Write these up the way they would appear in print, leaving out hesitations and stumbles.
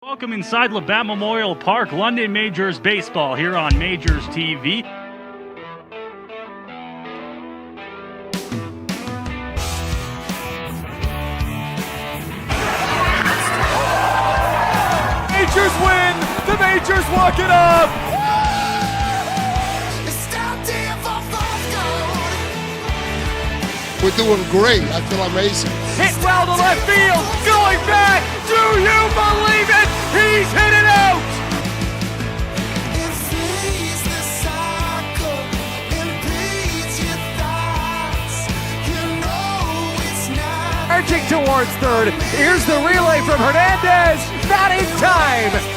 Welcome inside Labatt Memorial Park, London Majors Baseball here on Majors TV. Majors win! The Majors walk it up! We're doing great. I feel amazing. Hit well to left field, going back. Do you believe it? He's hit it out. Arching towards third. Here's the relay from Hernandez. Not in time.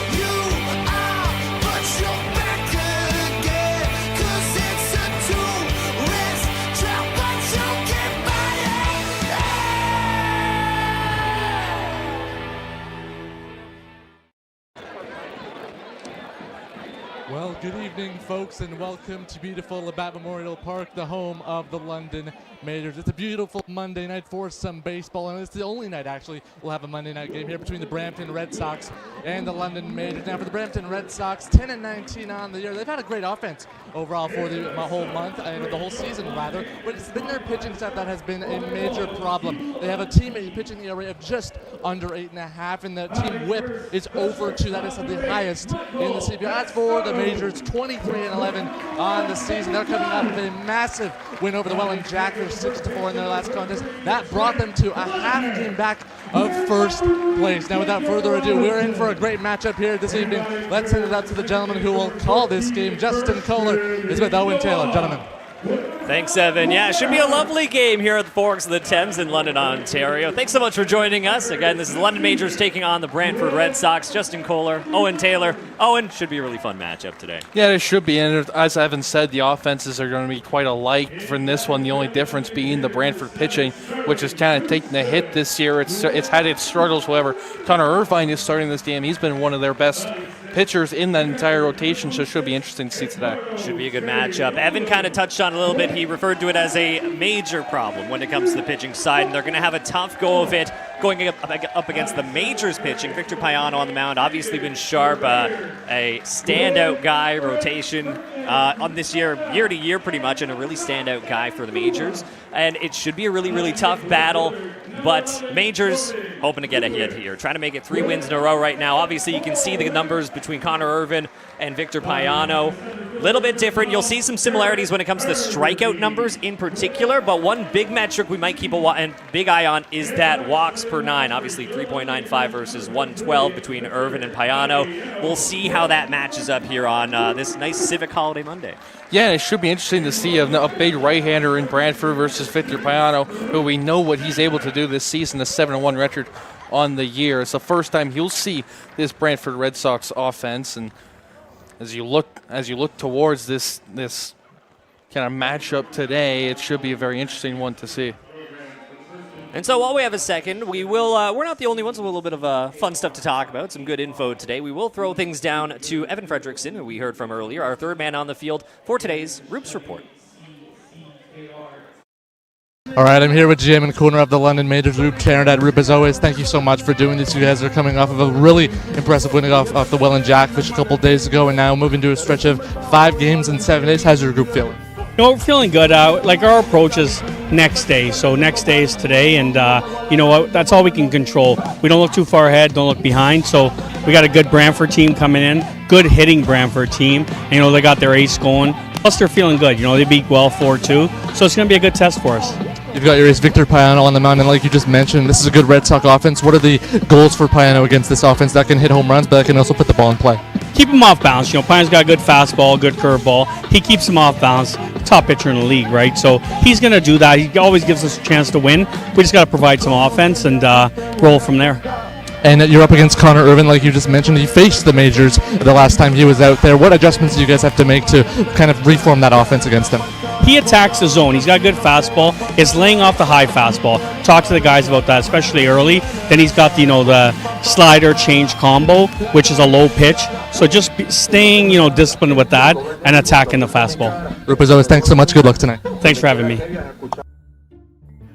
Well, good evening, folks, and welcome to beautiful Labatt Memorial Park, the home of the London Majors. It's a beautiful Monday night for some baseball, and it's the only night, actually, we'll have a Monday night game here between the Brantford Red Sox and the London Majors. Now, for the Brantford Red Sox, 10-19 on the year. They've had a great offense overall for the whole month, and the whole season, rather, but it's been their pitching staff that has been a major problem. They have a team pitching ERA of just under 8.5, and the team whip is over 2. That is the highest in the CBL. As for the Majors, 23-11 on the season. They're coming off of a massive win over the Welland Jackers, 6-4 in their last contest. That brought them to a half game back of first place. Now, without further ado, we're in for a great matchup here this evening. Let's send it out to the gentleman who will call this game. Justin Koehler is with Owen Taylor. Gentlemen. Thanks, Evan. Yeah, it should be a lovely game here at the Forks of the Thames in London, Ontario. Thanks so much for joining us. Again, this is the London Majors taking on the Brantford Red Sox. Justin Koehler, Owen Taylor. Owen, should be a really fun matchup today. Yeah, it should be. And as Evan said, the offenses are going to be quite alike from this one. The only difference being the Brantford pitching, which is kind of taking a hit this year. It's had its struggles. However, Connor Irvine is starting this game. He's been one of their best pitchers in that entire rotation, so it should be interesting to see today. Should be a good matchup. Evan kind of touched on it a little bit. He referred to it as a major problem when it comes to the pitching side, and they're going to have a tough go of it going up against the Majors pitching. Victor Payano on the mound, obviously been sharp, a standout guy, rotation on this year to year pretty much, and a really standout guy for the Majors. And it should be a really, really tough battle, but Majors hoping to get a hit here. Trying to make it 3 wins in a row right now. Obviously, you can see the numbers between Connor Irvin and Victor Payano. A little bit different. You'll see some similarities when it comes to the strikeout numbers in particular, but one big metric we might keep a big eye on is that walks per 9. Obviously, 3.95 versus 112 between Irvin and Payano. We'll see how that matches up here on this nice Civic Holiday Monday. Yeah, it should be interesting to see a big right-hander in Brantford versus Victor Payano, who we know what he's able to do this season, a 7-1 record on the year. It's the first time you'll see this Brantford Red Sox offense, and as you look towards this kind of matchup today, it should be a very interesting one to see. And so while we have a second, we're not the only ones with a little bit of fun stuff to talk about, some good info today. We will throw things down to Evan Fredrickson, who we heard from earlier, our third man on the field for today's Roops Report. All right, I'm here with Jim and corner of the London Majors, Roop Taylor. Roop, as always, thank you so much for doing this. You guys are coming off of a really impressive winning off the Welland Jackfish a couple of days ago, and now moving to a stretch of 5 games in 7 days. How's your group feeling? We're feeling good. Like our approach is next day. So next day is today, and you know what? That's all we can control. We don't look too far ahead, don't look behind. So we got a good Brantford team coming in, good hitting Brantford team. And, they got their ace going. Plus, they're feeling good. They beat well 4-2. So it's going to be a good test for us. You've got your ace Victor Payano on the mound, and like you just mentioned, this is a good Red Sox offense. What are the goals for Payano against this offense that can hit home runs, but that can also put the ball in play? Keep him off balance. Payano's got a good fastball, good curveball. He keeps him off balance. Top pitcher in the league, right? So he's going to do that. He always gives us a chance to win. We just got to provide some offense and roll from there. And you're up against Connor Irvin, like you just mentioned. He faced the Majors the last time he was out there. What adjustments do you guys have to make to kind of reform that offense against him? He attacks the zone. He's got a good fastball. It's laying off the high fastball. Talk to the guys about that, especially early. Then he's got the slider change combo, which is a low pitch. So just staying disciplined with that and attacking the fastball. Rupert, as always, thanks so much. Good luck tonight. Thanks for having me.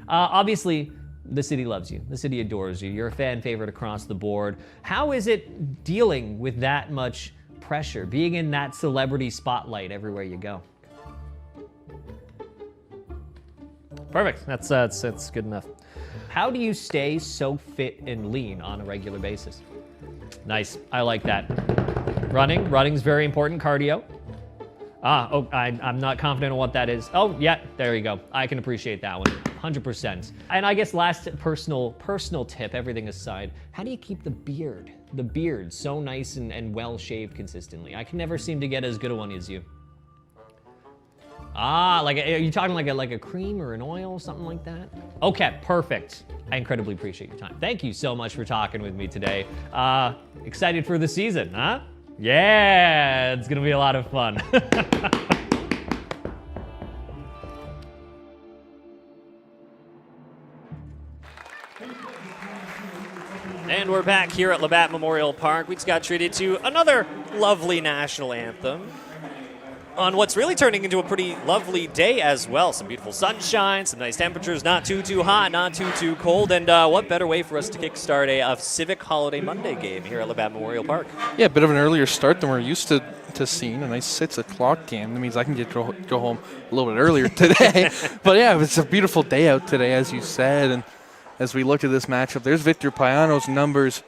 Obviously, The city loves you. The city adores you. You're a fan favorite across the board. How is it dealing with that much pressure, being in that celebrity spotlight everywhere you go? Perfect. That's good enough. How do you stay so fit and lean on a regular basis? Nice. I like that. Running's very important. Cardio. I'm not confident on what that is. Oh, yeah, there you go. I can appreciate that one, 100%. And I guess last personal tip, everything aside, how do you keep the beard so nice and well shaved consistently? I can never seem to get as good a one as you. Like, are you talking like a cream or an oil, something like that? Okay, perfect. I incredibly appreciate your time. Thank you so much for talking with me today. Excited for the season, huh? Yeah, it's gonna be a lot of fun. And we're back here at Labatt Memorial Park. We just got treated to another lovely national anthem on what's really turning into a pretty lovely day as well. Some beautiful sunshine, some nice temperatures, not too hot, not too cold, and what better way for us to kickstart a Civic Holiday Monday game here at Labatt Memorial Park. Yeah, a bit of an earlier start than we're used to seeing. A nice 6 o'clock game. That means I can go home a little bit earlier today. But yeah, it's a beautiful day out today, as you said. And as we look at this matchup, there's Victor Payano's numbers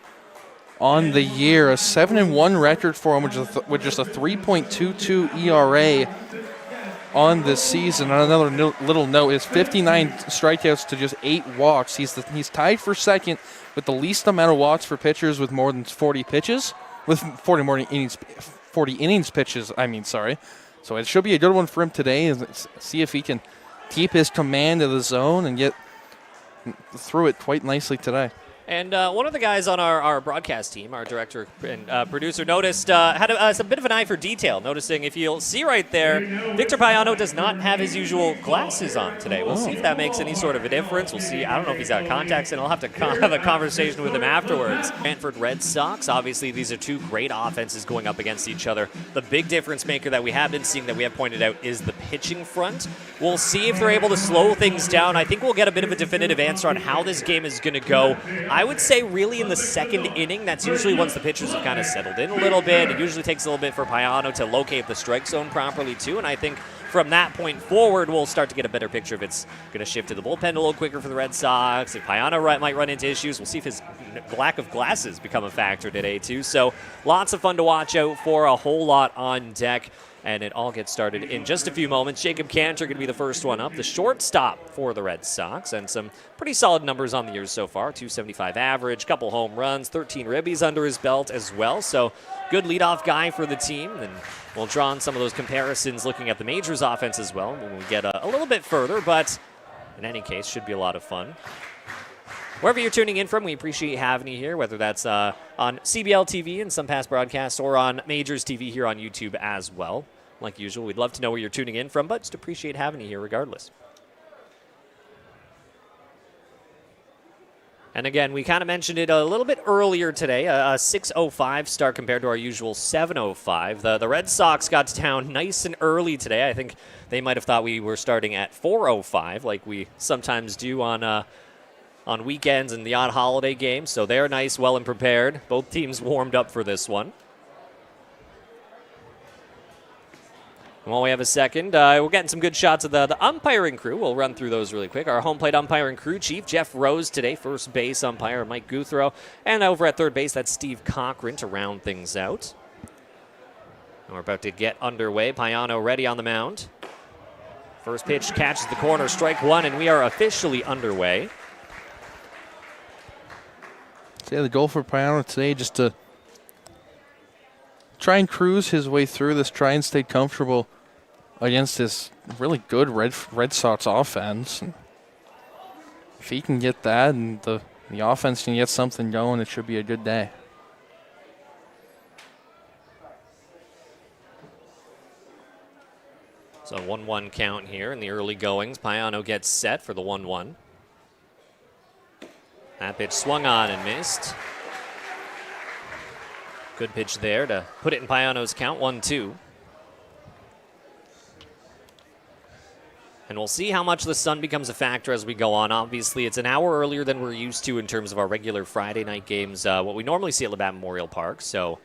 on the year, a 7-1 record for him, with just a 3.22 ERA on this season. On another little note, is 59 strikeouts to just 8 walks. He's tied for second with the least amount of walks for pitchers with more than 40 pitches, with 40 innings pitches. So it should be a good one for him today. And see if he can keep his command of the zone and get through it quite nicely today. And one of the guys on our broadcast team, our director and producer, noticed, had a bit of an eye for detail, noticing, if you'll see right there, Victor Payano does not have his usual glasses on today. We'll see if that makes any sort of a difference. We'll see. I don't know if he's got contacts, and I'll have to have a conversation with him afterwards. Brantford Red Sox, obviously these are two great offenses going up against each other. The big difference maker that we have been seeing, that we have pointed out, is the pitching front. We'll see if they're able to slow things down. I think we'll get a bit of a definitive answer on how this game is going to go. I would say really in the second inning. That's usually once the pitchers have kind of settled in a little bit. It usually takes a little bit for Payano to locate the strike zone properly too, and I think from that point forward, we'll start to get a better picture if it's going to shift to the bullpen a little quicker for the Red Sox. If Payano might run into issues, we'll see if his lack of glasses become a factor today too. So lots of fun to watch out for, a whole lot on deck. And it all gets started in just a few moments. Jacob Cantor going to be the first one up, the shortstop for the Red Sox, and some pretty solid numbers on the year so far. 275 average, couple home runs, 13 ribbies under his belt as well. So good leadoff guy for the team. And we'll draw on some of those comparisons looking at the Majors offense as well when we get a little bit further. But in any case, should be a lot of fun. Wherever you're tuning in from, we appreciate having you here, whether that's on CBL TV and some past broadcasts or on Majors TV here on YouTube as well. Like usual, we'd love to know where you're tuning in from, but just appreciate having you here regardless. And again, we kind of mentioned it a little bit earlier today, a 6:05 start compared to our usual 7:05. The Red Sox got to town nice and early today. I think they might have thought we were starting at 4:05 like we sometimes do on weekends and the odd holiday games. So they're nice, well and prepared. Both teams warmed up for this one. While we have a second, we're getting some good shots of the umpiring crew. We'll run through those really quick. Our home plate umpiring crew chief, Jeff Rose today. First base umpire, Mike Guthrow. And over at third base, that's Steve Cochran to round things out. And we're about to get underway. Payano ready on the mound. First pitch catches the corner, strike one, and we are officially underway. So yeah, the goal for Payano today, just to try and cruise his way through this, try and stay comfortable against this really good Red Sox offense. And if he can get that and the offense can get something going, it should be a good day. So 1-1 count here in the early goings. Payano gets set for the 1-1. That pitch swung on and missed. Good pitch there to put it in Payano's count, 1-2. And we'll see how much the sun becomes a factor as we go on. Obviously, it's an hour earlier than we're used to in terms of our regular Friday night games, what we normally see at Labatt Memorial Park. So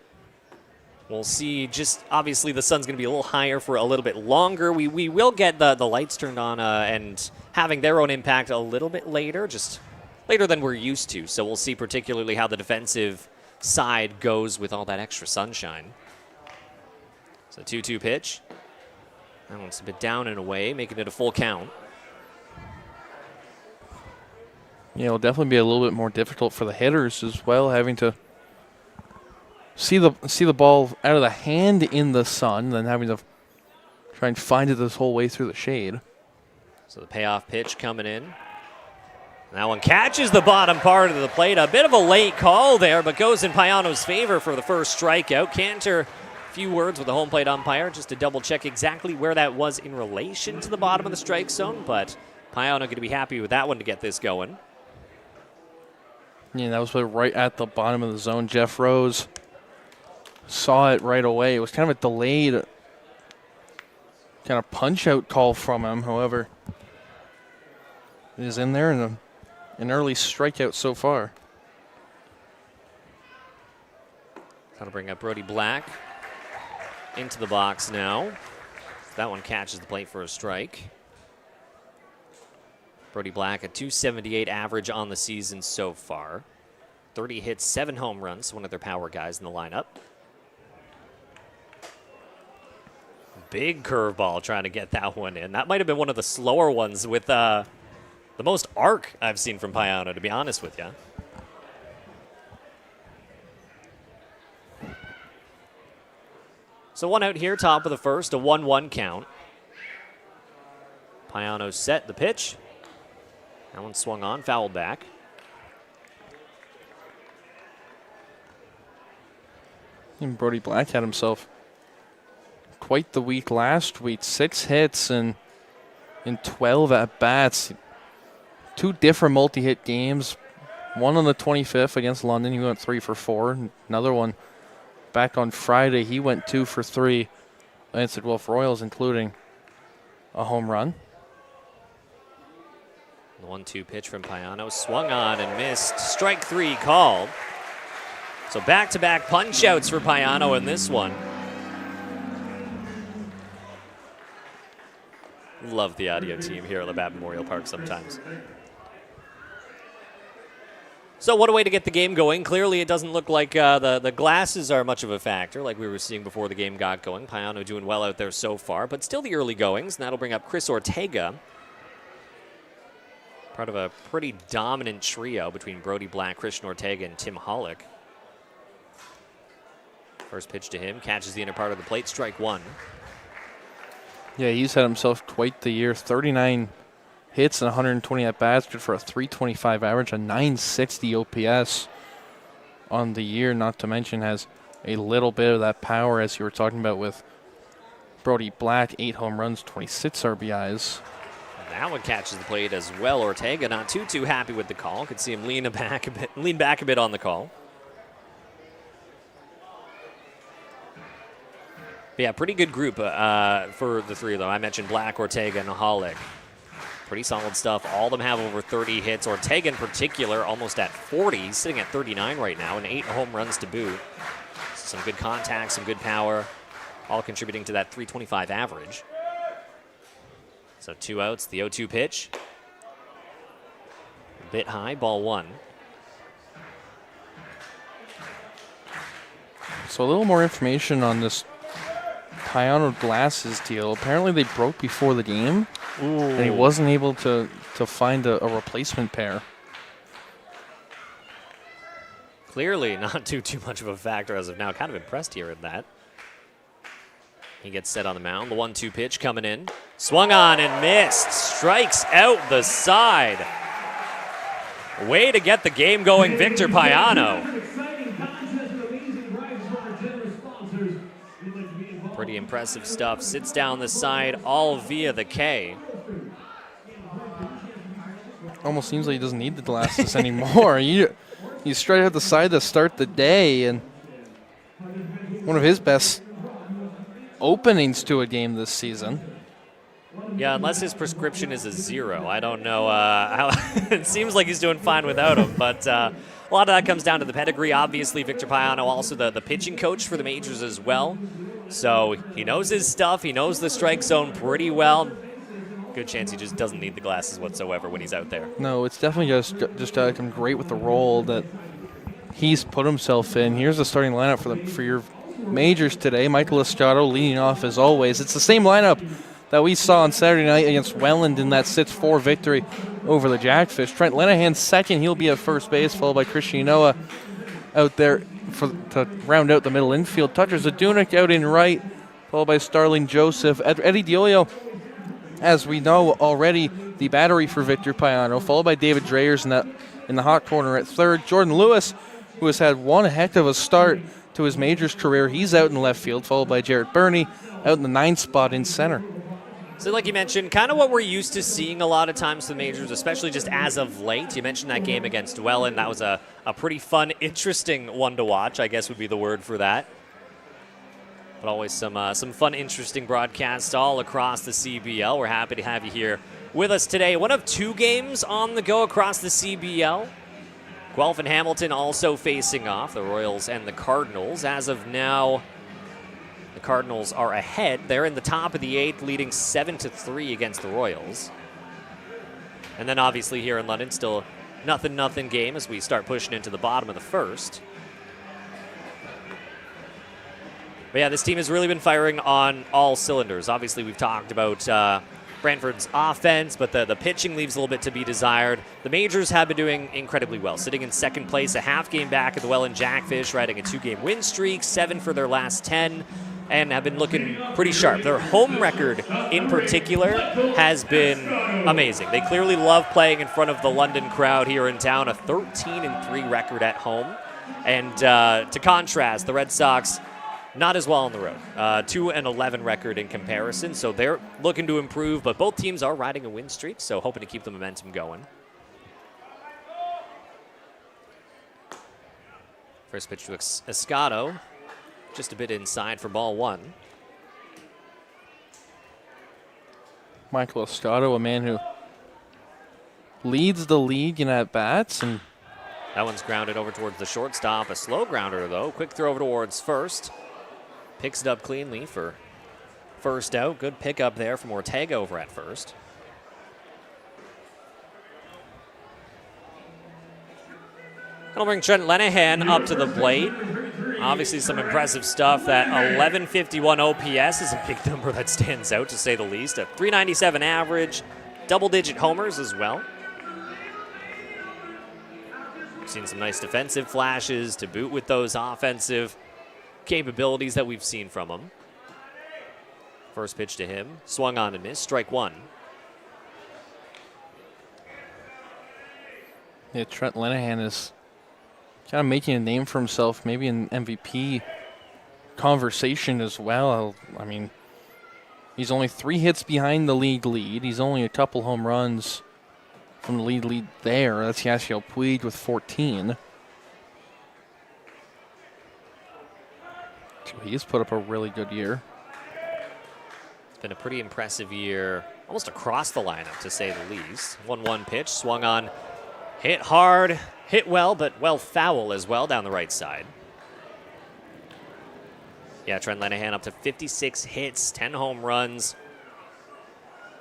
we'll see. Just obviously, the sun's going to be a little higher for a little bit longer. We will get the lights turned on and having their own impact a little bit later, just later than we're used to. So we'll see particularly how the defensive side goes with all that extra sunshine. So 2-2 pitch. That one's a bit down and away, making it a full count. Yeah, it'll definitely be a little bit more difficult for the hitters as well, having to see the ball out of the hand in the sun, then having to try and find it this whole way through the shade. So the payoff pitch coming in. And that one catches the bottom part of the plate. A bit of a late call there, but goes in Payano's favor for the first strikeout. Cantor, a few words with the home plate umpire just to double check exactly where that was in relation to the bottom of the strike zone, but Payano going to be happy with that one to get this going. Yeah, that was right at the bottom of the zone. Jeff Rose saw it right away. It was kind of a delayed kind of punch-out call from him. However, it is in there and an early strikeout so far. That'll bring up Brody Black into the box now. That one catches the plate for a strike. Brody Black, a .278 average on the season so far. 30 hits, 7 home runs, one of their power guys in the lineup. Big curveball trying to get that one in. That might have been one of the slower ones with the most arc I've seen from Payano, to be honest with you. So one out here, top of the first, a 1-1 count. Payano set the pitch. That one swung on, fouled back. And Brody Black had himself quite the week last week. 6 hits and in 12 at-bats. 2 different multi-hit games. One on the 25th against London. He went 3 for 4. Another one back on Friday. He went 2 for 3 against the Guelph Royals, including a home run. The 1-2 pitch from Payano swung on and missed. Strike 3 called. So back-to-back punch-outs for Payano in this one. Love the audio team here at Labatt Memorial Park sometimes. So what a way to get the game going. Clearly it doesn't look like the glasses are much of a factor like we were seeing before the game got going. Payano doing well out there so far, but still the early goings. And that'll bring up Chris Ortega. Part of a pretty dominant trio between Brody Black, Christian Ortega, and Tim Hollick. First pitch to him, catches the inner part of the plate, strike 1. Yeah, he's had himself quite the year. 39 hits and 120 at-bats, good for a .325 average, a .960 OPS on the year, not to mention has a little bit of that power, as you were talking about with Brody Black, 8 home runs, 26 RBIs. That one catches the plate as well. Ortega not too happy with the call. Could see him lean back a bit on the call. But yeah, pretty good group for the three of them. I mentioned Black, Ortega, and Hollick. Pretty solid stuff. All of them have over 30 hits. Ortega in particular, almost at 40. He's sitting at 39 right now, and 8 home runs to boot. Some good contact, some good power, all contributing to that .325 average. So 2 outs, the 0-2 pitch. A bit high, ball 1. So a little more information on this Payano glasses deal. Apparently they broke before the game, and he wasn't able to find a replacement pair. Clearly not too much of a factor as of now. Kind of impressed here at that. He gets set on the mound. The 1-2 pitch coming in. Swung on and missed. Strikes out the side. Way to get the game going, Victor Payano. Pretty impressive stuff. Sits down the side, all via the K. Almost seems like he doesn't need the glasses anymore. He's straight out the side to start the day, and one of his best openings to a game this season. Yeah, unless his prescription is a 0. I don't know how. It seems like he's doing fine without him, but a lot of that comes down to the pedigree. Obviously, Victor Payano, also the pitching coach for the majors as well. So he knows his stuff. He knows the strike zone pretty well. Good chance he just doesn't need the glasses whatsoever when he's out there. No, it's definitely just come great with the role that he's put himself in. Here's the starting lineup for your majors today. Michael Escato leading off as always. It's the same lineup that we saw on Saturday night against Welland in that 6-4 victory over the Jackfish. Trent Lenahan second. He'll be at first base, followed by Christian Noah out there to round out the middle infield. Tucker Zadunik out in right, followed by Starling Joseph. Eddie Diolio, as we know already, the battery for Victor Payano, followed by David Dreyers in the hot corner at third. Jordan Lewis, who has had one heck of a start to his majors career, he's out in left field, followed by Jarrett Burney out in the 9th spot in center. So like you mentioned, kind of what we're used to seeing a lot of times in the majors, especially just as of late. You mentioned that game against Welland. That was a pretty fun, interesting one to watch, I guess would be the word for that. But always some fun, interesting broadcasts all across the CBL. We're happy to have you here with us today. One of 2 games on the go across the CBL. Guelph and Hamilton also facing off, the Royals and the Cardinals. As of now, the Cardinals are ahead. They're in the top of the 8th, leading 7-3 against the Royals. And then obviously here in London, still nothing game as we start pushing into the bottom of the 1st. But yeah, this team has really been firing on all cylinders. Obviously, we've talked about Brantford's offense, but the pitching leaves a little bit to be desired. The majors have been doing incredibly well, sitting in 2nd place, a half game back at the Welland Jackfish, riding a 2-game win streak, 7 for their last 10, and have been looking pretty sharp. Their home record in particular has been amazing. They clearly love playing in front of the London crowd here in town, a 13-3 record at home. And to contrast, the Red Sox, not as well on the road. 2-11 record in comparison, so they're looking to improve, but both teams are riding a win streak, so hoping to keep the momentum going. First pitch to Escato, just a bit inside for ball 1. Michael Escato, a man who leads the league in at-bats, and that one's grounded over towards the shortstop. A slow grounder, though. Quick throw over towards first. Picks it up cleanly for first out. Good pickup there from Ortega over at first. That'll bring Trent Lenahan up to the plate. Obviously some impressive stuff. That 1151 OPS is a big number that stands out, to say the least. A 397 average, double-digit homers as well. Seen some nice defensive flashes to boot with those offensive capabilities that we've seen from him. First pitch to him, swung on and missed, strike 1. Yeah, Trent Lenahan is kind of making a name for himself, maybe in MVP conversation as well. I mean, he's only 3 hits behind the league lead. He's only a couple home runs from the lead there. That's Yasiel Puig with 14. So he's put up a really good year. It's been a pretty impressive year, almost across the lineup, to say the least. 1-1 pitch, swung on, hit hard, hit well, but well foul as well down the right side. Yeah, Trent Lenahan up to 56 hits, 10 home runs.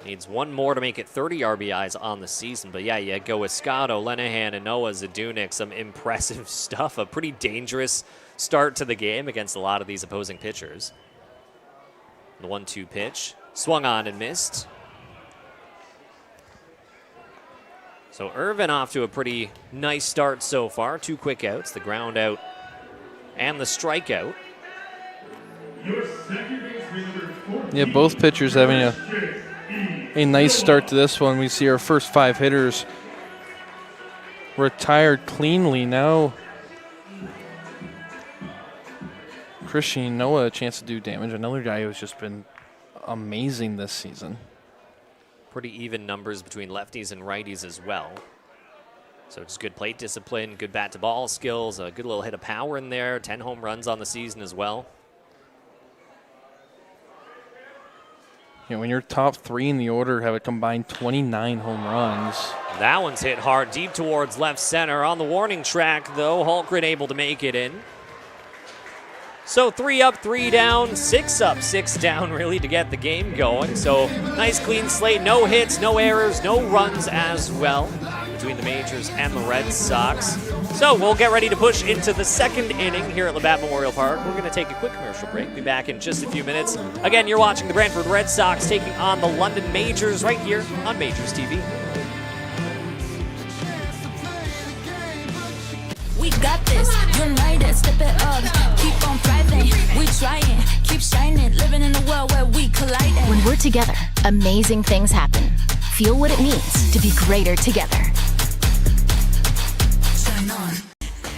Needs 1 more to make it 30 RBIs on the season. But yeah, you go Escato, Lenahan, and Noah Zadunik. Some impressive stuff. A pretty dangerous start to the game against a lot of these opposing pitchers. The 1-2 pitch. Swung on and missed. So Irvin off to a pretty nice start so far. 2 quick outs, the ground out and the strikeout. Yeah, both pitchers having a nice start to this one. We see our first 5 hitters retired cleanly. Now Christian Noah a chance to do damage. Another guy who's just been amazing this season. Pretty even numbers between lefties and righties as well. So just good plate discipline, good bat to ball skills, a good little hit of power in there. 10 home runs on the season as well. You know, when your top 3 in the order have a combined 29 home runs. That one's hit hard deep towards left center. On the warning track, though, Holmgren able to make it in. So 3 up, 3 down, 6 up, 6 down, really, to get the game going. So nice clean slate, no hits, no errors, no runs as well between the Majors and the Red Sox. So we'll get ready to push into the second inning here at Labatt Memorial Park. We're going to take a quick commercial break. Be back in just a few minutes. Again, you're watching the Brantford Red Sox taking on the London Majors right here on Majors TV. We got this, united, step it up, keep on thriving, we trying, keep shining, living in a world where we collide. When we're together, amazing things happen. Feel what it means to be greater together. Shine on.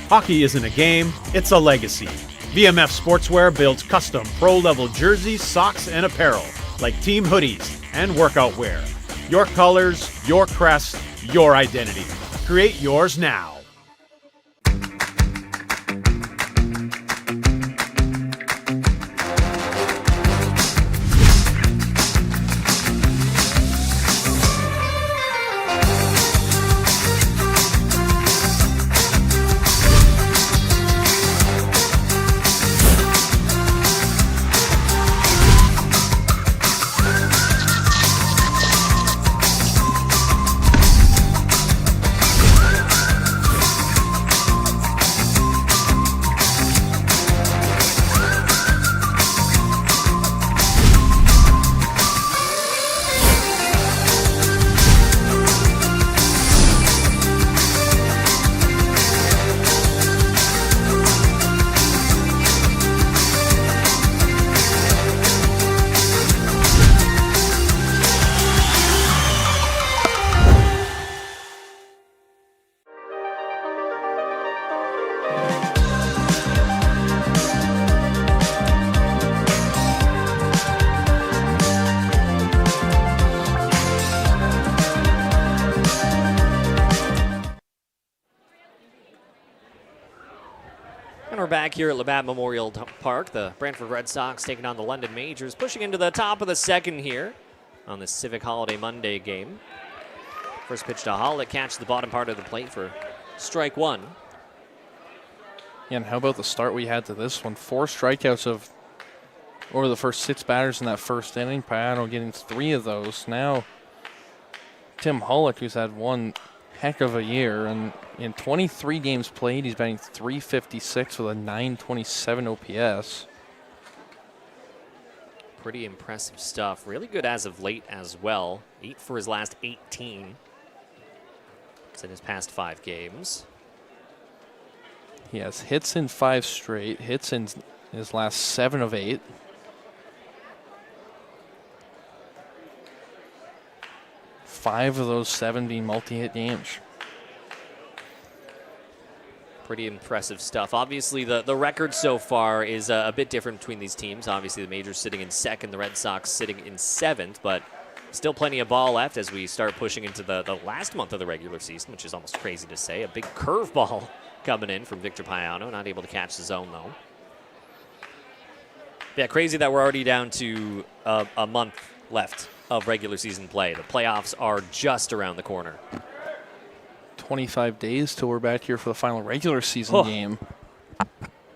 Hockey isn't a game, it's a legacy. VMF Sportswear builds custom pro-level jerseys, socks, and apparel, like team hoodies and workout wear. Your colors, your crest, your identity. Create yours now. Back here at Labatt Memorial Park, the Brantford Red Sox taking on the London Majors, pushing into the top of the second here on the Civic Holiday Monday game. First pitch to Hall that catches the bottom part of the plate for strike 1. Yeah, and how about the start we had to this one? 4 strikeouts over the first 6 batters in that first inning. Payano getting 3 of those. Now, Tim Hullock, who's had one heck of a year, and in 23 games played, he's batting .356 with a .927 OPS. Pretty impressive stuff. Really good as of late as well. 8 for his last 18. It's in his past 5 games. He has hits in 5 straight, hits in his last 7 of 8. Five of those 7 being multi-hit games. Pretty impressive stuff. Obviously, the record so far is a bit different between these teams. Obviously, the Majors sitting in 2nd, the Red Sox sitting in 7th, but still plenty of ball left as we start pushing into the last month of the regular season, which is almost crazy to say. A big curveball coming in from Victor Payano, not able to catch the zone, though. Yeah, crazy that we're already down to a month left of regular season play. The playoffs are just around the corner. 25 days till we're back here for the final regular season game.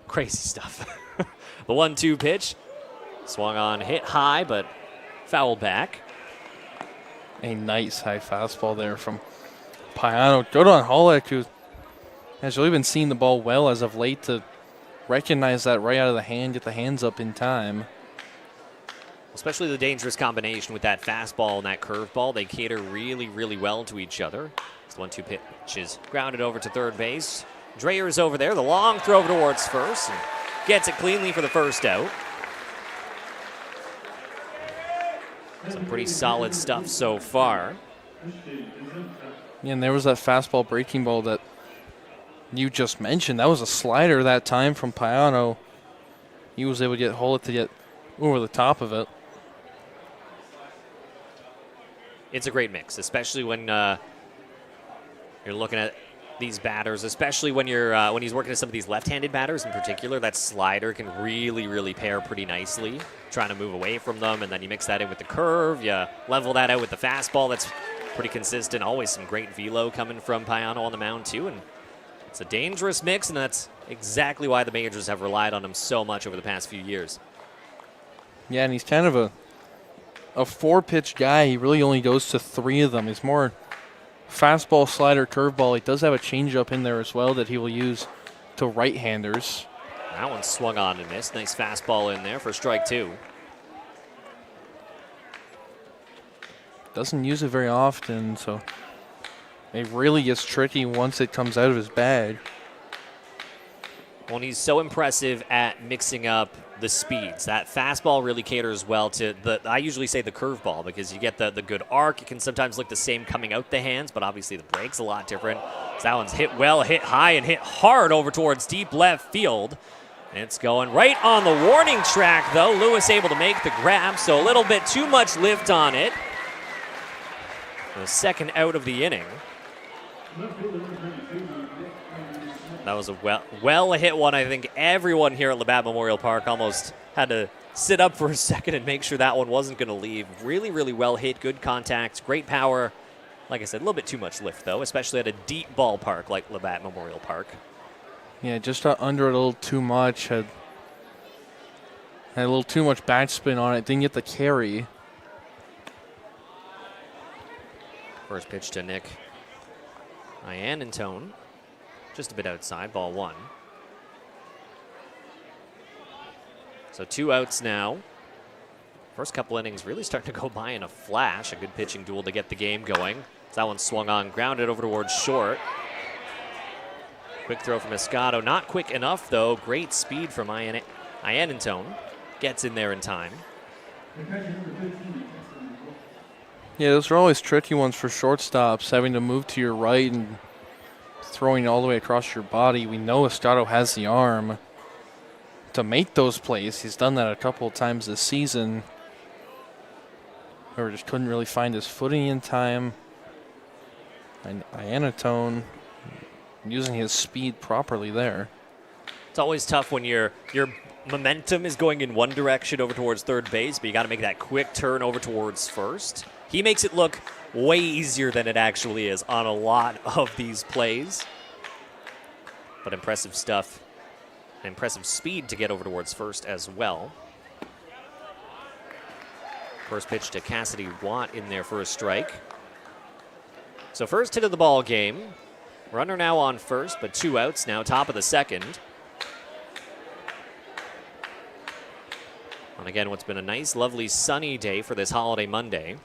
Crazy stuff. The 1-2 pitch. Swung on, hit high, but fouled back. A nice high fastball there from Payano. Jordan Hollick, who has really been seeing the ball well as of late, to recognize that right out of the hand, get the hands up in time. Especially the dangerous combination with that fastball and that curveball. They cater really, really well to each other. The 1-2 pitch is grounded over to third base. Dreyer is over there. The long throw towards first. And gets it cleanly for the first out. Some pretty solid stuff so far. Yeah, and there was that fastball breaking ball that you just mentioned. That was a slider that time from Payano. He was able to get Hollick to get over the top of it. It's a great mix, especially when you're looking at these batters, especially when he's working with some of these left-handed batters in particular. That slider can really pair pretty nicely, trying to move away from them, and then you mix that in with the curve, you level that out with the fastball. That's pretty consistent. Always some great velo coming from Payano on the mound too, and it's a dangerous mix, and that's exactly why the majors have relied on him so much over the past few years. Yeah, and he's kind of a 4-pitch guy. He really only goes to 3 of them. He's more fastball, slider, curveball. He does have a changeup in there as well that he will use to right-handers. That one swung on and missed. Nice fastball in there for strike 2. Doesn't use it very often, so it really gets tricky once it comes out of his bag. Well, he's so impressive at mixing up the speeds. That fastball really caters well to I usually say the curveball, because you get the good arc. It can sometimes look the same coming out the hands, but obviously the break's a lot different. So that one's hit well, hit high, and hit hard over towards deep left field. And it's going right on the warning track, though. Lewis able to make the grab, so a little bit too much lift on it. The second out of the inning. That was a well hit one. I think everyone here at Labatt Memorial Park almost had to sit up for a second and make sure that one wasn't going to leave. Really well hit, good contact, great power. Like I said, a little bit too much lift, though, especially at a deep ballpark like Labatt Memorial Park. Yeah, just under a little too much. Had a little too much backspin on it. Didn't get the carry. First pitch to Nick Iannantone. Just a bit outside, ball 1. So 2 outs now. First couple innings really starting to go by in a flash. A good pitching duel to get the game going. That one swung on, grounded over towards short. Quick throw from Escato. Not quick enough, though. Great speed from Iannantone. Gets in there in time. Yeah, those are always tricky ones for shortstops, having to move to your right and throwing all the way across your body. We know Escato has the arm to make those plays. He's done that a couple of times this season. Or just couldn't really find his footing in time. And Iannantone using his speed properly there. It's always tough when your momentum is going in one direction over towards third base, but you got to make that quick turn over towards first. He makes it look way easier than it actually is on a lot of these plays. But impressive stuff. Impressive speed to get over towards first as well. First pitch to Cassidy Watt in there for a strike. So first hit of the ball game. Runner now on first, but 2 outs now, top of the second. And again, what's been a nice, lovely, sunny day for this holiday Monday.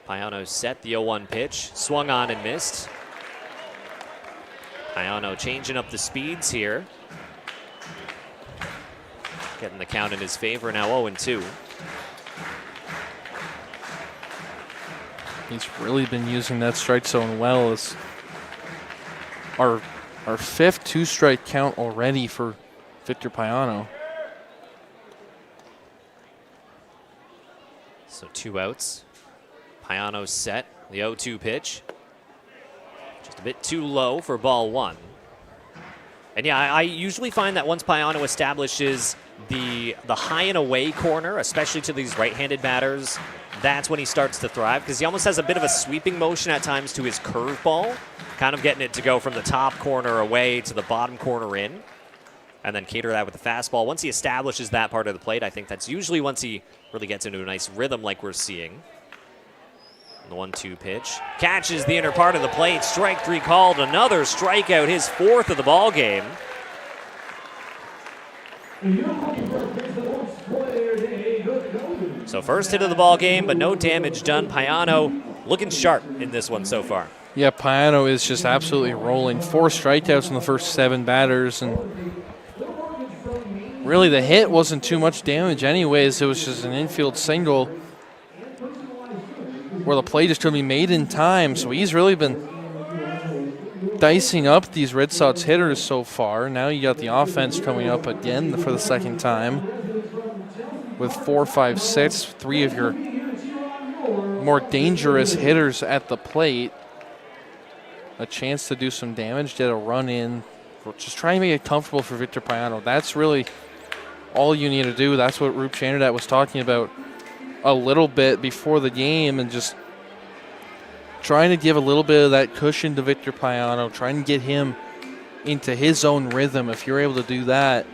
Payano set the 0-1 pitch, swung on and missed. Payano changing up the speeds here. Getting the count in his favor, now 0-2. He's really been using that strike zone well. As our 5th 2-strike count already for Victor Payano. So 2 outs. Payano set the 0-2 pitch. Just a bit too low for ball 1. And yeah, I usually find that once Payano establishes the high and away corner, especially to these right-handed batters, that's when he starts to thrive, because he almost has a bit of a sweeping motion at times to his curveball, kind of getting it to go from the top corner away to the bottom corner in, and then cater that with the fastball. Once he establishes that part of the plate, I think that's usually once he really gets into a nice rhythm like we're seeing. The 1-2 pitch. Catches the inner part of the plate. Strike 3 called. Another strikeout, his 4th of the ball game. So first hit of the ball game, but no damage done. Payano looking sharp in this one so far. Yeah, Payano is just absolutely rolling. 4 strikeouts in the first 7 batters, and really the hit wasn't too much damage anyways. It was just an infield single where the play just couldn't be made in time. So he's really been dicing up these Red Sox hitters so far. Now you got the offense coming up again for the second time with 4, 5, 6, 3 of your more dangerous hitters at the plate. a chance to do some damage, get a run in, just try and make it comfortable for Victor Payano. That's really all you need to do. That's what Rup Chanderdat was talking about a little bit before the game, and just trying to give a little bit of that cushion to Victor Payano, trying to get him into his own rhythm. If you're able to do that,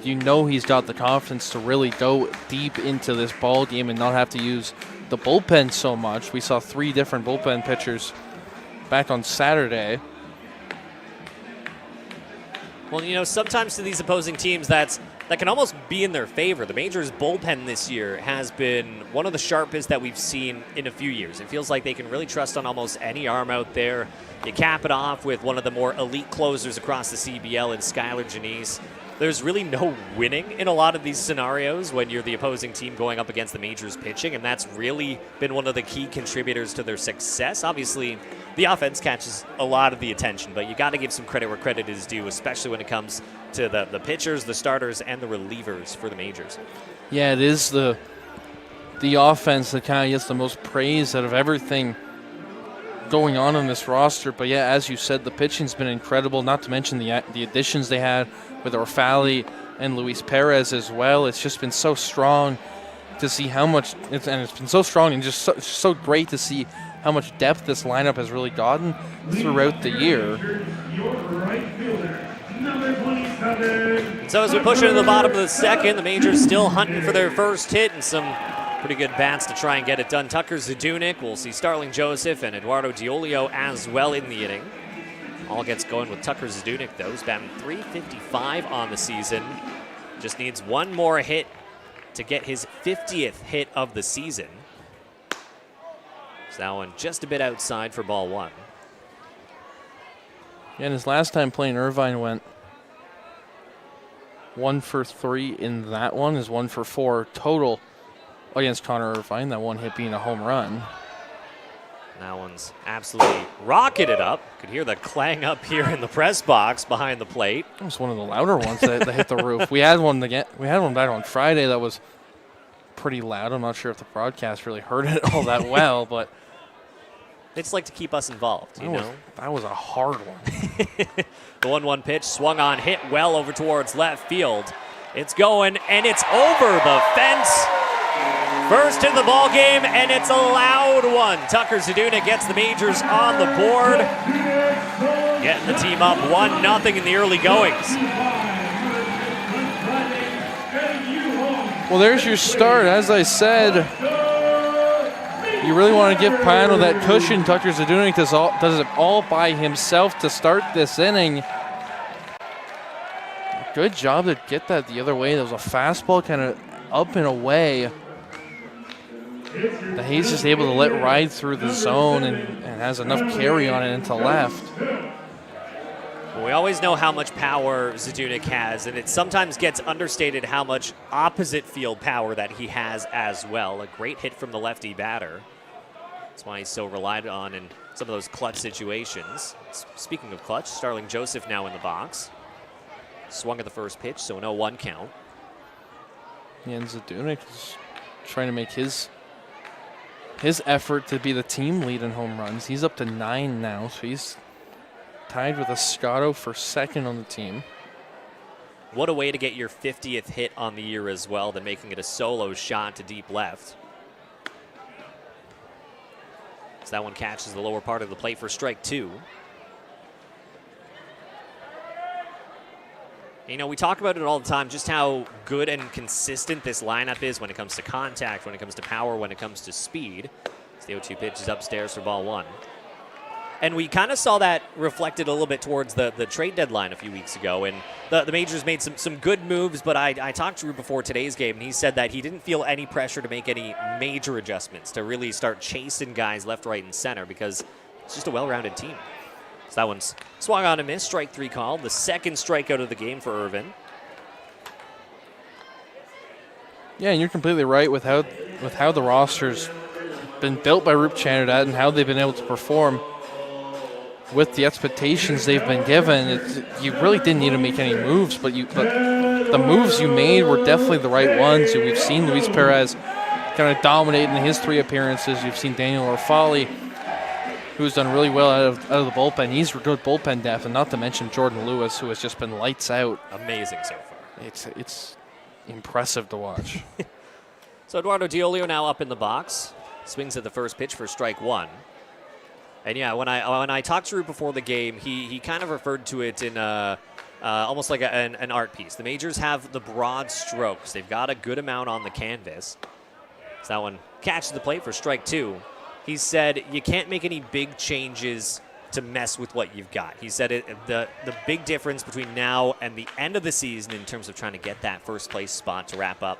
you know he's got the confidence to really go deep into this ball game and not have to use the bullpen so much. We saw 3 different bullpen pitchers back on Saturday. Well, you know, sometimes to these opposing teams, that can almost be in their favor. The Majors bullpen this year has been one of the sharpest that we've seen in a few years. It feels like they can really trust on almost any arm out there. You cap it off with one of the more elite closers across the CBL in Skylar Janice. There's really no winning in a lot of these scenarios when you're the opposing team going up against the Majors pitching, and that's really been one of the key contributors to their success. Obviously, the offense catches a lot of the attention, but you got to give some credit where credit is due, especially when it comes to the pitchers, the starters, and the relievers for the Majors. Yeah, it is the offense that kind of gets the most praise out of everything going on this roster. But yeah, as you said, the pitching's been incredible, not to mention the additions they had with Orfali and Luis Perez as well. It's just been so strong to see how much, it's been so strong and just so great to see how much depth this lineup has really gotten throughout the year. So as we push into the bottom of the second, the Majors still hunting for their first hit and some pretty good bats to try and get it done. Tucker Zadunik, we'll see Starling Joseph and Eduardo Diolio as well in the inning. All gets going with Tucker Zadunik, though. He's batting .355 on the season. Just needs one more hit to get his 50th hit of the season. So that one just a bit outside for ball 1. And his last time playing Irvine went 1 for 3 in that one. Is 1 for 4 total against Connor Irvine. That one hit being a home run. That one's absolutely rocketed up. Could hear the clang up here in the press box behind the plate. It was one of the louder ones that hit the roof. We had one back on Friday that was pretty loud. I'm not sure if the broadcast really heard it all that well, but it's like to keep us involved, you know. That was a hard one. The 1-1 pitch swung on, hit well over towards left field. It's going, and it's over the fence. First hit of the ball game, and it's a loud one. Tucker Zadunik gets the Majors on the board, getting the team up 1-0 in the early goings. Well, there's your start. As I said, you really want to give Payano that cushion. Tucker Zadunik does it all by himself to start this inning. Good job to get that the other way. There was a fastball kind of up and away. The Hayes is able to let ride through the zone and has enough carry on it into left. Well, we always know how much power Zadunik has, and it sometimes gets understated how much opposite field power that he has as well. A great hit from the lefty batter. That's why he's so relied on in some of those clutch situations. Speaking of clutch, Starling Joseph now in the box. Swung at the first pitch, so an 0-1 count. And Zadunik is trying to make his effort to be the team lead in home runs. He's up to 9 now, so he's tied with Escato for second on the team. What a way to get your 50th hit on the year as well than making it a solo shot to deep left. So that one catches the lower part of the plate for strike 2. You know, we talk about it all the time, just how good and consistent this lineup is when it comes to contact, when it comes to power, when it comes to speed. As the 0-2 pitch is upstairs for ball 1. And we kind of saw that reflected a little bit towards the trade deadline a few weeks ago. And the Majors made some good moves, but I talked to Drew before today's game, and he said that he didn't feel any pressure to make any major adjustments, to really start chasing guys left, right, and center, because it's just a well-rounded team. So that one's swung on and missed, strike 3 called. The second strikeout of the game for Irvin. Yeah, and you're completely right with how the roster's been built by Rup Chanderdat and how they've been able to perform with the expectations they've been given. You really didn't need to make any moves, but the moves you made were definitely the right ones. We've seen Luis Perez kind of dominate in his 3 appearances. You've seen Daniel Orfali who's done really well out of the bullpen. He's good bullpen depth, and not to mention Jordan Lewis, who has just been lights out. Amazing so far. It's impressive to watch. So Eduardo Diolio now up in the box. Swings at the first pitch for strike one. And yeah, when I talked to Drew before the game, he kind of referred to it in almost like an art piece. The majors have the broad strokes. They've got a good amount on the canvas. So that one catches the plate for strike two. He said you can't make any big changes to mess with what you've got. He said the big difference between now and the end of the season in terms of trying to get that first place spot to wrap up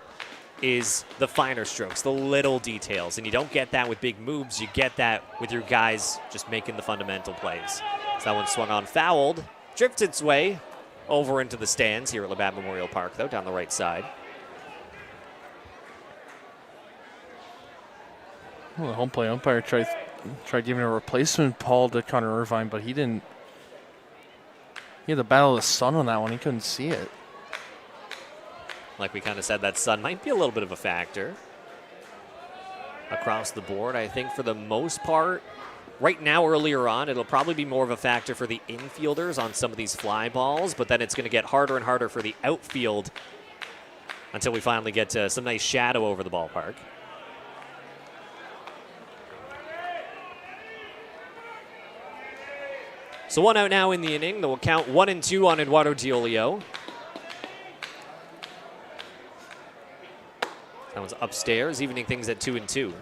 is the finer strokes, the little details. And you don't get that with big moves. You get that with your guys just making the fundamental plays. So that one swung on, fouled, drifted its way over into the stands here at Labatt Memorial Park, though, down the right side. Well, the home plate umpire tried giving a replacement call to Connor Irvine, but he didn't. He had the battle of the sun on that one. He couldn't see it. Like we kind of said, that sun might be a little bit of a factor across the board. I think for the most part, right now, earlier on, it'll probably be more of a factor for the infielders on some of these fly balls, but then it's going to get harder and harder for the outfield until we finally get to some nice shadow over the ballpark. So one out now in the inning. That will count 1-2 on Eduardo Diolio. That one's upstairs, evening things at 2-2.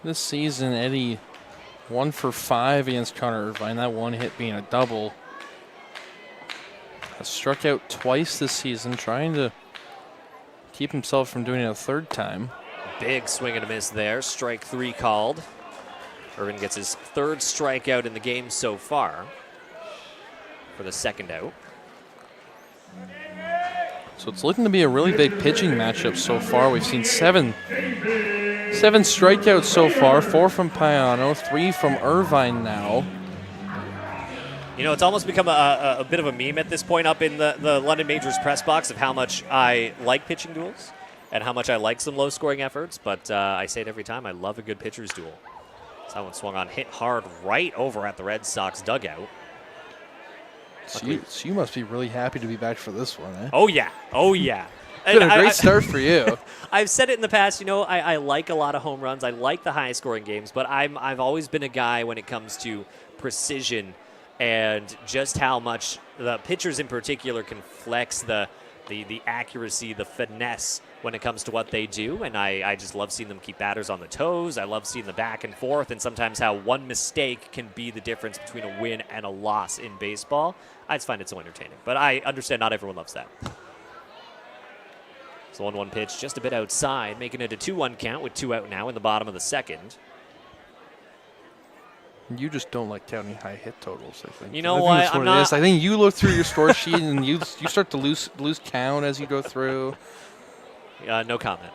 This season, Eddie 1 for 5 against Connor Irvine. That one hit being a double. Has struck out twice this season, trying to keep himself from doing it a third time. Big swing and a miss there. Strike three called. Irvin gets his third strikeout in the game so far for the second out. So it's looking to be a really big pitching matchup so far. We've seen seven strikeouts so far, 4 from Payano, 3 from Irvine now. You know, it's almost become a bit of a meme at this point up in the London Majors press box of how much I like pitching duels and how much I like some low-scoring efforts, but I say it every time, I love a good pitcher's duel. So that one swung on, hit hard right over at the Red Sox dugout. So you must be really happy to be back for this one, eh? Oh, yeah. Oh, yeah. It's been a great start for you. I've said it in the past, you know, I like a lot of home runs. I like the high-scoring games, but I've always been a guy when it comes to precision and just how much the pitchers in particular can flex the accuracy, the finesse when it comes to what they do. And I just love seeing them keep batters on the toes. I love seeing the back and forth and sometimes how one mistake can be the difference between a win and a loss in baseball. I just find it so entertaining. But I understand not everyone loves that. So 1-1 pitch just a bit outside, making it a 2-1 count with 2 out now in the bottom of the second. You just don't like counting high hit totals, I think. You know what? That's what it is. I think you look through your score sheet and you start to lose count as you go through. No comment.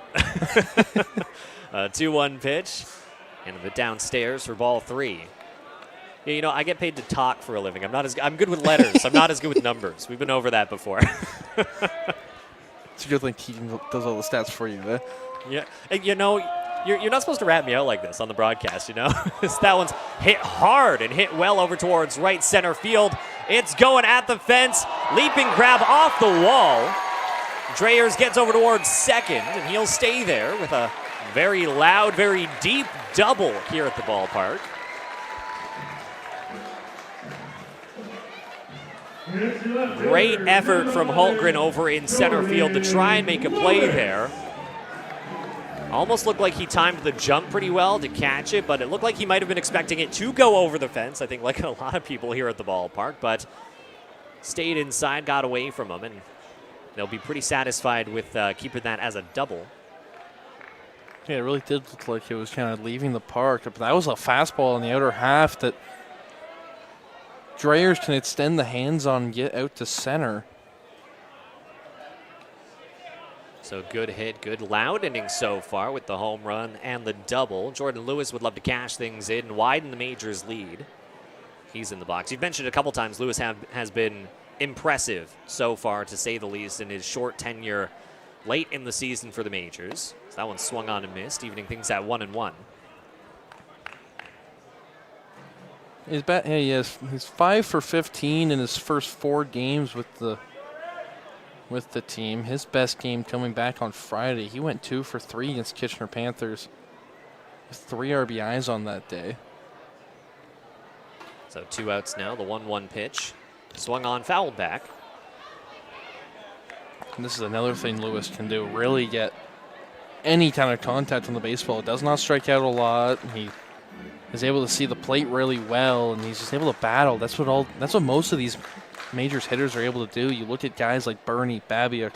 2-1 pitch. And a bit downstairs for ball 3. Yeah, you know, I get paid to talk for a living. I'm good with letters. I'm not as good with numbers. We've been over that before. It's a good thing Keaton does all the stats for you, eh? Yeah. And, you know, you're not supposed to rat me out like this on the broadcast, you know? That one's hit hard and hit well over towards right center field. It's going at the fence. Leaping grab off the wall. Dreyers gets over towards second, and he'll stay there with a very loud, very deep double here at the ballpark. Great effort from Hultgren over in center field to try and make a play there. Almost looked like he timed the jump pretty well to catch it, but it looked like he might have been expecting it to go over the fence, I think like a lot of people here at the ballpark, but stayed inside, got away from him, and they'll be pretty satisfied with keeping that as a double. Yeah, it really did look like it was kind of leaving the park, but that was a fastball in the outer half that Dreyers can extend the hands on and get out to center. So good hit, good loud inning so far with the home run and the double. Jordan Lewis would love to cash things in and widen the Majors lead. He's in the box. You've mentioned a couple times Lewis has been impressive so far, to say the least, in his short tenure late in the season for the majors. So that one swung on and missed, evening things at 1-1. He's 5 for 15 in his first 4 games with the team. His best game coming back on Friday. He went 2 for 3 against Kitchener Panthers with 3 RBIs on that day. So 2 outs now. The 1-1 pitch swung on, fouled back. And this is another thing Lewis can do. Really get any kind of contact on the baseball. Does not strike out a lot. He is able to see the plate really well, and he's just able to battle. That's what most of these majors hitters are able to do. You look at guys like Bernie, Babiak,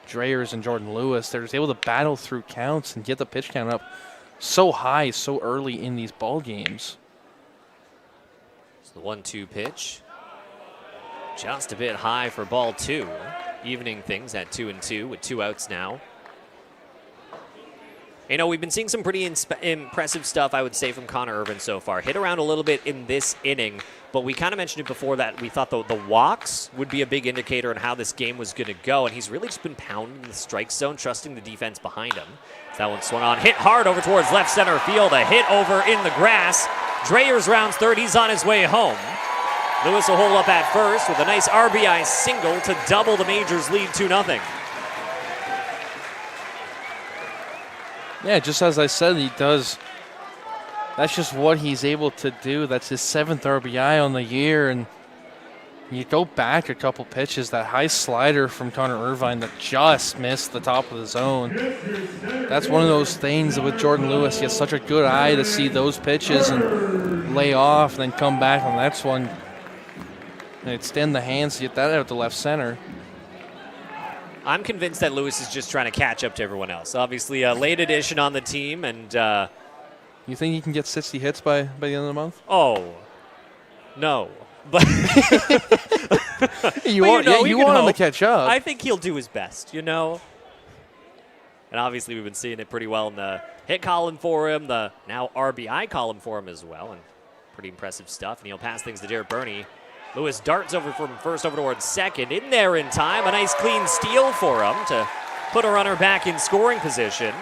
Dreyers, and Jordan Lewis. They're just able to battle through counts and get the pitch count up so high so early in these ball games. So the 1-2 pitch. Just a bit high for ball 2. Evening things at 2-2 with 2 outs now. You know, we've been seeing some pretty impressive stuff, I would say, from Connor Irvin so far. Hit around a little bit in this inning, but we kind of mentioned it before that we thought the walks would be a big indicator on how this game was going to go, and he's really just been pounding the strike zone, trusting the defense behind him. So that one swung on, hit hard over towards left center field, a hit over in the grass. Dreyers rounds third, he's on his way home. Lewis will hold up at first with a nice RBI single to double the majors' lead 2-0. Yeah, just as I said, he does. That's just what he's able to do. That's his 7th RBI on the year. And you go back a couple pitches, that high slider from Connor Irvine that just missed the top of the zone. That's one of those things with Jordan Lewis. He has such a good eye to see those pitches and lay off, and then come back on the next one and extend the hands to get that out to left center. I'm convinced that Lewis is just trying to catch up to everyone else. Obviously, a late addition on the team, and you think he can get 60 hits by the end of the month? Oh, no. But you want him to catch up. I think he'll do his best, you know. And obviously, we've been seeing it pretty well in the hit column for him, the now RBI column for him as well, and pretty impressive stuff. And he'll pass things to Jared Burney. Lewis darts over from first over towards second. In there in time. A nice clean steal for him to put a runner back in scoring position.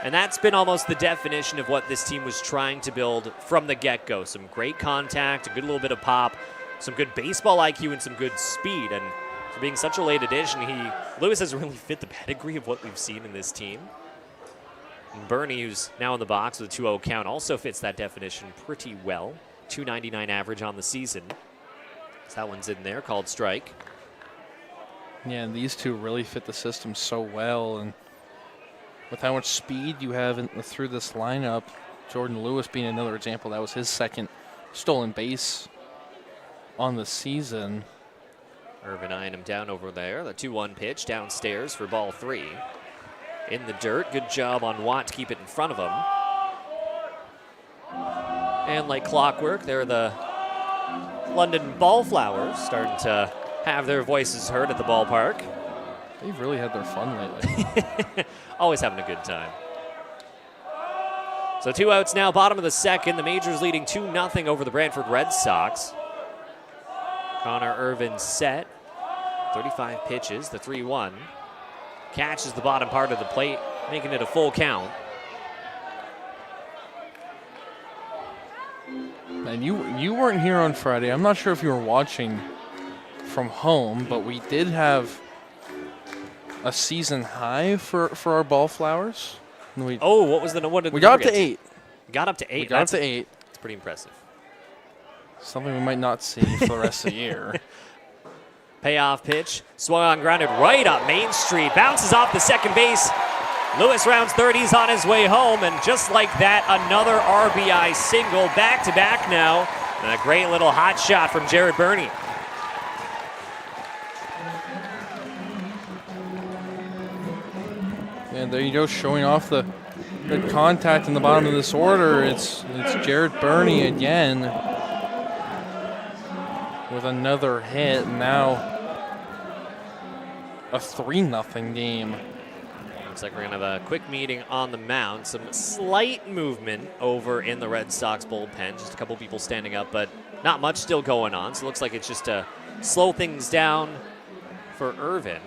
And that's been almost the definition of what this team was trying to build from the get-go. Some great contact, a good little bit of pop, some good baseball IQ, and some good speed. And for being such a late addition, Lewis has really fit the pedigree of what we've seen in this team. And Burney, who's now in the box with a 2-0 count, also fits that definition pretty well. .299 average on the season. So that one's in there, called strike. Yeah, and these two really fit the system so well. And with how much speed you have through this lineup, Jordan Lewis being another example, that was his 2nd stolen base on the season. Irvin eyeing him down over there. The 2-1 pitch downstairs for ball 3. In the dirt. Good job on Watt to keep it in front of him. And like clockwork, there the London Ballflowers starting to have their voices heard at the ballpark. They've really had their fun lately. Always having a good time. So 2 outs now, bottom of the 2nd. The majors leading 2-0 over the Brantford Red Sox. Connor Irvin set. 35 pitches, the 3-1. Catches the bottom part of the plate, making it a full count. And you weren't here on Friday. I'm not sure if you were watching from home, but we did have a season high for our Ballflowers. What was the what? We got up to 8. Got up to 8. We got up to 8. It's pretty impressive. Something we might not see for the rest of the year. Payoff pitch, swung on, grounded right up Main Street, bounces off the second base. Lewis rounds third, he's on his way home, and just like that, another RBI single, back-to-back now, and a great little hot shot from Jared Burney. And there you go, showing off the good contact in the bottom of this order. It's Jared Burney again with another hit. Now a 3-0 game. Looks like we're going to have a quick meeting on the mound. Some slight movement over in the Red Sox bullpen. Just a couple people standing up, but not much still going on. So it looks like it's just a slow things down for Irvin.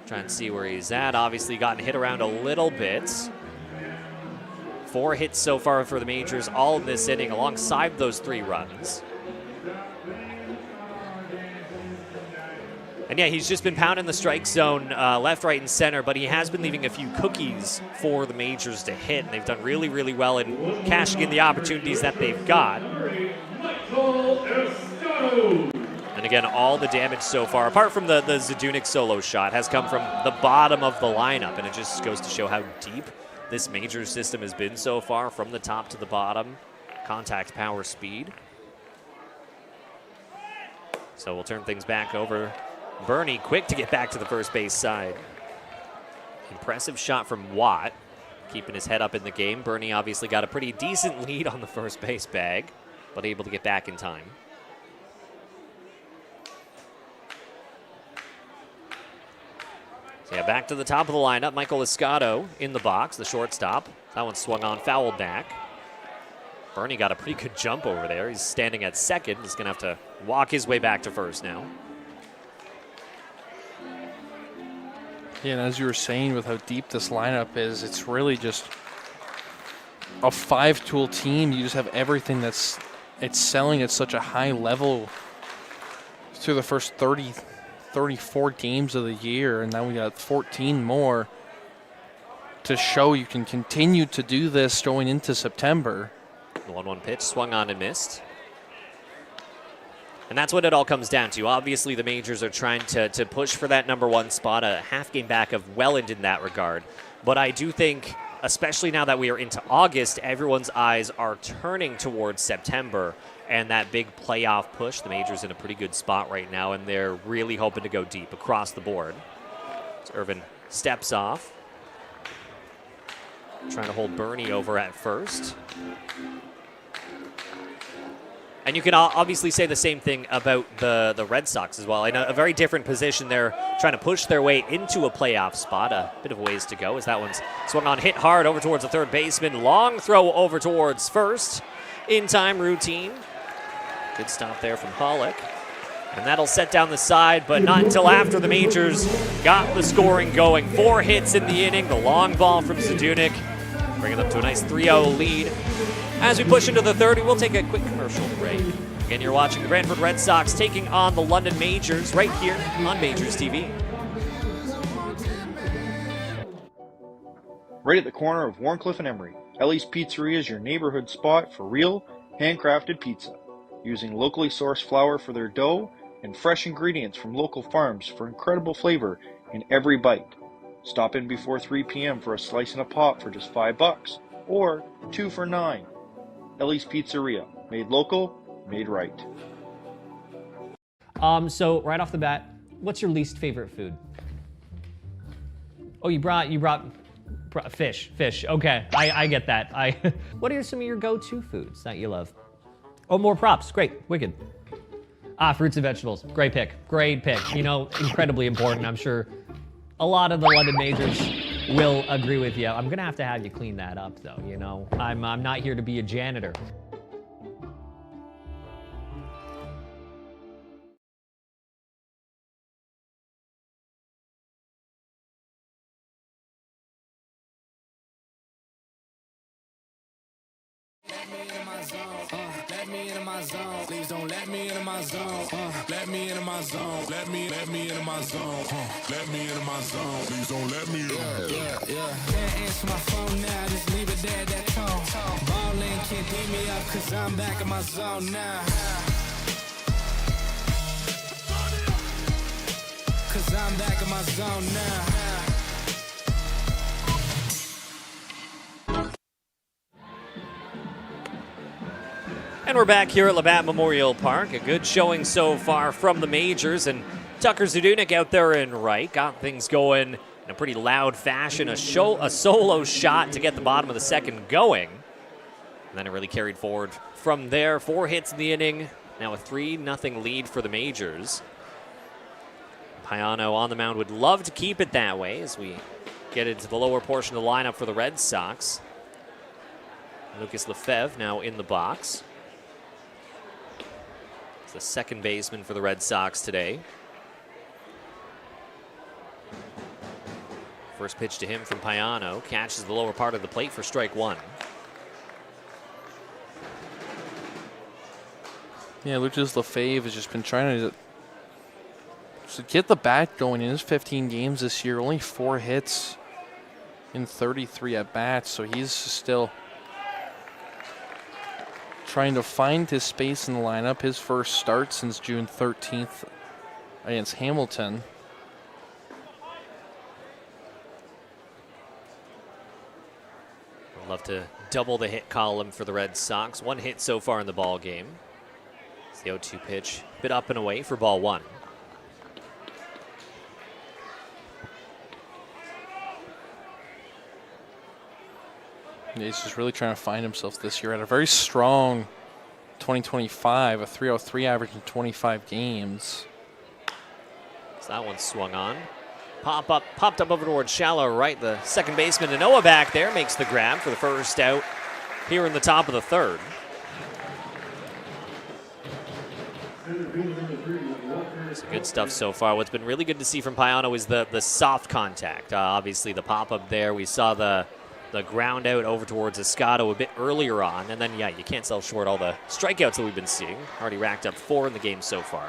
Trying to see where he's at. Obviously gotten hit around a little bit. 4 hits so far for the Majors, all in this inning, alongside those 3 runs. And yeah, he's just been pounding the strike zone left, right, and center, but he has been leaving a few cookies for the Majors to hit, and they've done really, really well in cashing in the opportunities that they've got. And again, all the damage so far, apart from the Zadunic solo shot, has come from the bottom of the lineup, and it just goes to show how deep this Majors system has been so far, from the top to the bottom. Contact, power, speed. So we'll turn things back over. Bernie quick to get back to the first base side. Impressive shot from Watt, keeping his head up in the game. Bernie obviously got a pretty decent lead on the first base bag, but able to get back in time. So yeah, back to the top of the lineup. Michael Escato in the box, the shortstop. That one swung on, fouled back. Bernie got a pretty good jump over there. He's standing at second. He's going to have to walk his way back to first now. Yeah, and as you were saying, with how deep this lineup is, it's really just a 5-tool team. You just have everything it's selling at such a high level through the first 34 games of the year, and now we got 14 more to show you can continue to do this going into September. The 1-1 pitch swung on and missed. And that's what it all comes down to. Obviously, the Majors are trying to push for that #1 spot, a half game back of Welland in that regard. But I do think, especially now that we are into August, everyone's eyes are turning towards September and that big playoff push. The Majors in a pretty good spot right now, and they're really hoping to go deep across the board. So Irvin steps off, trying to hold Bernie over at first. And you can obviously say the same thing about the Red Sox as well. In a very different position, they're trying to push their way into a playoff spot. A bit of ways to go as that one's swung on, hit hard over towards the third baseman. Long throw over towards first. In-time routine. Good stop there from Pollock. And that'll set down the side, but not until after the Majors got the scoring going. 4 hits in the inning. The long ball from Zadunic, bringing them to a nice 3-0 lead. As we push into the third, we will take a quick commercial break. Again, you're watching the Brantford Red Sox taking on the London Majors right here on Majors TV. Right at the corner of Warncliffe and Emery, Ellie's Pizzeria is your neighborhood spot for real, handcrafted pizza. Using locally sourced flour for their dough and fresh ingredients from local farms for incredible flavor in every bite. Stop in before 3 p.m. for a slice and a pop for just $5 or 2 for $9. Ellie's Pizzeria, made local, made right. So right off the bat, what's your least favorite food? Oh, you brought fish. Okay, I get that. What are some of your go-to foods that you love? Oh, more props. Great, wicked. Fruits and vegetables. Great pick. You know, incredibly important. I'm sure a lot of the London Majors will agree with you. I'm gonna have to have you clean that up, though. You know, I'm not here to be a janitor. Let me into my zone. Please don't let me into my zone. Let me into my zone. Let me into my zone. Let me into my zone. Please don't let me in. Yeah. Can't answer my phone now. Just leave it there, that tone. Ballin' can't beat me up, cause I'm back in my zone now. Cause I'm back in my zone now. And we're back here at Labatt Memorial Park. A good showing so far from the Majors, and Tucker Zadunic out there in right got things going in a pretty loud fashion. A solo shot to get the bottom of the second going. And then it really carried forward from there. 4 hits in the inning. Now a 3-0 lead for the Majors. Payano on the mound would love to keep it that way as we get into the lower portion of the lineup for the Red Sox. Lucas Lefebvre now in the box. He's the second baseman for the Red Sox today. First pitch to him from Payano. Catches the lower part of the plate for strike one. Yeah, Lucas Lefebvre has just been trying to get the bat going in his 15 games this year. Only 4 hits in 33 at-bats, so he's still trying to find his space in the lineup. His first start since June 13th against Hamilton. Would love to double the hit column for the Red Sox. 1 hit so far in the ball game. It's the 0-2 pitch, bit up and away for ball 1. He's just really trying to find himself this year. Had a very strong 2025, a .303 average in 25 games. So that one swung on. Popped up over towards shallow right. The second baseman, Noah, back there, makes the grab for the first out here in the top of the third. Some good stuff so far. What's been really good to see from Payano is the soft contact. Obviously, the pop-up there. We saw the ground out over towards Escato a bit earlier on. And then, yeah, you can't sell short all the strikeouts that we've been seeing. Already racked up 4 in the game so far.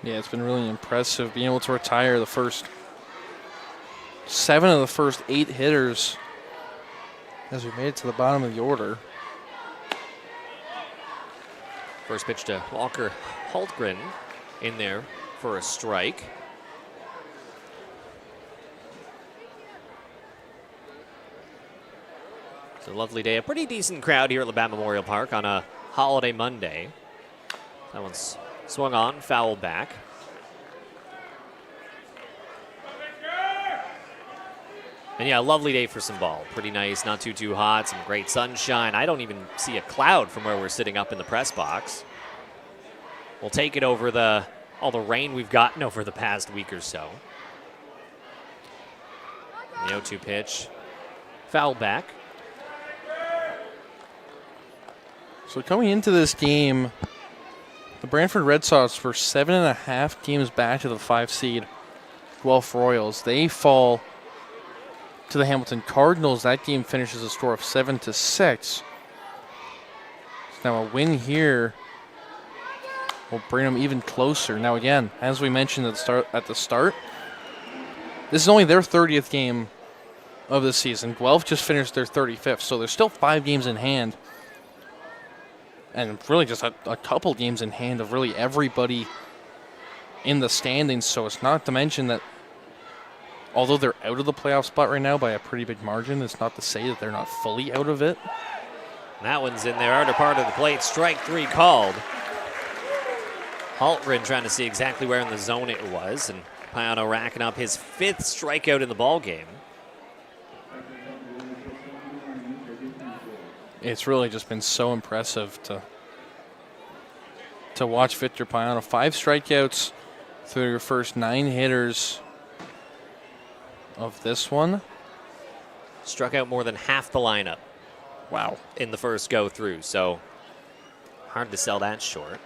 Yeah, it's been really impressive being able to retire the first 7 of the first 8 hitters as we made it to the bottom of the order. First pitch to Walker Hultgren in there for a strike. It's a lovely day. A pretty decent crowd here at Labatt Memorial Park on a holiday Monday. That one's swung on, foul back. And yeah, a lovely day for some ball. Pretty nice, not too hot, some great sunshine. I don't even see a cloud from where we're sitting up in the press box. We'll take it over all the rain we've gotten over the past week or so. The 0-2 pitch, foul back. So coming into this game, the Brantford Red Sox were 7.5 games back to the 5 seed Guelph Royals. They fall to the Hamilton Cardinals. That game finishes a score of 7-6. Now a win here will bring them even closer. Now again, as we mentioned at the start, this is only their 30th game of the season. Guelph just finished their 35th, so there's still 5 games in hand. And really just a couple games in hand of really everybody in the standings. So it's not to mention that although they're out of the playoff spot right now by a pretty big margin, it's not to say that they're not fully out of it. That one's in there, under part of the plate. Strike 3 called. Hultgren trying to see exactly where in the zone it was. And Payano racking up his 5th strikeout in the ball game. It's really just been so impressive to watch Victor Payano. 5 strikeouts through your first 9 hitters of this one. Struck out more than half the lineup. Wow. In the first go through, so hard to sell that short.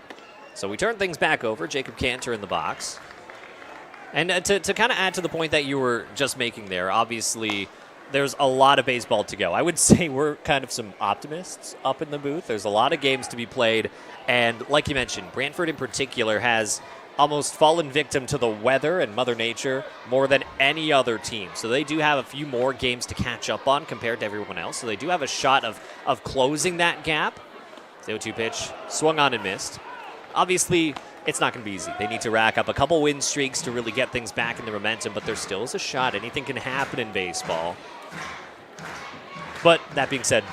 So we turn things back over. Jacob Cantor in the box. And to kind of add to the point that you were just making there, obviously there's a lot of baseball to go. I would say we're kind of some optimists up in the booth. There's a lot of games to be played. And like you mentioned, Brantford in particular has almost fallen victim to the weather and Mother Nature more than any other team. So they do have a few more games to catch up on compared to everyone else. So they do have a shot of closing that gap. 0-2 pitch, swung on and missed. Obviously, it's not going to be easy. They need to rack up a couple win streaks to really get things back in the momentum, but there still is a shot. Anything can happen in baseball. But that being said,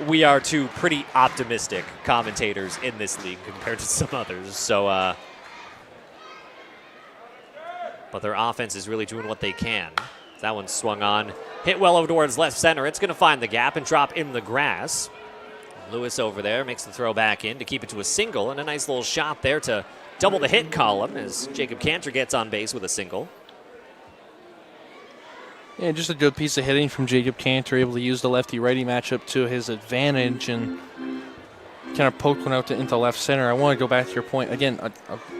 we are 2 pretty optimistic commentators in this league compared to some others. So, but their offense is really doing what they can. That one swung on, hit well over towards left center. It's going to find the gap and drop in the grass. Lewis over there makes the throw back in to keep it to a single, and a nice little shot there to double the hit column as Jacob Cantor gets on base with a single. Yeah, just a good piece of hitting from Jacob Cantor, able to use the lefty-righty matchup to his advantage and kind of poked one out into left center. I want to go back to your point. Again,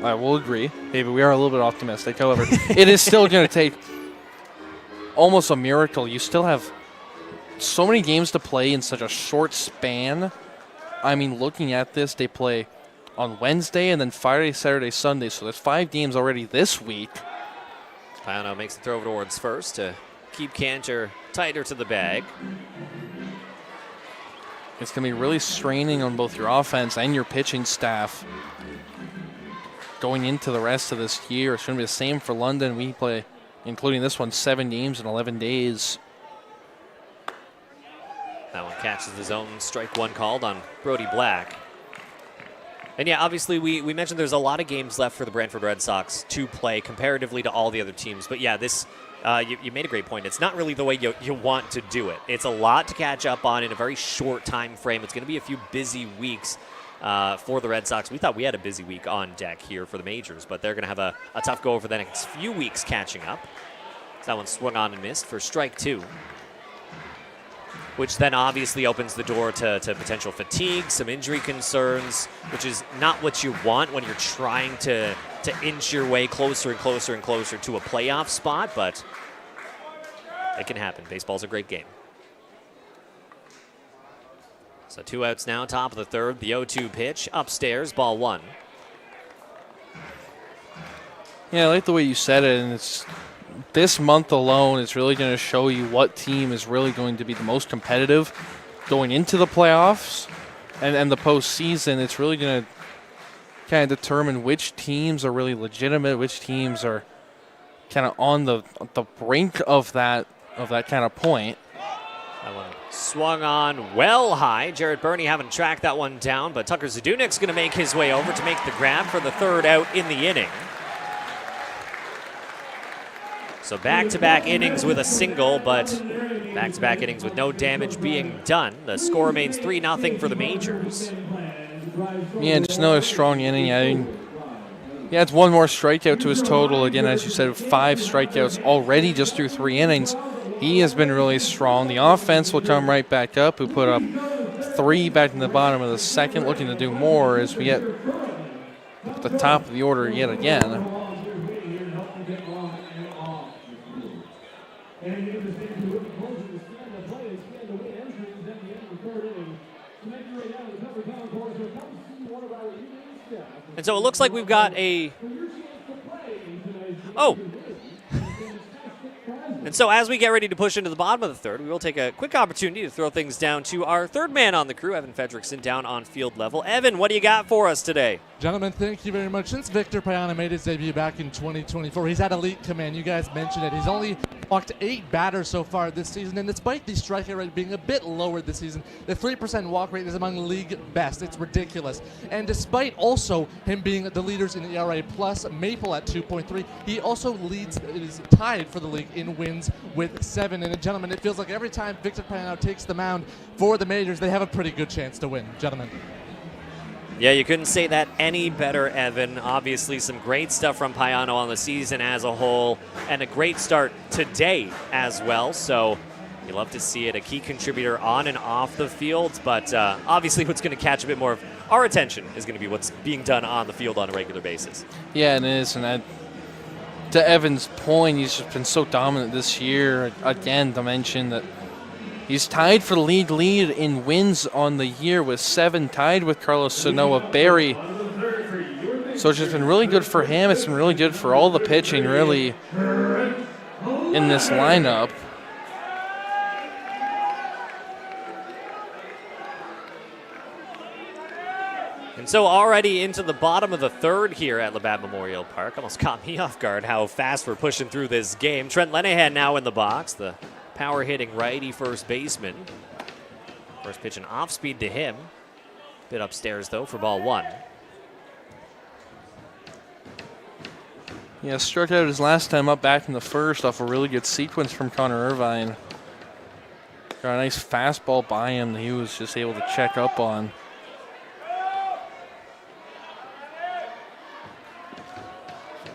I will agree. Maybe we are a little bit optimistic. However, it is still going to take almost a miracle. You still have so many games to play in such a short span. I mean, looking at this, they play on Wednesday and then Friday, Saturday, Sunday. So there's 5 games already this week. Payano makes the throw towards first to keep Cantor tighter to the bag. It's going to be really straining on both your offense and your pitching staff going into the rest of this year. It's going to be the same for London. We play, including this one, 7 games in 11 days. That one catches the zone. Strike one called on Brody Black. And yeah, obviously we mentioned there's a lot of games left for the Brantford Red Sox to play comparatively to all the other teams. But yeah, this you made a great point. It's not really the way you want to do it. It's a lot to catch up on in a very short time frame. It's going to be a few busy weeks for the Red Sox. We thought we had a busy week on deck here for the majors, but they're going to have a tough go over the next few weeks catching up. So that one swung on and missed for strike 2. Which then obviously opens the door to potential fatigue, some injury concerns, which is not what you want when you're trying to inch your way closer and closer and closer to a playoff spot, but it can happen. Baseball's a great game. So 2 outs now, top of the third, the 0-2 pitch, upstairs, ball 1. Yeah, I like the way you said it, and it's this month alone is really going to show you what team is really going to be the most competitive going into the playoffs and the postseason. It's really going to kind of determine which teams are really legitimate, which teams are kind of on the brink of that kind of point. That one swung on well high. Jared Burney having tracked that one down, but Tucker Zadunik's going to make his way over to make the grab for the 3rd out in the inning. So back-to-back innings with a single, but back-to-back innings with no damage being done. The score remains 3-0 for the Majors. Yeah, just another strong inning. I mean, he adds 1 more strikeout to his total. Again, as you said, 5 strikeouts already just through 3 innings. He has been really strong. The offense will come right back up, who put up 3 back in the bottom of the 2nd, looking to do more as we get at the top of the order yet again. And so it looks like we've got a... Oh! And so as we get ready to push into the bottom of the 3rd, we will take a quick opportunity to throw things down to our 3rd man on the crew, Evan Fredrickson, down on field level. Evan, what do you got for us today? Gentlemen, thank you very much. Since Victor Payano made his debut back in 2024, he's had elite command. You guys mentioned it. He's only walked 8 batters so far this season, and despite the strikeout rate being a bit lower this season, the 3% walk rate is among league best. It's ridiculous. And despite also him being the leaders in ERA plus, Maple at 2.3, he also is tied for the league in wins with 7. And gentlemen, it feels like every time Victor Payano takes the mound for the Majors, they have a pretty good chance to win. Gentlemen. Yeah, you couldn't say that any better, Evan. Obviously, some great stuff from Payano on the season as a whole, and a great start today as well. So you love to see it, a key contributor on and off the field. But obviously, what's going to catch a bit more of our attention is going to be what's being done on the field on a regular basis. Yeah, it is. And to Evan's point, he's just been so dominant this year. Again, to mention that he's tied for the league lead in wins on the year with 7, tied with Carlos Sanoa Berry. So it's just been really good for him. It's been really good for all the pitching, really, in this lineup. And so already into the bottom of the 3rd here at Labatt Memorial Park. Almost caught me off guard how fast we're pushing through this game. Trent Lenahan now in the box, the power-hitting righty first baseman. First pitch, an off-speed to him. Bit upstairs, though, for ball 1. Yeah, struck out his last time up back in the 1st off a really good sequence from Connor Irvine. Got a nice fastball by him that he was just able to check up on.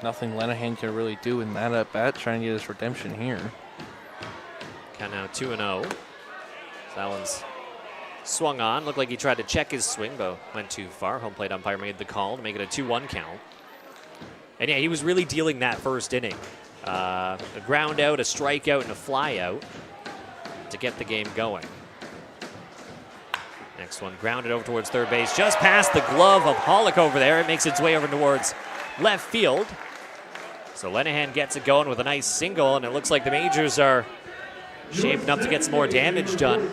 Nothing Lenahan can really do in that at-bat, trying to get his redemption here. Count now 2-0. So that one's Swung on. Looked like he tried to check his swing, but went too far. Home plate umpire made the call to make it a 2-1 count. And yeah, he was really dealing that first inning. A ground out, a strikeout, and a fly out to get the game going. Next one grounded over towards third base, just past the glove of Hollick over there. It makes its way over towards left field. So Lenahan gets it going with a nice single, and it looks like the Majors are shaping up to get some more damage done.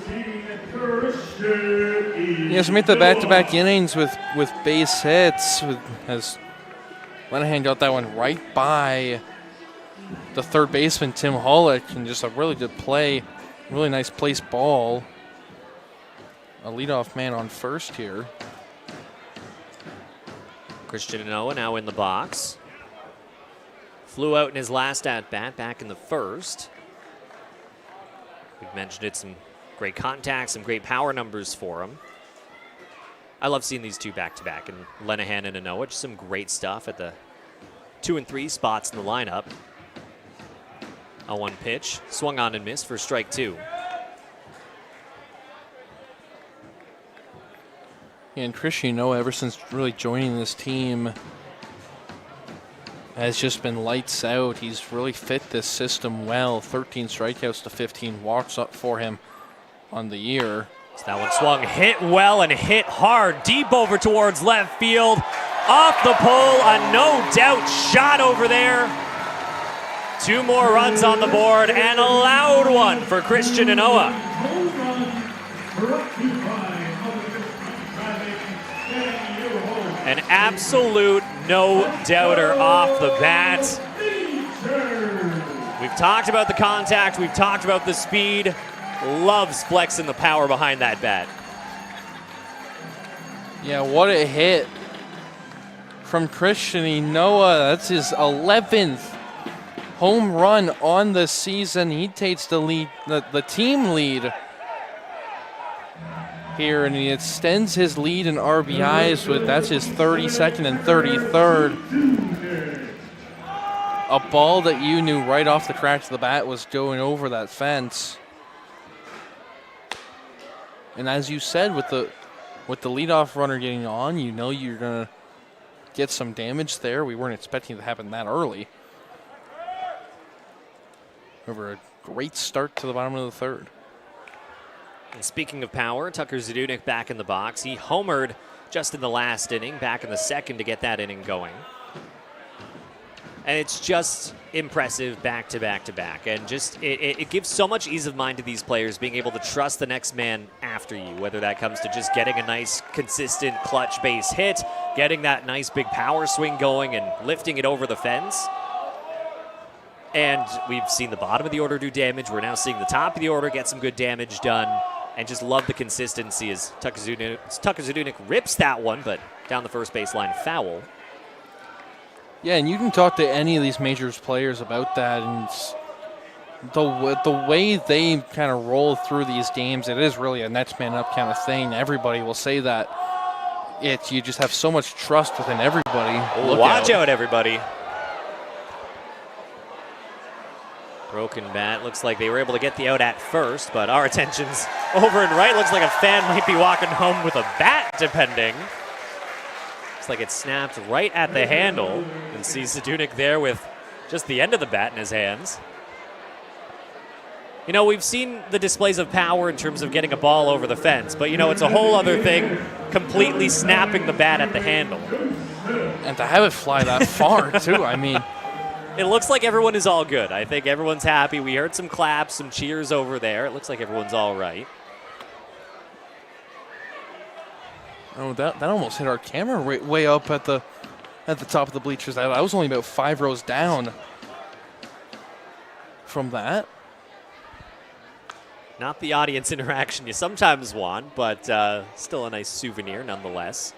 Yes, made the back-to-back innings with base hits, as Lenahan got that one right by the third baseman, Tim Hollick, and just a really good play, really nice placed ball. A leadoff man on first here. Christian and Owen now in the box. Flew out in his last at-bat back in the first. We've mentioned it, some great contact, some great power numbers for him. I love seeing these two back-to-back, and Lenahan and Anoa, just some great stuff at the 2 and 3 spots in the lineup. A 1 pitch, swung on and missed for strike 2. And Christian Anoa, ever since really joining this team, has just been lights out. He's really fit this system well. 13 strikeouts to 15 walks up for him on the year. So that one swung, hit well and hit hard, deep over towards left field. Off the pole, a no-doubt shot over there. 2 more runs on the board, and a loud one for Christian Anoa. An absolute no-doubter off the bat. We've talked about the contact. We've talked about the speed. Loves flexing the power behind that bat. Yeah, what a hit from Christian Anoa. That's his 11th home run on the season. He takes the lead, the team lead here, and he extends his lead in RBIs with, that's his 32nd and 33rd. A ball that you knew right off the crack of the bat was going over that fence. And as you said, with the leadoff runner getting on, you know you're going to get some damage there. We weren't expecting it to happen that early. Over a great start to the bottom of the third. And speaking of power, Tucker Zdunek back in the box. He homered just in the last inning, back in the second to get that inning going. And it's just impressive back to back to back. And just it gives so much ease of mind to these players being able to trust the next man after you, whether that comes to just getting a nice, consistent clutch base hit, getting that nice big power swing going and lifting it over the fence. And we've seen the bottom of the order do damage. We're now seeing the top of the order get some good damage done. And just love the consistency as Tucker Zdunek rips that one, but down the first baseline foul. Yeah, and you can talk to any of these Majors players about that, and the way they kind of roll through these games, it is really a next man up kind of thing. Everybody will say that. You just have so much trust within everybody. Watch out, everybody. Broken bat. Looks like they were able to get the out at first, but our attention's over and right. Looks like a fan might be walking home with a bat, depending. Looks like it snapped right at the handle. And see Zdunek there with just the end of the bat in his hands. You know, we've seen the displays of power in terms of getting a ball over the fence, but, you know, it's a whole other thing completely snapping the bat at the handle. And to have it fly that far, too, I mean. It looks like everyone is all good. I think everyone's happy. We heard some claps, some cheers over there. It looks like everyone's all right. Oh, that almost hit our camera way up at the top of the bleachers. I was only about 5 rows down from that. Not the audience interaction you sometimes want, but still a nice souvenir nonetheless.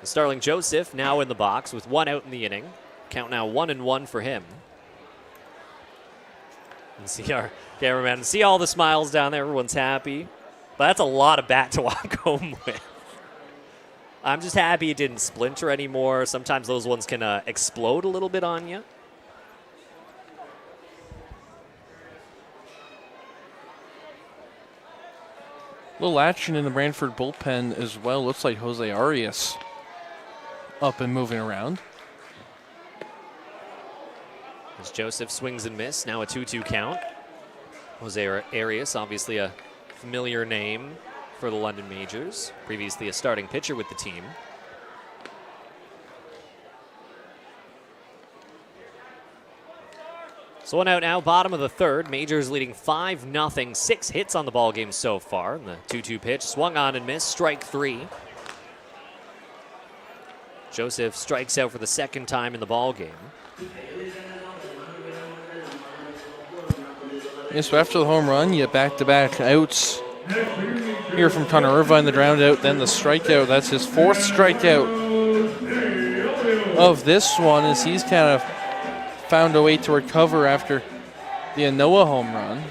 Starling Joseph now in the box with 1 out in the inning. Count now 1-1 for him. And see our cameraman, see all the smiles down there. Everyone's happy. But that's a lot of bat to walk home with. I'm just happy it didn't splinter anymore. Sometimes those ones can explode a little bit on you. little action in the Brantford bullpen as well. Looks like Jose Arias up and moving around. As Joseph swings and miss, now a 2-2 count. Jose Arias, obviously a familiar name for the London Majors, previously a starting pitcher with the team. So 1 out now, bottom of the third. Majors leading 5-0, 6 hits on the ball game so far. And the 2-2 pitch swung on and missed, strike 3. Joseph strikes out for the second time in the ball game. Yeah, so after the home run, you have back-to-back outs here from Connor Irvine, the ground out, then the strikeout. That's his 4th strikeout of this one, as he's kind of found a way to recover after the Anoa home run.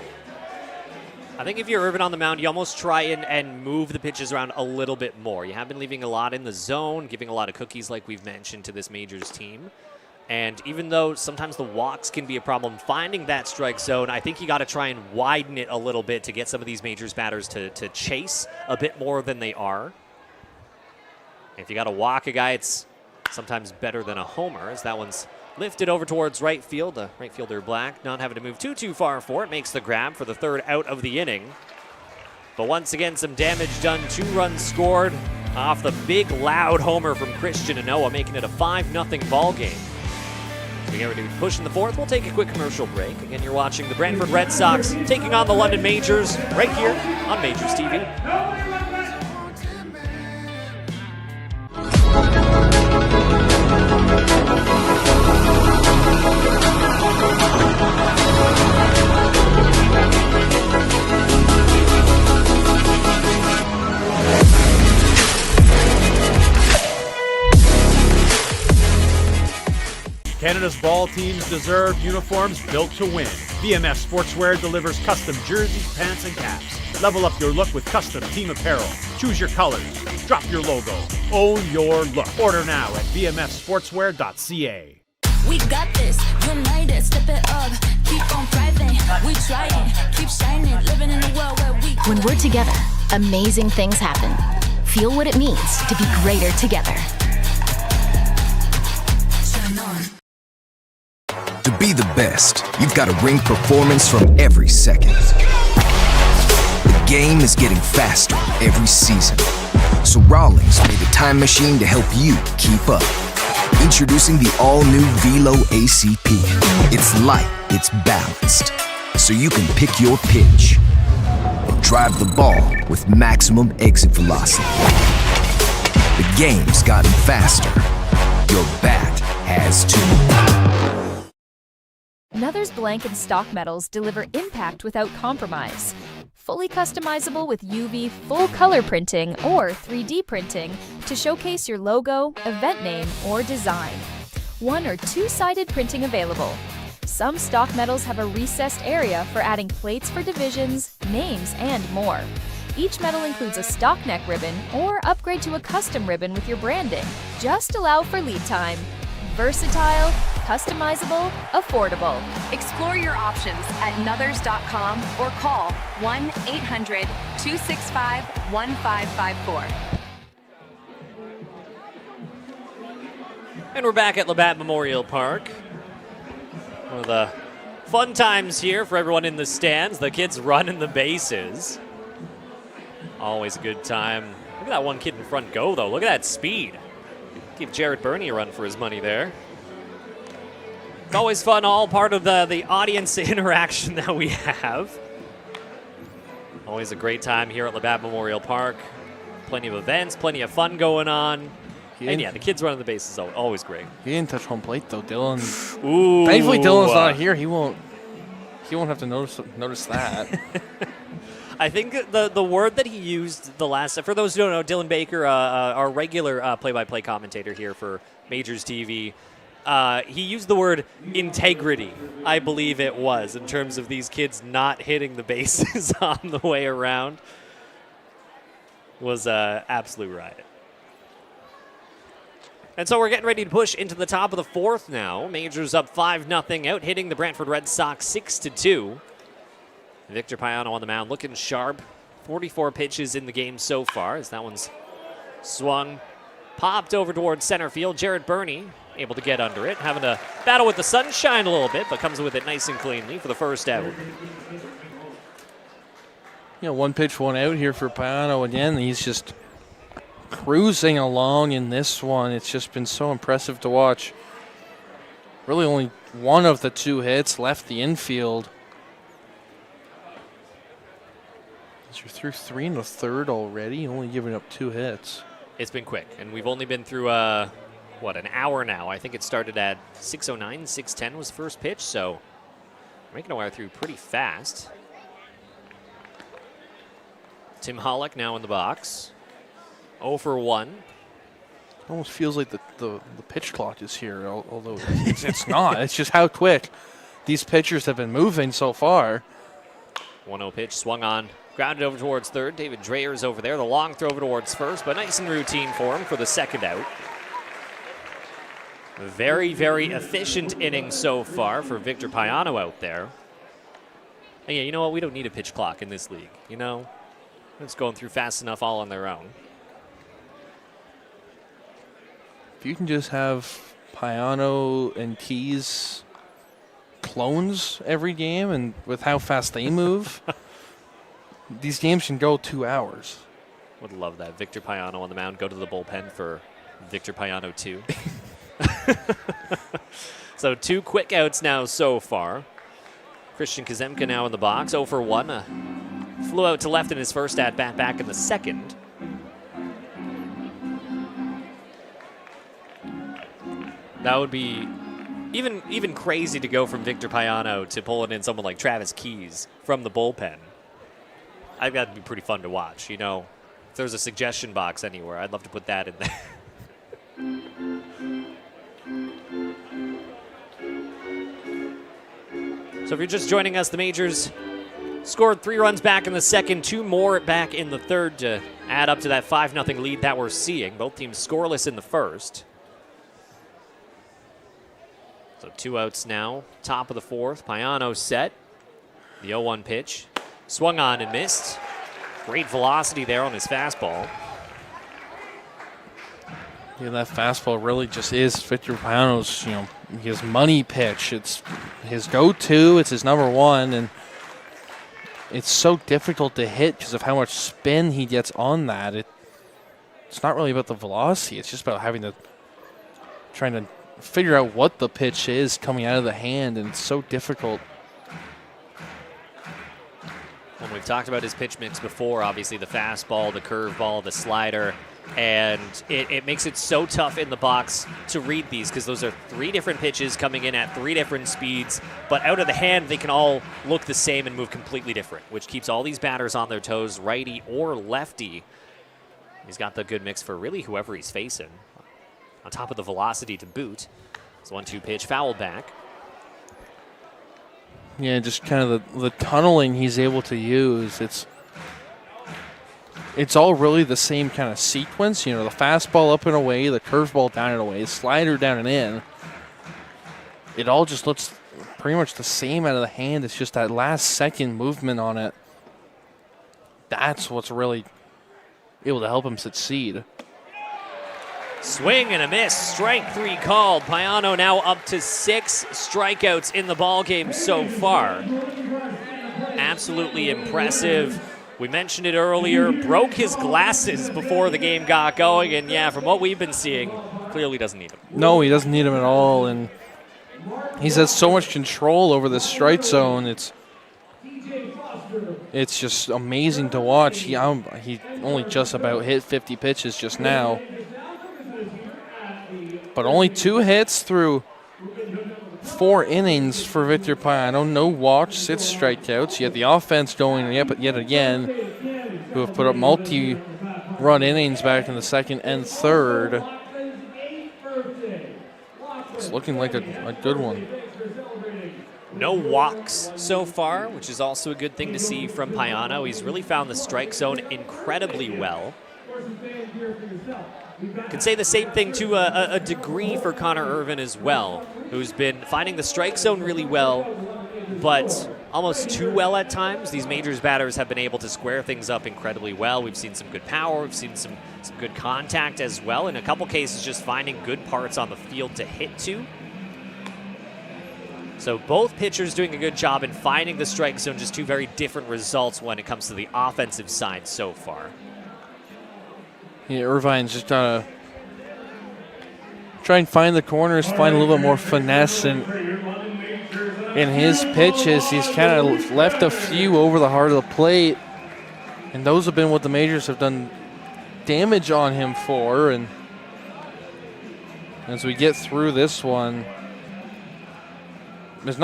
I think if you're Irvin on the mound, you almost try and move the pitches around a little bit more. You have been leaving a lot in the zone, giving a lot of cookies like we've mentioned to this Majors team. And even though sometimes the walks can be a problem, finding that strike zone, I think you got to try and widen it a little bit to get some of these Majors batters to chase a bit more than they are. If you got to walk a guy, it's sometimes better than a homer, as that one's lifted over towards right field. The right fielder, Black, not having to move too far for it, makes the grab for the 3rd out of the inning. But once again, some damage done. 2 runs scored off the big, loud homer from Christian Anoa, making it a 5-0 ball game. We get ready to push in the 4th. We'll take a quick commercial break. Again, you're watching the Brantford Red Sox taking on the London Majors right here on Majors TV. Canada's ball teams deserve uniforms built to win. VMF Sportswear delivers custom jerseys, pants, and caps. Level up your look with custom team apparel. Choose your colors. Drop your logo. Own your look. Order now at vmfsportswear.ca. We got this, united, step it up, keep on thriving, we trying, keep shining, living in a world where we. When we're together, amazing things happen. Feel what it means to be greater together. To be the best, you've got to bring performance from every second. The game is getting faster every season. So Rawlings made a time machine to help you keep up. Introducing the all-new Velo ACP. It's light, it's balanced, so you can pick your pitch and drive the ball with maximum exit velocity. The game's gotten faster. Your bat has too. Nother's blank and stock metals deliver impact without compromise. Fully customizable with UV full color printing or 3D printing to showcase your logo, event name, or design. 1- or 2-sided printing available. Some stock metals have a recessed area for adding plates for divisions, names, and more. Each metal includes a stock neck ribbon or upgrade to a custom ribbon with your branding. Just allow for lead time. Versatile, customizable, affordable. Explore your options at Nothers.com or call 1-800-265-1554. And we're back at Labatt Memorial Park. One of the fun times here for everyone in the stands. The kids running the bases. Always a good time. Look at that one kid in front go, though. Look at that speed. Give Jared Burney a run for his money there. It's always fun, all part of the audience interaction that we have. Always a great time here at Labatt Memorial Park. Plenty of events, plenty of fun going on. And yeah, the kids running the bases is always great. He didn't touch home plate though, Dylan. Ooh. Thankfully, Dylan's not here. He won't have to notice that. I think the word that he used the last, for those who don't know, Dylan Baker, our regular play-by-play commentator here for Majors TV, he used the word integrity, I believe it was, in terms of these kids not hitting the bases on the way around. Was absolute riot. And so we're getting ready to push into the top of the 4th now. Majors up 5-0, out hitting the Brantford Red Sox 6-2. Victor Payano on the mound, looking sharp 44 pitches in the game so far, as that one's swung, popped over towards center field. Jared Burney able to get under it, having to battle with the sunshine a little bit, but comes with it nice and cleanly for the first out. One pitch, one out here for Payano again. He's just cruising along in this one. It's just been so impressive to watch. Really only one of the 2 hits left the infield. You're through 3 1/3 already, only giving up 2 hits. It's been quick, and we've only been through, an hour now. I think it started at 6:09, 6:10 was the first pitch, so making our way through pretty fast. Tim Hollick now in the box. 0 for 1. Almost feels like the pitch clock is here, although it's not. It's just how quick these pitchers have been moving so far. 1-0 pitch swung on. Grounded over towards third. David Dreyer's over there. The long throw over towards first, but nice and routine for him for the second out. A very, very efficient inning so far for Victor Payano out there. And yeah, you know what? We don't need a pitch clock in this league. It's going through fast enough all on their own. If you can just have Payano and Keys clones every game, and with how fast they move, these games can go 2 hours. Would love that. Victor Payano on the mound. Go to the bullpen for Victor Payano 2. So 2 quick outs now so far. Christian Kazemka now in the box. 0 for 1. Flew out to left in his first at-bat back in the second. That would be even crazy to go from Victor Payano to pulling in someone like Travis Keys from the bullpen. I think that'd be pretty fun to watch. If there's a suggestion box anywhere, I'd love to put that in there. So if you're just joining us, the Majors scored 3 runs back in the second, 2 more back in the third to add up to that 5-0 lead that we're seeing. Both teams scoreless in the first. So 2 outs now, top of the fourth. Payano set. The 0-1 pitch. Swung on and missed. Great velocity there on his fastball. Yeah, that fastball really just is Victor Payano's, his money pitch. It's his go-to. It's his number 1, and it's so difficult to hit because of how much spin he gets on that. It's not really about the velocity. It's just about trying to figure out what the pitch is coming out of the hand, and it's so difficult. When we've talked about his pitch mix before, obviously the fastball, the curveball, the slider, and it makes it so tough in the box to read these because those are 3 different pitches coming in at 3 different speeds, but out of the hand they can all look the same and move completely different, which keeps all these batters on their toes, righty or lefty. He's got the good mix for really whoever he's facing. On top of the velocity to boot. It's 1-2 pitch, foul back. Yeah, just kind of the tunneling he's able to use. It's all really the same kind of sequence. The fastball up and away, the curveball down and away, slider down and in. It all just looks pretty much the same out of the hand. It's just that last second movement on it. That's what's really able to help him succeed. Swing and a miss. Strike 3 called. Payano now up to 6 strikeouts in the ballgame so far. Absolutely impressive. We mentioned it earlier. Broke his glasses before the game got going. And yeah, from what we've been seeing, clearly doesn't need them. No, he doesn't need them at all. And he's had so much control over the strike zone. It's just amazing to watch. He only just about hit 50 pitches just now. But only 2 hits through 4 innings for Victor Payano. No walks, 6 strikeouts. You had the offense going yet again, who have put up multi-run innings back in the second and third. It's looking like a good one. No walks so far, which is also a good thing to see from Payano. He's really found the strike zone incredibly well. Can say the same thing to a degree for Connor Irvin as well, who's been finding the strike zone really well, but almost too well at times. These Majors batters have been able to square things up incredibly well. We've seen some good power. We've seen some good contact as well. In a couple cases, just finding good parts on the field to hit to. So both pitchers doing a good job in finding the strike zone, just two very different results when it comes to the offensive side so far. Yeah, Irvine's just trying and find the corners, find a little bit more finesse in his pitches. He's kind of left a few over the heart of the plate, and those have been what the Majors have done damage on him for. And as we get through this one,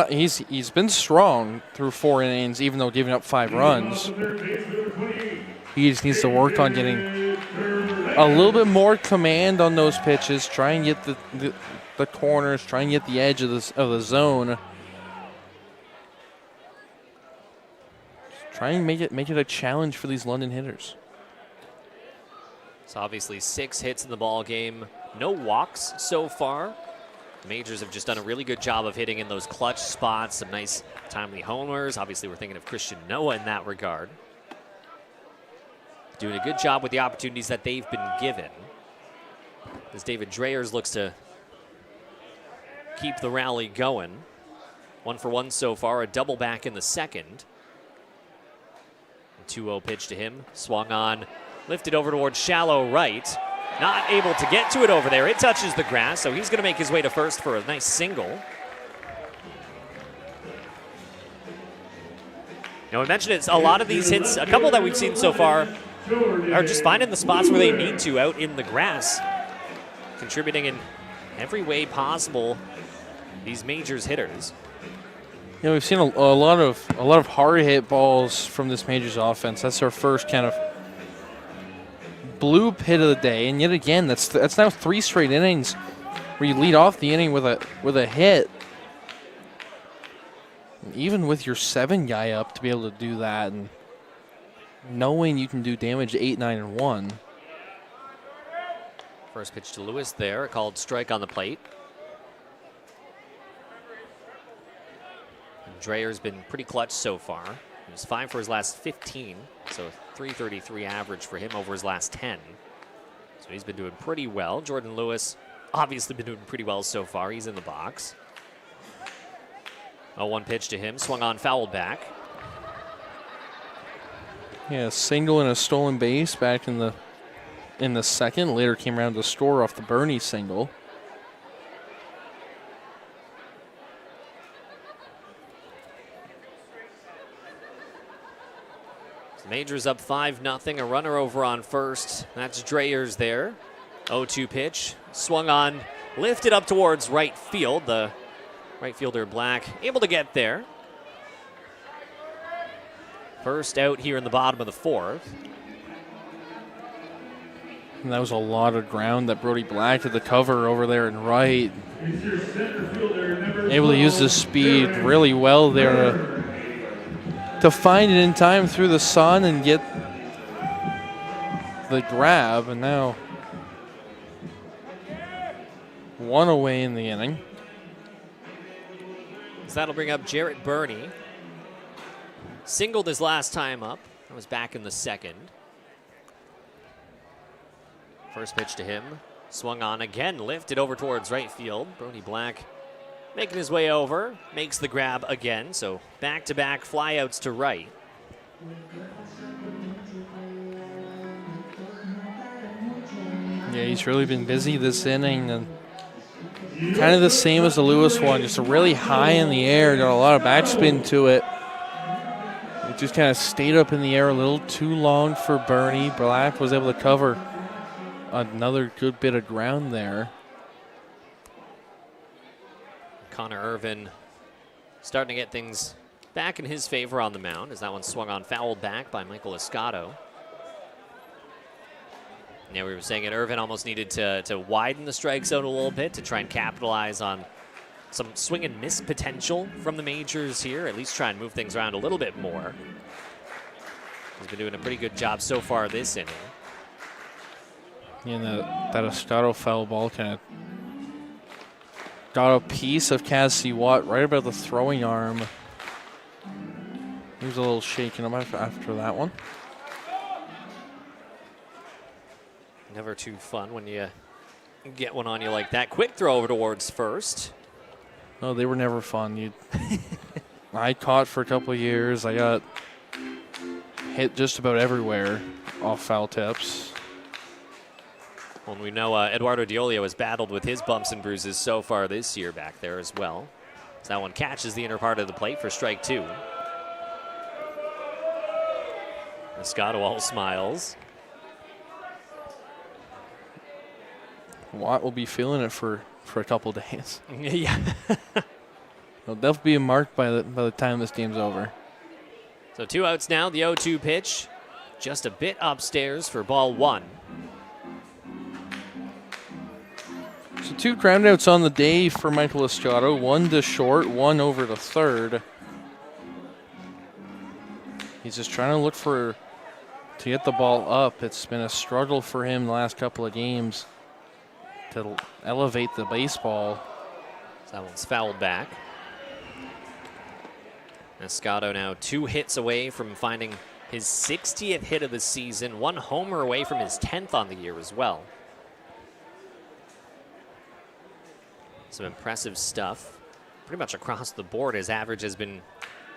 he's been strong through 4 innings, even though giving up 5 runs. He just needs to work on getting a little bit more command on those pitches, try and get the corners, try and get the edge of the zone. Try and make it a challenge for these London hitters. So obviously 6 hits in the ball game, no walks so far. The Majors have just done a really good job of hitting in those clutch spots, some nice timely homers. Obviously, we're thinking of Christian Noah in that regard. Doing a good job with the opportunities that they've been given. As David Dreyers looks to keep the rally going. 1 for 1 so far, a double back in the second. 2-0 pitch to him, swung on, lifted over towards shallow right. Not able to get to it over there. It touches the grass, so he's going to make his way to first for a nice single. Now, we mentioned it's a lot of these hits, a couple that we've seen so far, are just finding the spots where they need to out in the grass, contributing in every way possible. These Majors hitters. You know, we've seen a lot of hard hit balls from this Majors offense. That's our first kind of blue hit of the day, and yet again, that's now 3 straight innings where you lead off the inning with a hit. And even with your 7 guy up to be able to do that, and knowing you can do damage 8, 9, and 1. First pitch to Lewis there, a called strike on the plate. And Dreyer's been pretty clutch so far. He was 5 for his last 15, so 333 average for him over his last 10. So he's been doing pretty well. Jordan Lewis obviously been doing pretty well so far. He's in the box. 0-1 pitch to him, swung on, fouled back. Yeah, a single and a stolen base back in the second. Later came around to score off the Bernie single. Majors up 5-0, a runner over on first. That's Dreyers there. 0-2 pitch, swung on, lifted up towards right field. The right fielder Black able to get there. First out here in the bottom of the 4th. And that was a lot of ground that Brody Black did the cover over there in right. Able to use the speed really well there to find it in time through the sun and get the grab, and now 1 away in the inning. So that'll bring up Jarrett Burney. Singled his last time up. That was back in the second. First pitch to him. Swung on again, lifted over towards right field. Brody Black making his way over, makes the grab again. So back-to-back flyouts to right. Yeah, he's really been busy this inning, and kind of the same as the Lewis one, just a really high in the air, got a lot of backspin to it. It just kind of stayed up in the air a little too long for Bernie. Black was able to cover another good bit of ground there. Connor Irvin starting to get things back in his favor on the mound as that one swung on, fouled back by Michael Escato. Yeah, we were saying it, Irvin almost needed to widen the strike zone a little bit to try and capitalize on some swing and miss potential from the Majors here, at least try and move things around a little bit more. He's been doing a pretty good job so far this inning. Yeah, that Escato foul ball kind of got a piece of Cassie Watt right about the throwing arm. was a little shaken up after that one. Never too fun when you get one on you like that. Quick throw over towards first. No, they were never fun. I caught for a couple of years. I got hit just about everywhere off foul tips. Well, we know Eduardo Diolio has battled with his bumps and bruises so far this year back there as well. So that one catches the inner part of the plate for strike 2. Moscato all smiles. Watt will be feeling it for a couple days. Yeah. They'll definitely be marked by the time this game's over. So 2 outs now. The 0-2 pitch. Just a bit upstairs for ball 1. So 2 groundouts on the day for Michael Escato. 1 to short, 1 over to third. He's just trying to look to get the ball up. It's been a struggle for him the last couple of games to elevate the baseball. So that one's fouled back. Escato now 2 hits away from finding his 60th hit of the season, 1 homer away from his 10th on the year as well. Some impressive stuff. Pretty much across the board, his average has been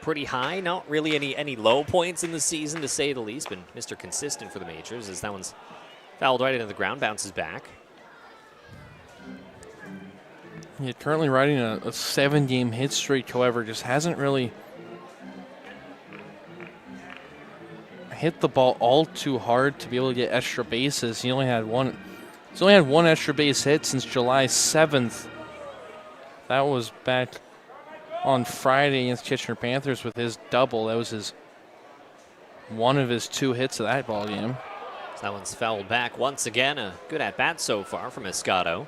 pretty high. Not really any low points in the season, to say the least. Been Mr. Consistent for the majors, as that one's fouled right into the ground, bounces back. He's currently riding a 7-game hit streak, however, just hasn't really hit the ball all too hard to be able to get extra bases. He's only had one extra base hit since July 7th. That was back on Friday against Kitchener Panthers with his double. That was one of his 2 hits of that ball game. So that one's fouled back once again. A good at-bat so far from Escato.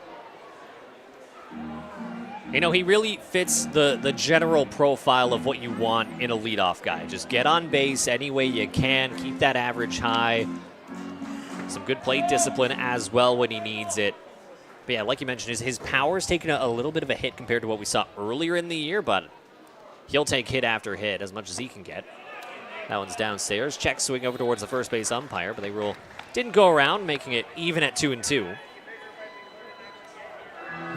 You know, he really fits the general profile of what you want in a leadoff guy. Just get on base any way you can, keep that average high. Some good plate discipline as well when he needs it. But yeah, like you mentioned, his power's taken a little bit of a hit compared to what we saw earlier in the year, but he'll take hit after hit as much as he can get. That one's downstairs. Check swing over towards the first base umpire, but they rule didn't go around, making it even at 2-2.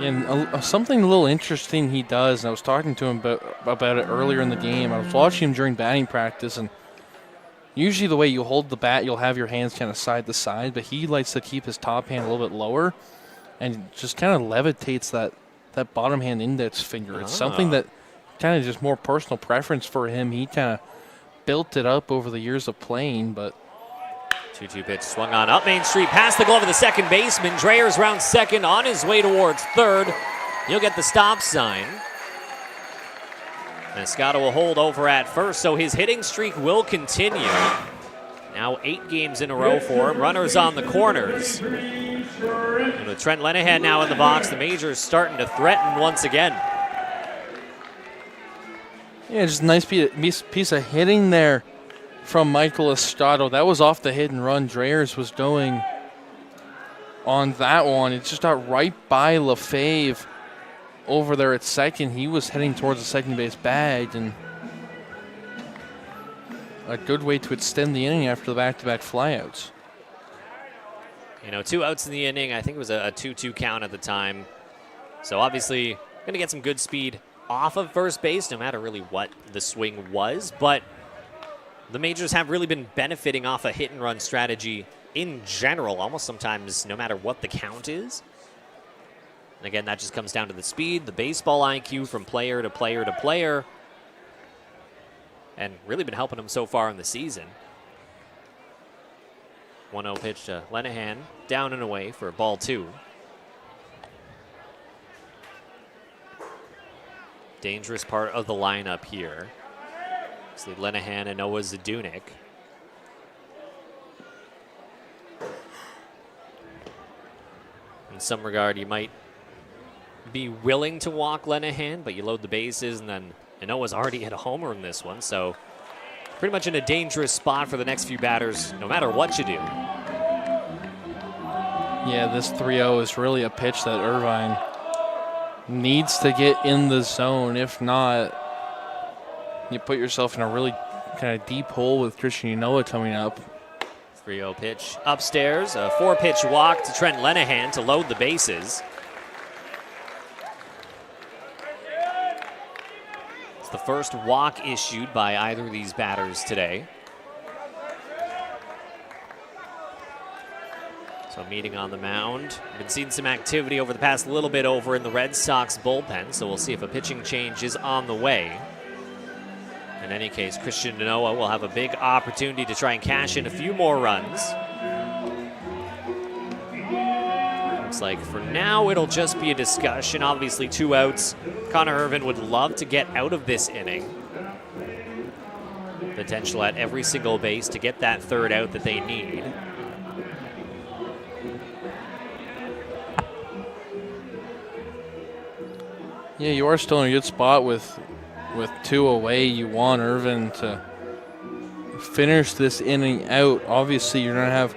And something a little interesting he does, and I was talking to him about it earlier in the game. I was watching him during batting practice, and usually the way you hold the bat, you'll have your hands kind of side to side, but he likes to keep his top hand a little bit lower and just kind of levitates that bottom hand index finger. It's something that kind of just more personal preference for him. He kind of built it up over the years of playing, but 2-2 pitch swung on up Main Street, past the glove of the second baseman. Dreyer's round second, on his way towards third. He'll get the stop sign. Escato will hold over at first, so his hitting streak will continue. Now 8 games in a row for him. Runners on the corners. And with Trent Lenahan now in the box, the major's starting to threaten once again. Yeah, just a nice piece of hitting there from Michael Escato. That was off the hit and run Dreyers was going on that one. It just got right by LaFave over there at second. He was heading towards the second base bag, and a good way to extend the inning after the back-to-back flyouts. You know, 2 outs in the inning. I think it was a 2-2 count at the time. So obviously going to get some good speed off of first base, no matter really what the swing was. But the majors have really been benefiting off a hit-and-run strategy in general, almost sometimes no matter what the count is. And again, that just comes down to the speed, the baseball IQ from player to player to player, and really been helping them so far in the season. 1-0 pitch to Lenahan, down and away for ball 2. Dangerous part of the lineup here. See Lenahan and Noah Zadunik. In some regard, you might be willing to walk Lenahan, but you load the bases, and then Noah's already hit a homer in this one, so pretty much in a dangerous spot for the next few batters, no matter what you do. Yeah, this 3-0 is really a pitch that Irvine needs to get in the zone. If not, you put yourself in a really kind of deep hole with Christian Yanoa coming up. 3-0 pitch upstairs. A 4-pitch walk to Trent Lenahan to load the bases. It's the first walk issued by either of these batters today. So meeting on the mound. Been seeing some activity over the past little bit over in the Red Sox bullpen, so we'll see if a pitching change is on the way. In any case, Christian Yanoa will have a big opportunity to try and cash in a few more runs. Looks like for now it'll just be a discussion. Obviously 2 outs. Connor Irvin would love to get out of this inning. Potential at every single base to get that 3rd out that they need. Yeah, you are still in a good spot with 2 away. You want Irvin to finish this inning out. Obviously, you're going to have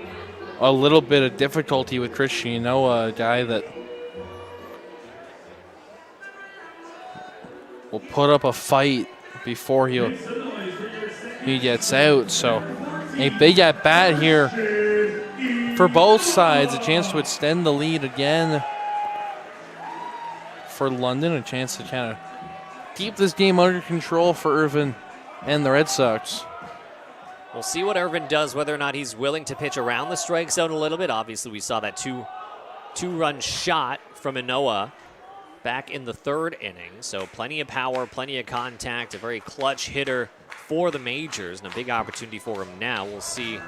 a little bit of difficulty with Christian Yanoa, a guy that will put up a fight before he gets out. So a big at bat here for both sides. A chance to extend the lead again for London. A chance to kind of keep this game under control for Irvin and the Red Sox. We'll see what Irvin does, whether or not he's willing to pitch around the strike zone a little bit. Obviously, we saw that two-run shot from Yanoa back in the 3rd inning. So plenty of power, plenty of contact, a very clutch hitter for the majors, and a big opportunity for him now. We'll see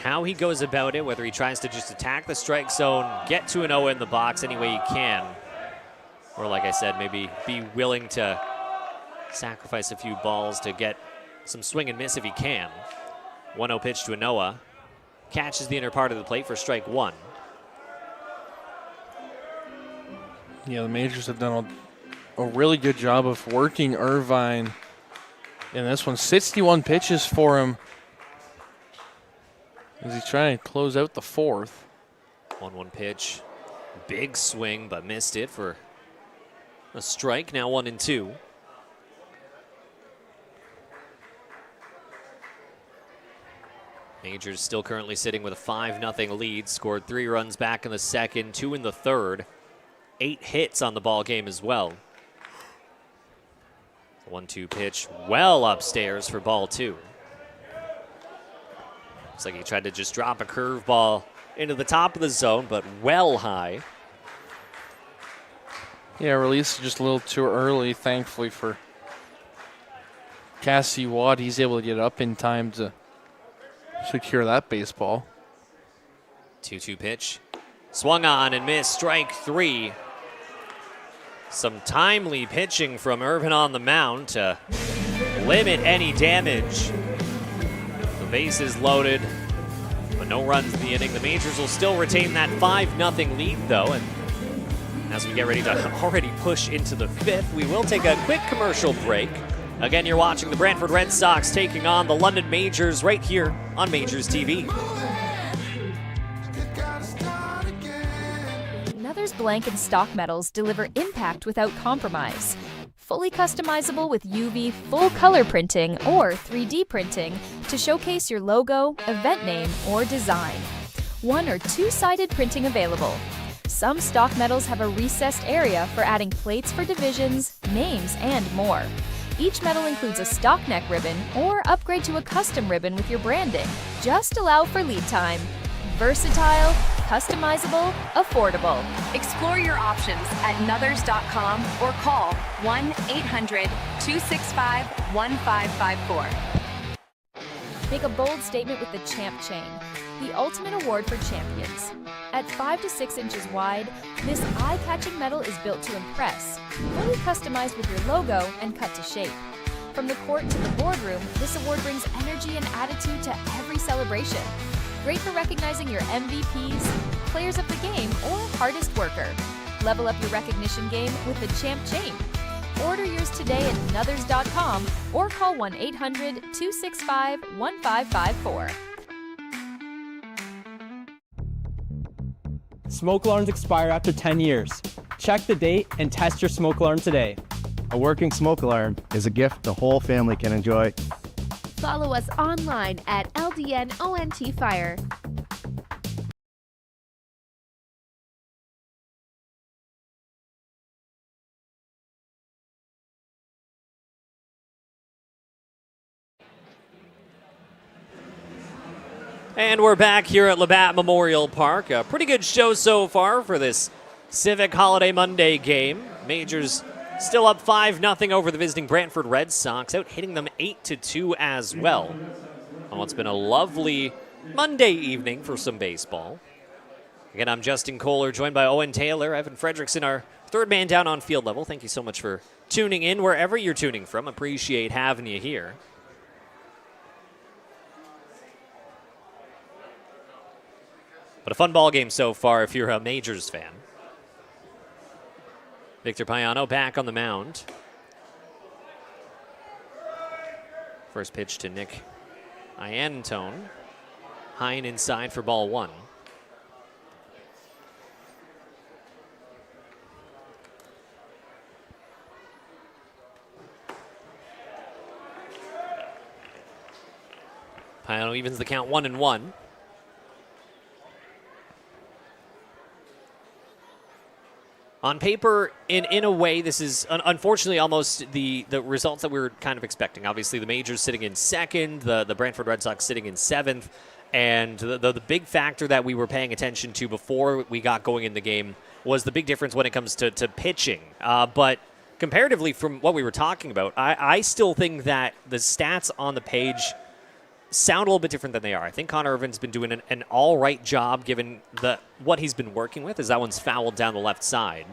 how he goes about it, whether he tries to just attack the strike zone, get to Yanoa in the box any way he can, or like I said, maybe be willing to sacrifice a few balls to get some swing and miss if he can. 1-0 pitch to Yanoa. Catches the inner part of the plate for strike 1. Yeah, the majors have done a really good job of working Irvine in this one. 61 pitches for him as he's trying to close out the 4th. 1-1 pitch. Big swing, but missed it for a strike. Now 1-2. Majors still currently sitting with a 5-0 lead. Scored 3 runs back in the 2nd, 2 in the 3rd. 8 hits on the ball game as well. 1-2 pitch well upstairs for ball 2. Looks like he tried to just drop a curveball into the top of the zone, but well high. Yeah, release just a little too early, thankfully for Cassie Watt. He's able to get up in time to secure that baseball. 2-2 pitch. Swung on and missed. Strike 3. Some timely pitching from Irvin on the mound to limit any damage. The base is loaded, but no runs in the inning. The majors will still retain that 5-0 lead, though. And as we get ready to already push into the 5th, we will take a quick commercial break. Again, you're watching the Brantford Red Sox taking on the London Majors right here on Majors TV. Nether's blank and stock metals deliver impact without compromise. Fully customizable with UV full color printing or 3D printing to showcase your logo, event name, or design. 1- or 2-sided printing available. Some stock metals have a recessed area for adding plates for divisions, names, and more. Each medal includes a stock neck ribbon or upgrade to a custom ribbon with your branding. Just allow for lead time. Versatile, customizable, affordable. Explore your options at Nuthers.com or call 1-800-265-1554. Make a bold statement with the Champ Chain, the ultimate award for champions. At 5 to 6 inches wide, this eye-catching medal is built to impress, fully customized with your logo and cut to shape. From the court to the boardroom, this award brings energy and attitude to every celebration. Great for recognizing your MVPs, players of the game, or hardest worker. Level up your recognition game with the Champ Chain. Order yours today at Nuthers.com or call 1-800-265-1554. Smoke alarms expire after 10 years. Check the date and test your smoke alarm today. A working smoke alarm is a gift the whole family can enjoy. Follow us online at LDNONT Fire. And we're back here at Labatt Memorial Park. A pretty good show so far for this Civic Holiday Monday game. Majors still up 5-0 over the visiting Brantford Red Sox, out hitting them 8-2 as well. Oh, it's been a lovely Monday evening for some baseball. Again, I'm Justin Koehler, joined by Owen Taylor, Evan Fredrickson, our third man down on field level. Thank you so much for tuning in wherever you're tuning from. Appreciate having you here. But a fun ball game so far if you're a Majors fan. Victor Payano back on the mound. First pitch to Nick Iantone. High and inside for ball one. Payano evens the count 1-1. On paper, in a way, this is unfortunately almost the results that we were kind of expecting. Obviously, the Majors sitting in second, the Brantford Red Sox sitting in seventh, and the big factor that we were paying attention to before we got going in the game was the big difference when it comes to pitching. But comparatively from what we were talking about, I still think that the stats on the page sound a little bit different than they are. I think Connor Irvin's been doing an all right job given what he's been working with, as that one's fouled down the left side.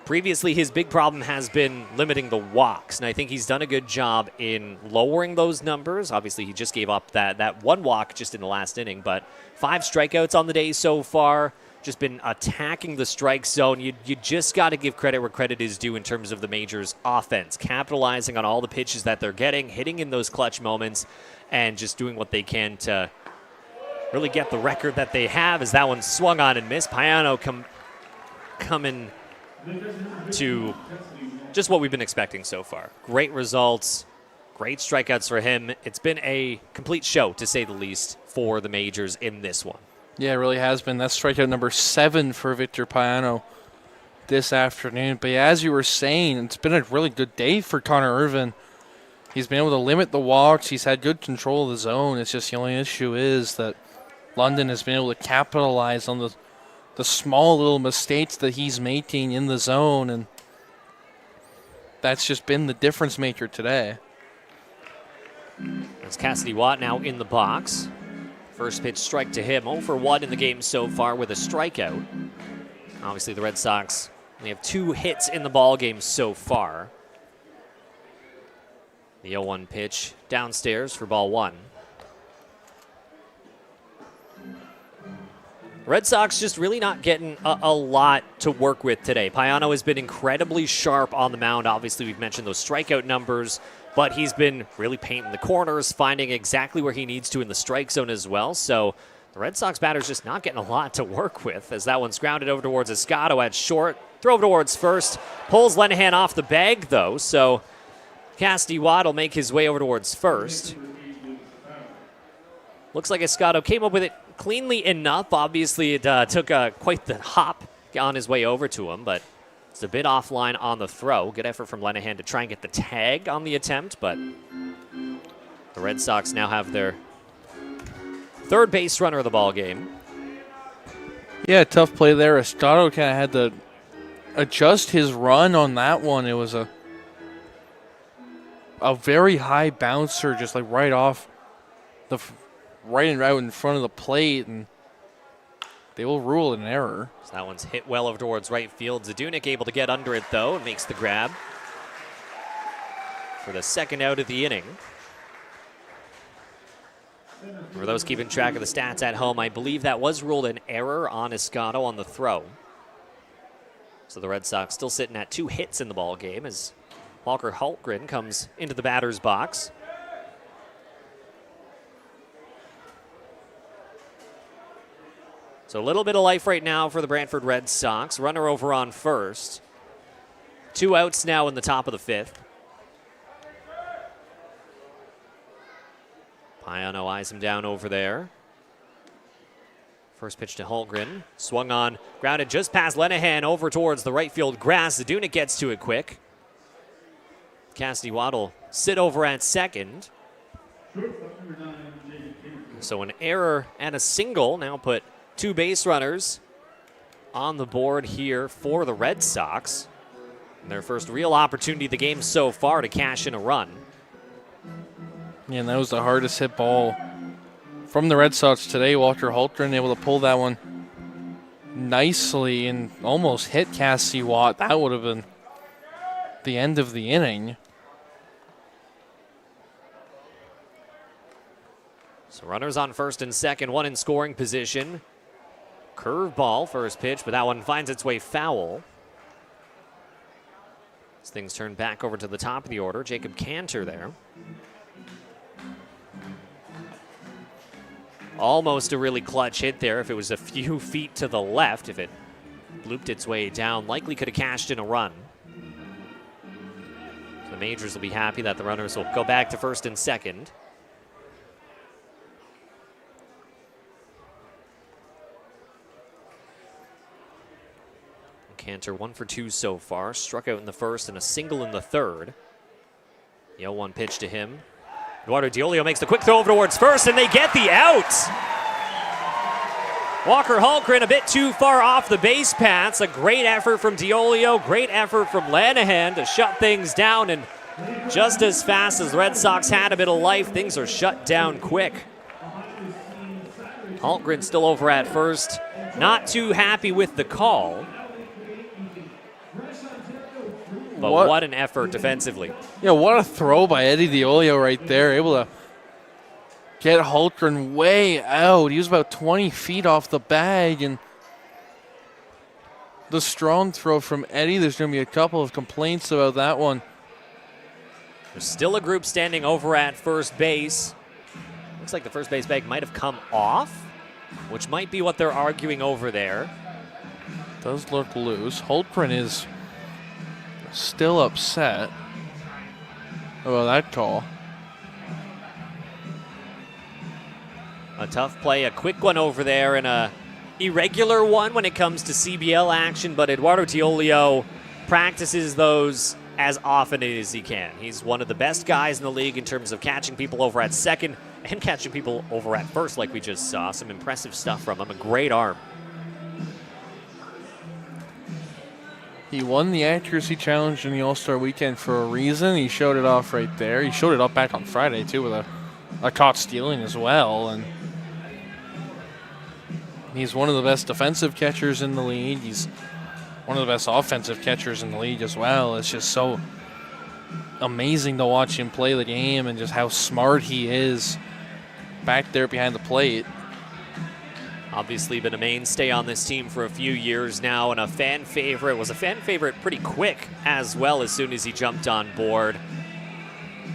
Previously, his big problem has been limiting the walks, and I think he's done a good job in lowering those numbers. Obviously, he just gave up that one walk just in the last inning, but 5 strikeouts on the day so far. Just been attacking the strike zone. You just got to give credit where credit is due in terms of the Majors' offense, capitalizing on all the pitches that they're getting, hitting in those clutch moments, and just doing what they can to really get the record that they have, as that one swung on and missed. Payano coming to just what we've been expecting so far. Great results, great strikeouts for him. It's been a complete show, to say the least, for the Majors in this one. Yeah, it really has been. That's strikeout number 7 for Victor Payano this afternoon. But yeah, as you were saying, it's been a really good day for Connor Irvin. He's been able to limit the walks. He's had good control of the zone. It's just the only issue is that London has been able to capitalize on the small little mistakes that he's making in the zone, and that's just been the difference maker today. There's Cassidy Watt now in the box. First pitch strike to him. 0 for 1 in the game so far with a strikeout. Obviously, the Red Sox only have 2 hits in the ball game so far. The 0-1 pitch downstairs for ball 1. Red Sox just really not getting a lot to work with today. Payano has been incredibly sharp on the mound. Obviously, we've mentioned those strikeout numbers, but he's been really painting the corners, finding exactly where he needs to in the strike zone as well. So the Red Sox batter's just not getting a lot to work with, as that one's grounded over towards Escato at short. Throw towards first. Pulls Lenahan off the bag, though, so Cassidy Watt will make his way over towards first. Looks like Escato came up with it cleanly enough. Obviously, it took quite the hop on his way over to him, but it's a bit offline on the throw. Good effort from Lenahan to try and get the tag on the attempt, but the Red Sox now have their third base runner of the ball game. Yeah, tough play there. Escato kind of had to adjust his run on that one. It was a very high bouncer, just like right off the right and out in front of the plate, and they will rule it an error. So that one's hit well over towards right field. Zadunik able to get under it, though, and makes the grab for the second out of the inning. For those keeping track of the stats at home, I believe that was ruled an error on Escato on the throw. So the Red Sox still sitting at 2 hits in the ball game as Walker Hultgren comes into the batter's box. So a little bit of life right now for the Brantford Red Sox. Runner over on first. 2 outs now in the top of the 5th. Payano eyes him down over there. First pitch to Holmgren. Swung on, grounded just past Lenahan over towards the right field grass. Zadunik gets to it quick. Cassidy Waddle sit over at second. So an error and a single now put 2 base runners on the board here for the Red Sox. And their first real opportunity of the game so far to cash in a run. Yeah, and that was the hardest hit ball from the Red Sox today. Walter Holtgren able to pull that one nicely and almost hit Cassie Watt. That would have been the end of the inning. So runners on first and second, one in scoring position. Curveball first pitch, but that one finds its way foul. As things turn back over to the top of the order, Jacob Cantor there. Almost a really clutch hit there if it was a few feet to the left. If it looped its way down, likely could have cashed in a run. So the Majors will be happy that the runners will go back to first and second. Cantor 1 for 2 so far. Struck out in the first and a single in the third. The 0-1 pitch to him. Eduardo Diolio makes the quick throw over towards first, and they get the out. Walker Holmgren a bit too far off the base paths. A great effort from Diolio, great effort from Lanahan to shut things down, and just as fast as the Red Sox had a bit of life, things are shut down quick. Holmgren still over at first. Not too happy with the call. But what an effort defensively. Yeah, what a throw by Eddie Diolio right there. Able to get Holtgren way out. He was about 20 feet off the bag. And the strong throw from Eddie, there's going to be a couple of complaints about that one. There's still a group standing over at first base. Looks like the first base bag might have come off, which might be what they're arguing over there. Does look loose. Holtgren is still upset about that call. A tough play, a quick one over there, and a irregular one when it comes to CBL action, but Eduardo Diolio practices those as often as he can. He's one of the best guys in the league in terms of catching people over at second and catching people over at first like we just saw. Some impressive stuff from him, a great arm. He won the accuracy challenge in the All-Star weekend for a reason. He showed it off right there. He showed it off back on Friday, too, with a caught stealing as well. And he's one of the best defensive catchers in the league. He's one of the best offensive catchers in the league as well. It's just so amazing to watch him play the game and just how smart he is back there behind the plate. Obviously been a mainstay on this team for a few years now, and a fan favorite. Was a fan favorite pretty quick as well as soon as he jumped on board.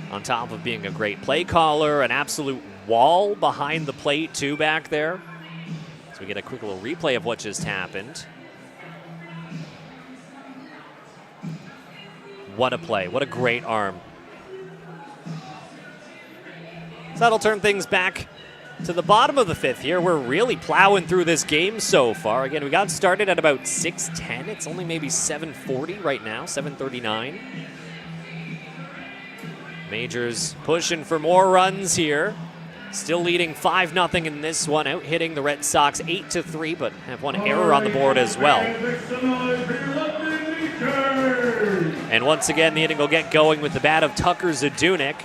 On top of being a great play caller, an absolute wall behind the plate too back there. So we get a quick little replay of what just happened. What a play, what a great arm. So that'll turn things back to the bottom of the fifth here. We're really plowing through this game so far. Again, we got started at about 6:10. It's only maybe 7:40 right now, 7:39. Majors pushing for more runs here. Still leading 5-0 in this one, out hitting the Red Sox 8-3, but have one error on the board as well. And once again, the inning will get going with the bat of Tucker Zadunik.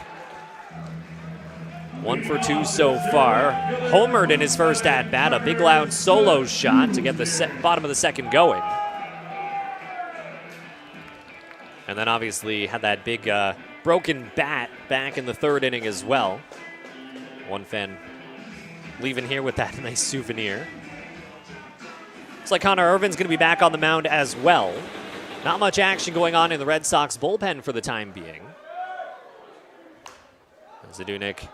1 for 2 so far. Homered in his first at-bat, a big loud solo shot to get the bottom of the second going. And then obviously had that big broken bat back in the third inning as well. One fan leaving here with that nice souvenir. Looks like Connor Irvin's going to be back on the mound as well. Not much action going on in the Red Sox bullpen for the time being. Zadunik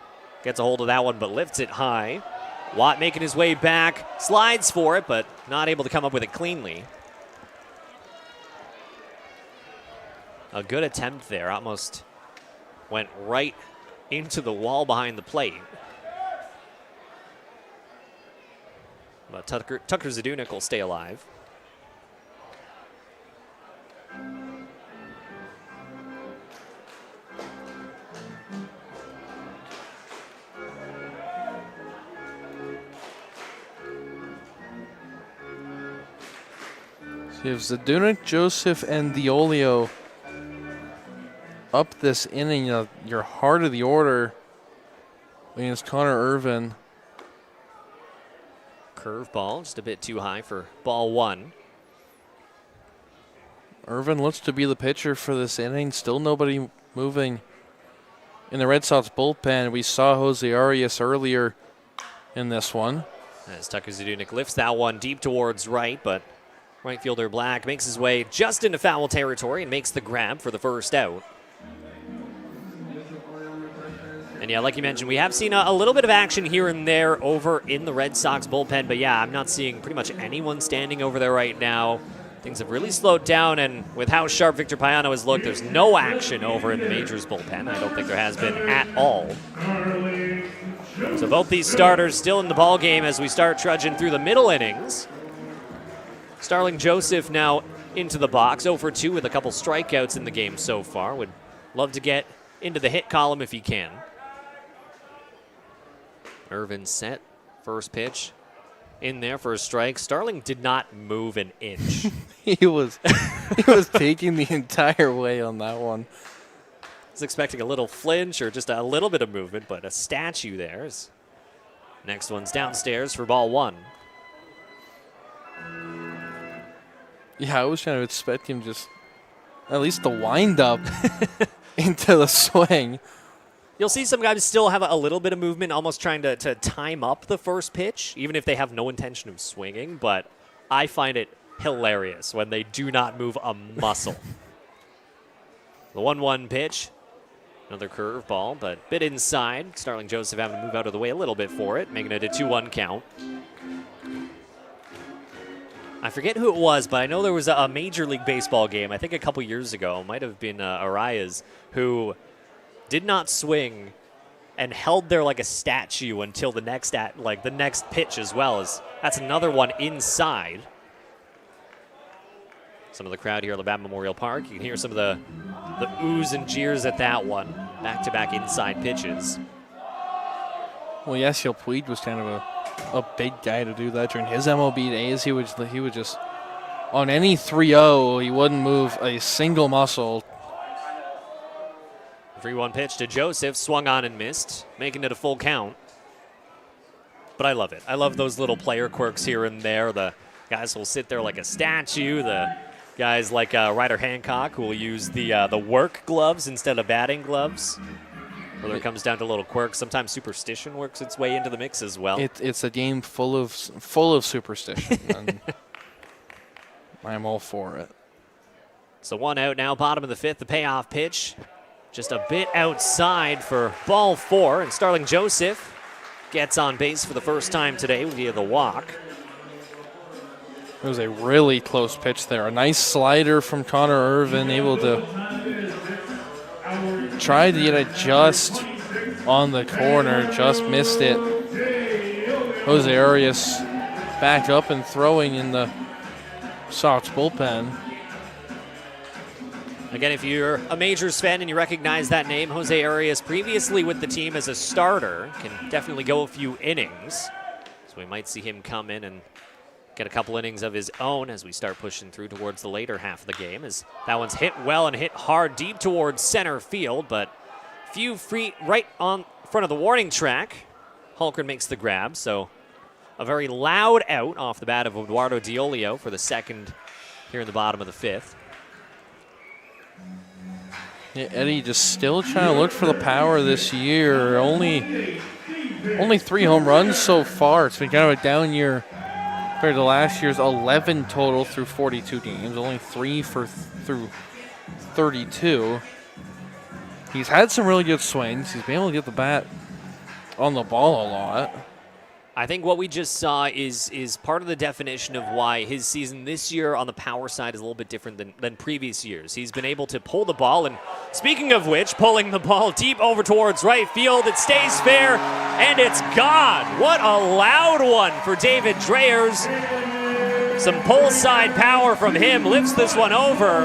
gets a hold of that one, but lifts it high. Watt making his way back, slides for it, but not able to come up with it cleanly. A good attempt there, almost went right into the wall behind the plate. Tucker Zadunik will stay alive. So you have Zadunik, Joseph, and Diolio up this inning. Your heart of the order against Connor Irvin. Curveball, just a bit too high for ball one. Irvin looks to be the pitcher for this inning. Still nobody moving in the Red Sox bullpen. We saw Jose Arias earlier in this one. As Tucker Zadunik lifts that one deep towards right, but right fielder Black makes his way just into foul territory and makes the grab for the first out. And yeah, like you mentioned, we have seen a little bit of action here and there over in the Red Sox bullpen, but yeah, I'm not seeing pretty much anyone standing over there right now. Things have really slowed down, and with how sharp Victor Payano has looked, there's no action over in the Majors bullpen. I don't think there has been at all. So both these starters still in the ball game as we start trudging through the middle innings. Starling Joseph now into the box, 0-for-2 with a couple strikeouts in the game so far. Would love to get into the hit column if he can. Irvin set, first pitch in there for a strike. Starling did not move an inch. he was taking the entire way on that one. I was expecting a little flinch or just a little bit of movement, but a statue there. Next one's downstairs for ball one. Yeah, I was trying to expect him just at least to wind up into the swing. You'll see some guys still have a little bit of movement, almost trying to time up the first pitch, even if they have no intention of swinging, but I find it hilarious when they do not move a muscle. The 1-1 pitch, another curveball, but a bit inside. Starling Joseph having to move out of the way a little bit for it, making it a 2-1 count. I forget who it was, but I know there was a Major League Baseball game, I think a couple years ago, might have been Arias, who did not swing and held there like a statue until the next pitch as well. That's another one inside. Some of the crowd here at Labatt Memorial Park, you can hear some of the oohs and jeers at that one. Back-to-back inside pitches. Well, Yasiel Puig was kind of a big guy to do that during his MLB days. He would just, on any 3-0, he wouldn't move a single muscle. 3-1 pitch to Joseph, swung on and missed, making it a full count. But I love it. I love those little player quirks here and there. The guys will sit there like a statue. The guys like Ryder Hancock who will use the work gloves instead of batting gloves. Whether it comes down to little quirks, sometimes superstition works its way into the mix as well. It's a game full of superstition. And I'm all for it. So one out now, bottom of the fifth, the payoff pitch. Just a bit outside for ball four, and Starling Joseph gets on base for the first time today via the walk. It was a really close pitch there. A nice slider from Connor Irvin, able to try to get it just on the corner, just missed it. Jose Arias back up and throwing in the Sox bullpen. Again, if you're a Majors fan and you recognize that name, Jose Arias, previously with the team as a starter, can definitely go a few innings. So we might see him come in and get a couple innings of his own as we start pushing through towards the later half of the game. As that one's hit well and hit hard deep towards center field, but few feet right on front of the warning track. Holmgren makes the grab, so a very loud out off the bat of Eduardo Diolio for the second here in the bottom of the fifth. Yeah, Eddie just still trying to look for the power this year. Only 3 home runs so far. It's been kind of a down year compared to last year's 11 total through 42 games. Only 3 through 32. He's had some really good swings. He's been able to get the bat on the ball a lot. I think what we just saw is part of the definition of why his season this year on the power side is a little bit different than previous years. He's been able to pull the ball, and speaking of which, pulling the ball deep over towards right field, it stays fair, and it's gone. What a loud one for David Dreyers. Some pull side power from him, lifts this one over,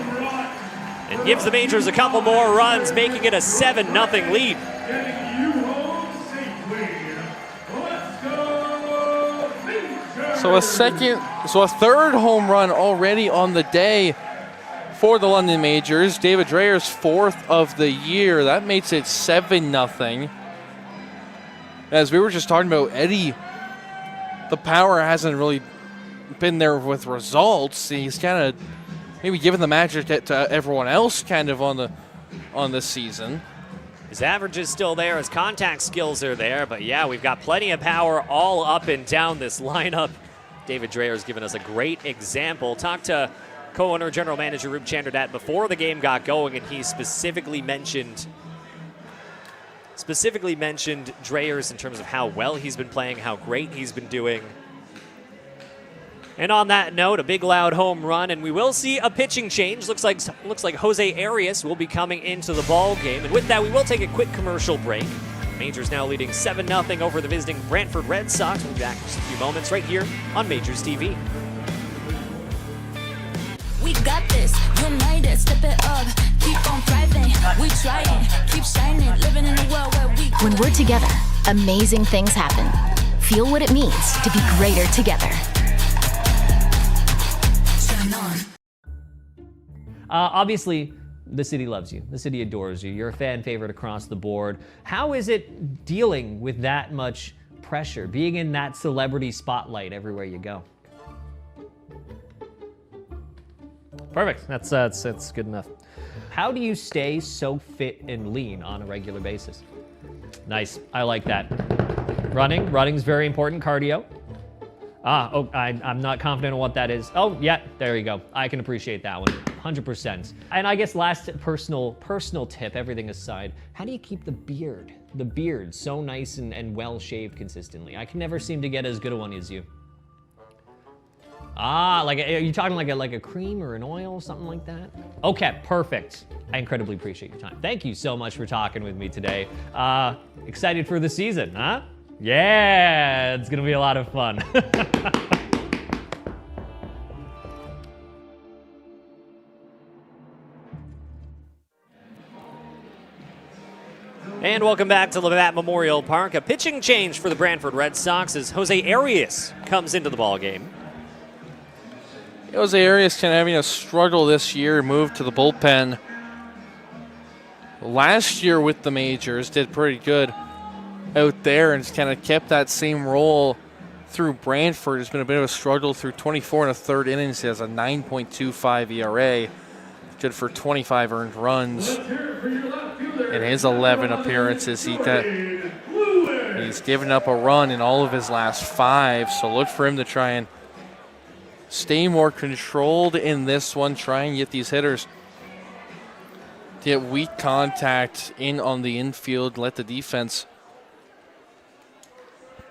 and gives the Majors a couple more runs, making it a 7-0 lead. So a third home run already on the day for the London Majors. David Dreyer's 4th of the year. That makes it 7-0. As we were just talking about, Eddie, the power hasn't really been there with results. He's kind of maybe given the magic to everyone else kind of on the season. His average is still there, his contact skills are there, but yeah, we've got plenty of power all up and down this lineup. David Dreyer's given us a great example. Talked to co-owner general manager Rube Chandradat before the game got going, and he specifically mentioned Dreyers in terms of how well he's been playing, how great he's been doing. And on that note, a big loud home run, and we will see a pitching change. Looks like Jose Arias will be coming into the ball game. And with that, we will take a quick commercial break. Majors now leading 7-0 over the visiting Brantford Red Sox. We'll be back in just a few moments right here on Majors TV. We got this, united, step it up, keep on thriving. We try it, keep shining, living in a world where we. When we're together, amazing things happen. Feel what it means to be greater together. Obviously, the city loves you. The city adores you. You're a fan favorite across the board. How is it dealing with that much pressure, being in that celebrity spotlight everywhere you go? Perfect. That's good enough. How do you stay so fit and lean on a regular basis? Nice. I like that. Running's very important. Cardio. I'm not confident on what that is. Oh, yeah, there you go. I can appreciate that one, 100%. And I guess last personal tip, everything aside, how do you keep the beard so nice and well shaved consistently? I can never seem to get as good a one as you. Are you talking like a cream or an oil, something like that? Okay, perfect. I incredibly appreciate your time. Thank you so much for talking with me today. Excited for the season, huh? Yeah, it's gonna be a lot of fun. And welcome back to Labatt Memorial Park. A pitching change for the Brantford Red Sox as Jose Arias comes into the ballgame. Jose Arias kind of having a struggle this year, moved to the bullpen. Last year with the Majors, did pretty good out there and kind of kept that same role through Brantford. It's been a bit of a struggle through 24 1/3 innings. He has a 9.25 ERA, good for 25 earned runs. In his 11 appearances, he's given up a run in all of his last 5, so look for him to try and stay more controlled in this one, try and get these hitters to get weak contact in on the infield, let the defense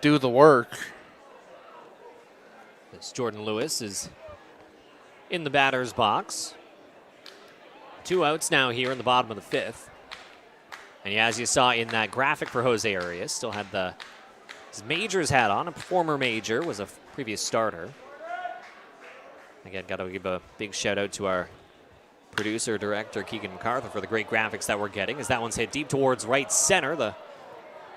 do the work. This Jordan Lewis is in the batter's box. 2 outs now here in the bottom of the 5th. And as you saw in that graphic for Jose Arias, still had his Majors hat on. A former Major, was a previous starter. Again, got to give a big shout out to our producer, director, Keegan MacArthur, for the great graphics that we're getting, as that one's hit deep towards right center. The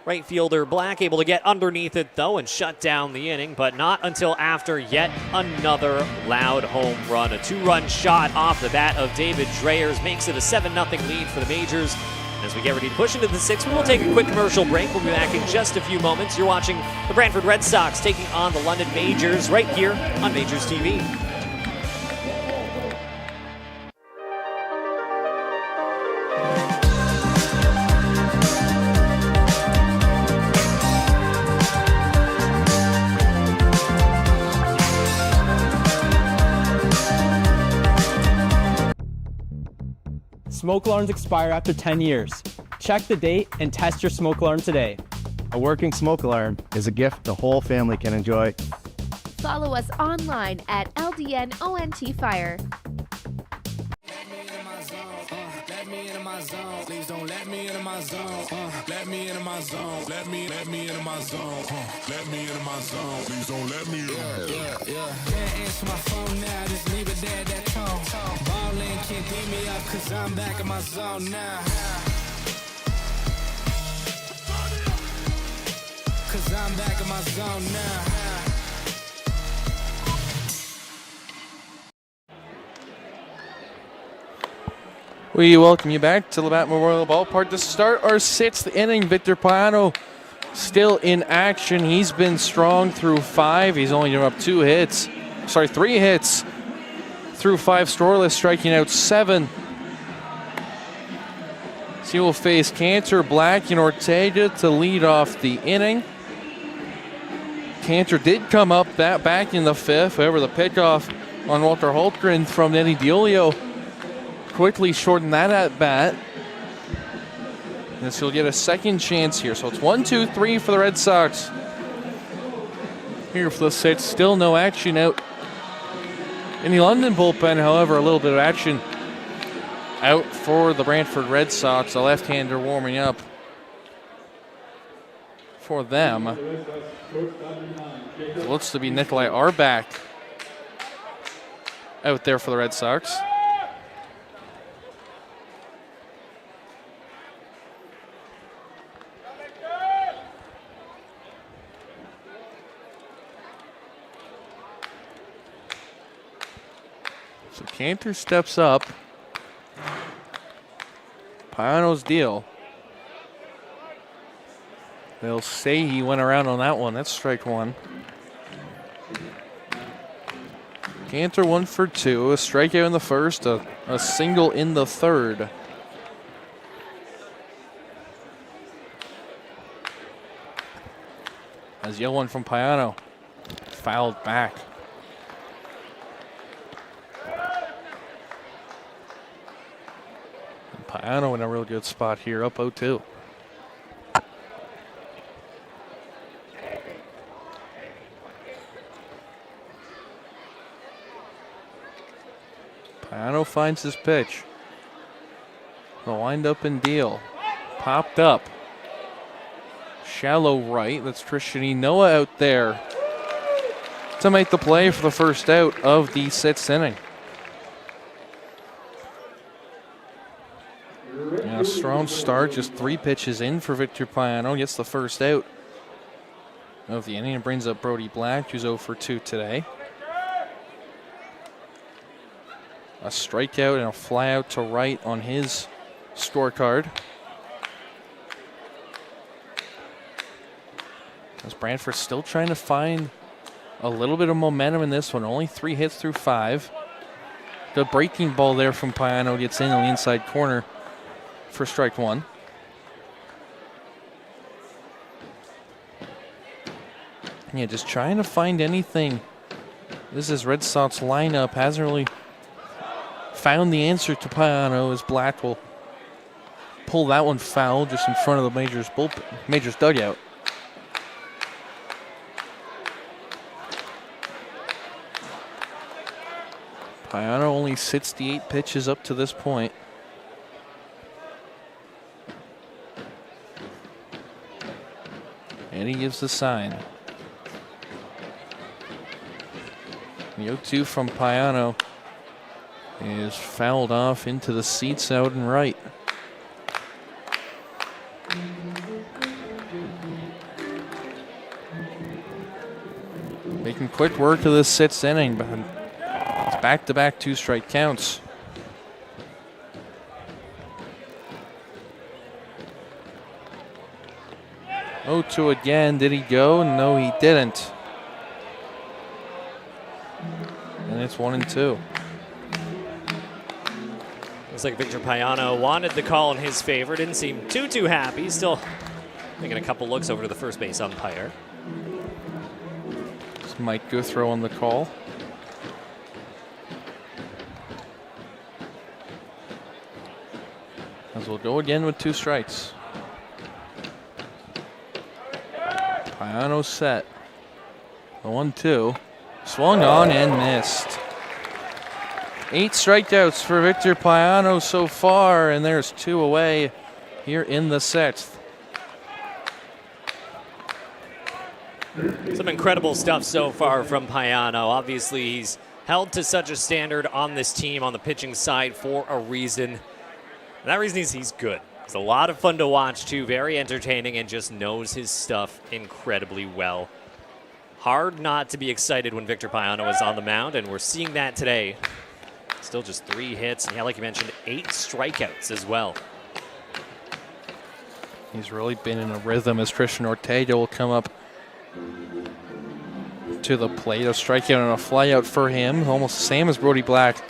right fielder Black able to get underneath it, though, and shut down the inning, but not until after yet another loud home run. A 2-run shot off the bat of David Dreyers makes it a 7-0 lead for the Majors. As we get ready to push into the 6th, we will take a quick commercial break. We'll be back in just a few moments. You're watching the Brantford Red Sox taking on the London Majors right here on Majors TV. Smoke alarms expire after 10 years. Check the date and test your smoke alarm today. A working smoke alarm is a gift the whole family can enjoy. Follow us online at LDNONT Fire. Let me into my zone. Please don't let me into my zone. Let me into my zone. Let me into my zone. Let me into my zone. Please don't let me in. Yeah. Can't answer my phone now. Just leave it there, that tone. Ballin' can't beat me up, cause I'm back in my zone now. Cause I'm back in my zone now. We welcome you back to Labatt Memorial Ballpark to start our 6th inning. Victor Payano still in action. He's been strong through 5. He's only given up 3 hits through 5 scoreless, striking out 7. So he will face Cantor, Black, and Ortega to lead off the inning. Cantor did come up back in the 5th. However, the pickoff on Walter Holtgren from Eddie DiOlio quickly shortened that at bat. And so he'll get a second chance here. So it's 1-2-3 for the Red Sox. Here for the 6th, still no action out in the London bullpen. However, a little bit of action out for the Brantford Red Sox. A left-hander warming up for them. It looks to be Nikolai Arbach out there for the Red Sox. So Cantor steps up. Payano's deal. They'll say he went around on that one. That's strike 1. Cantor 1 for 2. A strikeout in the first, a single in the third. As the 0-1 from Payano. Fouled back. Payano in a real good spot here, up 0-2. Payano finds his pitch. The wind-up and deal. Popped up. Shallow right. That's Christian Inoa out there to make the play for the first out of the 6th inning. A strong start, just 3 pitches in for Victor Payano. Gets the first out of the inning and brings up Brody Black, who's 0 for 2 today. A strikeout and a fly out to right on his scorecard. As Brantford still trying to find a little bit of momentum in this one. Only 3 hits through 5. The breaking ball there from Payano gets in on the inside corner for strike 1. Yeah, just trying to find anything. This is Red Sox lineup. Hasn't really found the answer to Payano, as Black will pull that one foul just in front of the Majors dugout. Payano only 68 pitches up to this point. And he gives the sign. The 0-2 from Payano is fouled off into the seats out and right. Making quick work of this 6th inning, but it's back-to-back 2-strike counts. Oh, 2 again. Did he go? No, he didn't. And it's 1-2. Looks like Victor Payano wanted the call in his favor. Didn't seem too happy. Still making a couple looks over to the first base umpire. It's Mike Guthrow on the call. As we'll go again with 2 strikes. Payano set. The 1-2. Swung on and missed. 8 strikeouts for Victor Payano so far, and there's 2 away here in the 6th. Some incredible stuff so far from Payano. Obviously, he's held to such a standard on this team on the pitching side for a reason. And that reason is he's good. He's a lot of fun to watch, too. Very entertaining and just knows his stuff incredibly well. Hard not to be excited when Victor Payano is on the mound, and we're seeing that today. Still just 3 hits, and yeah, like you mentioned, 8 strikeouts as well. He's really been in a rhythm as Christian Ortega will come up to the plate. A strikeout and a flyout for him, almost the same as Brody Black.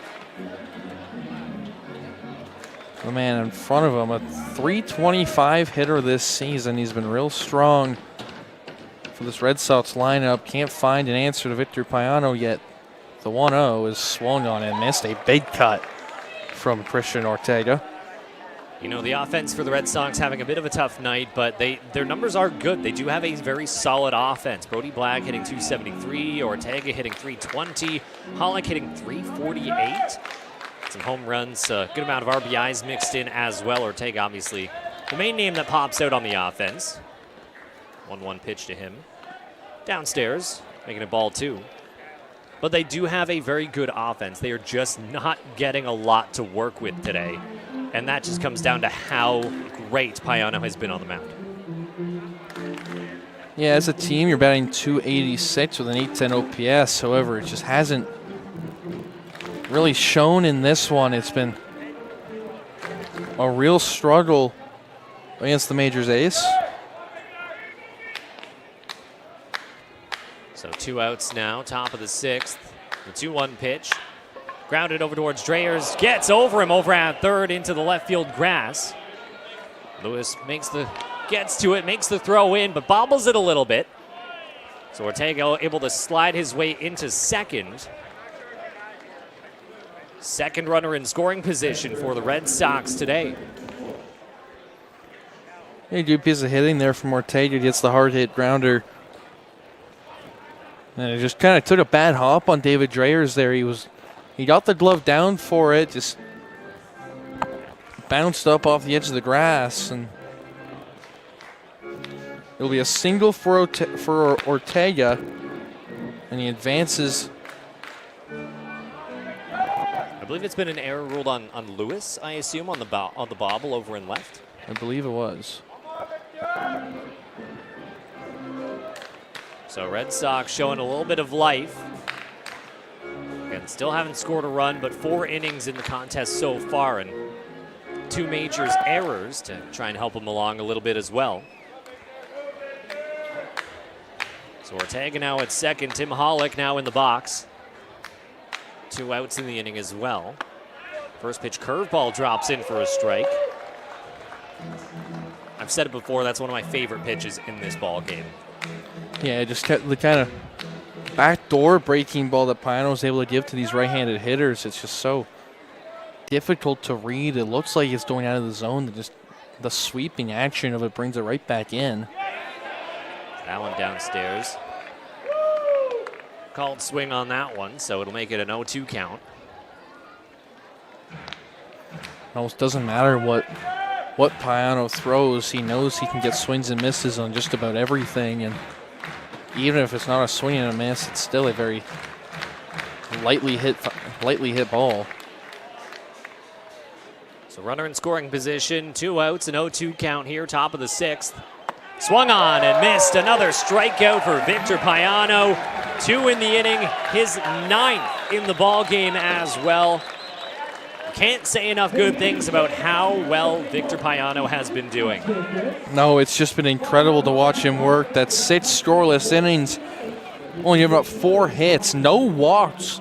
The man in front of him, a .325 hitter this season. He's been real strong for this Red Sox lineup. Can't find an answer to Victor Payano yet. The 1-0 is swung on and missed. A big cut from Christian Ortega. You know, the offense for the Red Sox having a bit of a tough night, but their numbers are good. They do have a very solid offense. Brody Black hitting .273, Ortega hitting .320, Hollick hitting .348. Some home runs, a good amount of RBIs mixed in as well. Ortega, obviously, the main name that pops out on the offense. 1-1 pitch to him. Downstairs, making it ball 2. But they do have a very good offense. They are just not getting a lot to work with today. And that just comes down to how great Payano has been on the mound. Yeah, as a team, you're batting .286 with an .810 OPS. However, it just hasn't really shown in this one. It's been a real struggle against the Majors ace. So 2 outs now, top of the 6th. The 2-1 pitch. Grounded over towards Dreyers. Gets over him over at third into the left field grass. Lewis gets to it, makes the throw in, but bobbles it a little bit. So Ortega able to slide his way into second. Second runner in scoring position for the Red Sox today. A good piece of hitting there from Ortega. Gets the hard hit grounder. And it just kind of took a bad hop on David Dreyers there. He got the glove down for it, just bounced up off the edge of the grass, and it'll be a single for Ortega, and he advances. I believe it's been an error ruled on Lewis, I assume, on the bobble over in left. I believe it was. So Red Sox showing a little bit of life. Again, still haven't scored a run, but 4 innings in the contest so far, and 2 Majors errors to try and help them along a little bit as well. So Ortega now at second. Tim Hollick now in the box. 2 outs in the inning as well. First pitch curveball drops in for a strike. I've said it before, that's one of my favorite pitches in this ball game. Yeah, just the kind of backdoor breaking ball that Payano was able to give to these right-handed hitters. It's just so difficult to read. It looks like it's going out of the zone. Just the sweeping action of it brings it right back in. That one downstairs. Called swing on that one, so it'll make it an 0-2 count. Almost doesn't matter what Payano throws. He knows he can get swings and misses on just about everything, and even if it's not a swing and a miss, it's still a very lightly hit ball. So runner in scoring position, 2 outs, an 0-2 count here, top of the 6th. Swung on and missed. Another strikeout for Victor Payano. 2 in the inning, his 9th in the ball game as well. Can't say enough good things about how well Victor Payano has been doing. No, it's just been incredible to watch him work. That's 6 scoreless innings. Only giving up 4 hits, no walks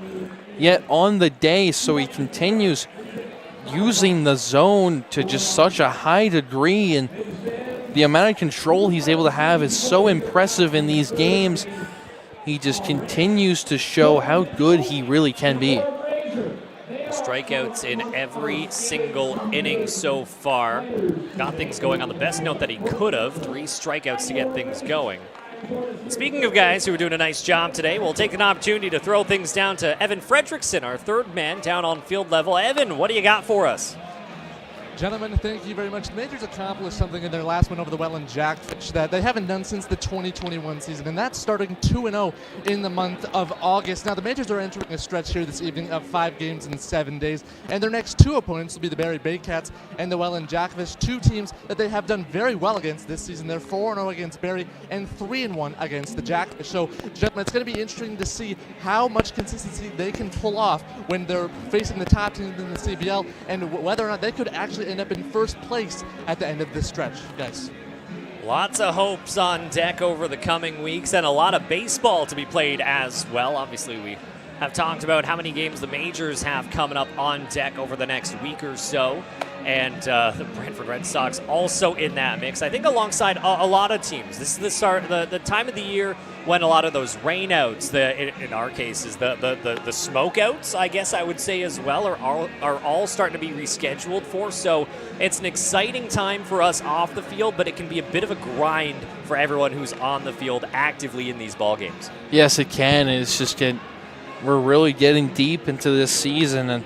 yet on the day, so he continues using the zone to just such a high degree, and the amount of control he's able to have is so impressive in these games. He just continues to show how good he really can be. Strikeouts in every single inning so far. Got things going on the best note that he could have. 3 strikeouts to get things going. Speaking of guys who are doing a nice job today, we'll take an opportunity to throw things down to Evan Fredrickson, our third man down on field level. Evan, what do you got for us? Gentlemen, thank you very much. The Majors accomplished something in their last win over the Welland Jackfish that they haven't done since the 2021 season, and that's starting 2-0 in the month of August. Now, the Majors are entering a stretch here this evening of 5 games in 7 days, and their next 2 opponents will be the Barrie Baycats and the Welland Jackfish, 2 teams that they have done very well against this season. They're 4-0 against Barrie and 3-1 against the Jackfish. So, gentlemen, it's going to be interesting to see how much consistency they can pull off when they're facing the top teams in the CBL, and whether or not they could actually end up in first place at the end of this stretch, guys. Lots of hopes on deck over the coming weeks, and a lot of baseball to be played as well. Obviously, we have talked about how many games the Majors have coming up on deck over the next week or so, and the Brantford Red Sox also in that mix. I think alongside a lot of teams. This is the time of the year when a lot of those rainouts, in our case, is the smokeouts, I guess I would say as well, are all starting to be rescheduled for. So it's an exciting time for us off the field, but it can be a bit of a grind for everyone who's on the field actively in these ball games. Yes, it can. And it's just we're really getting deep into this season, and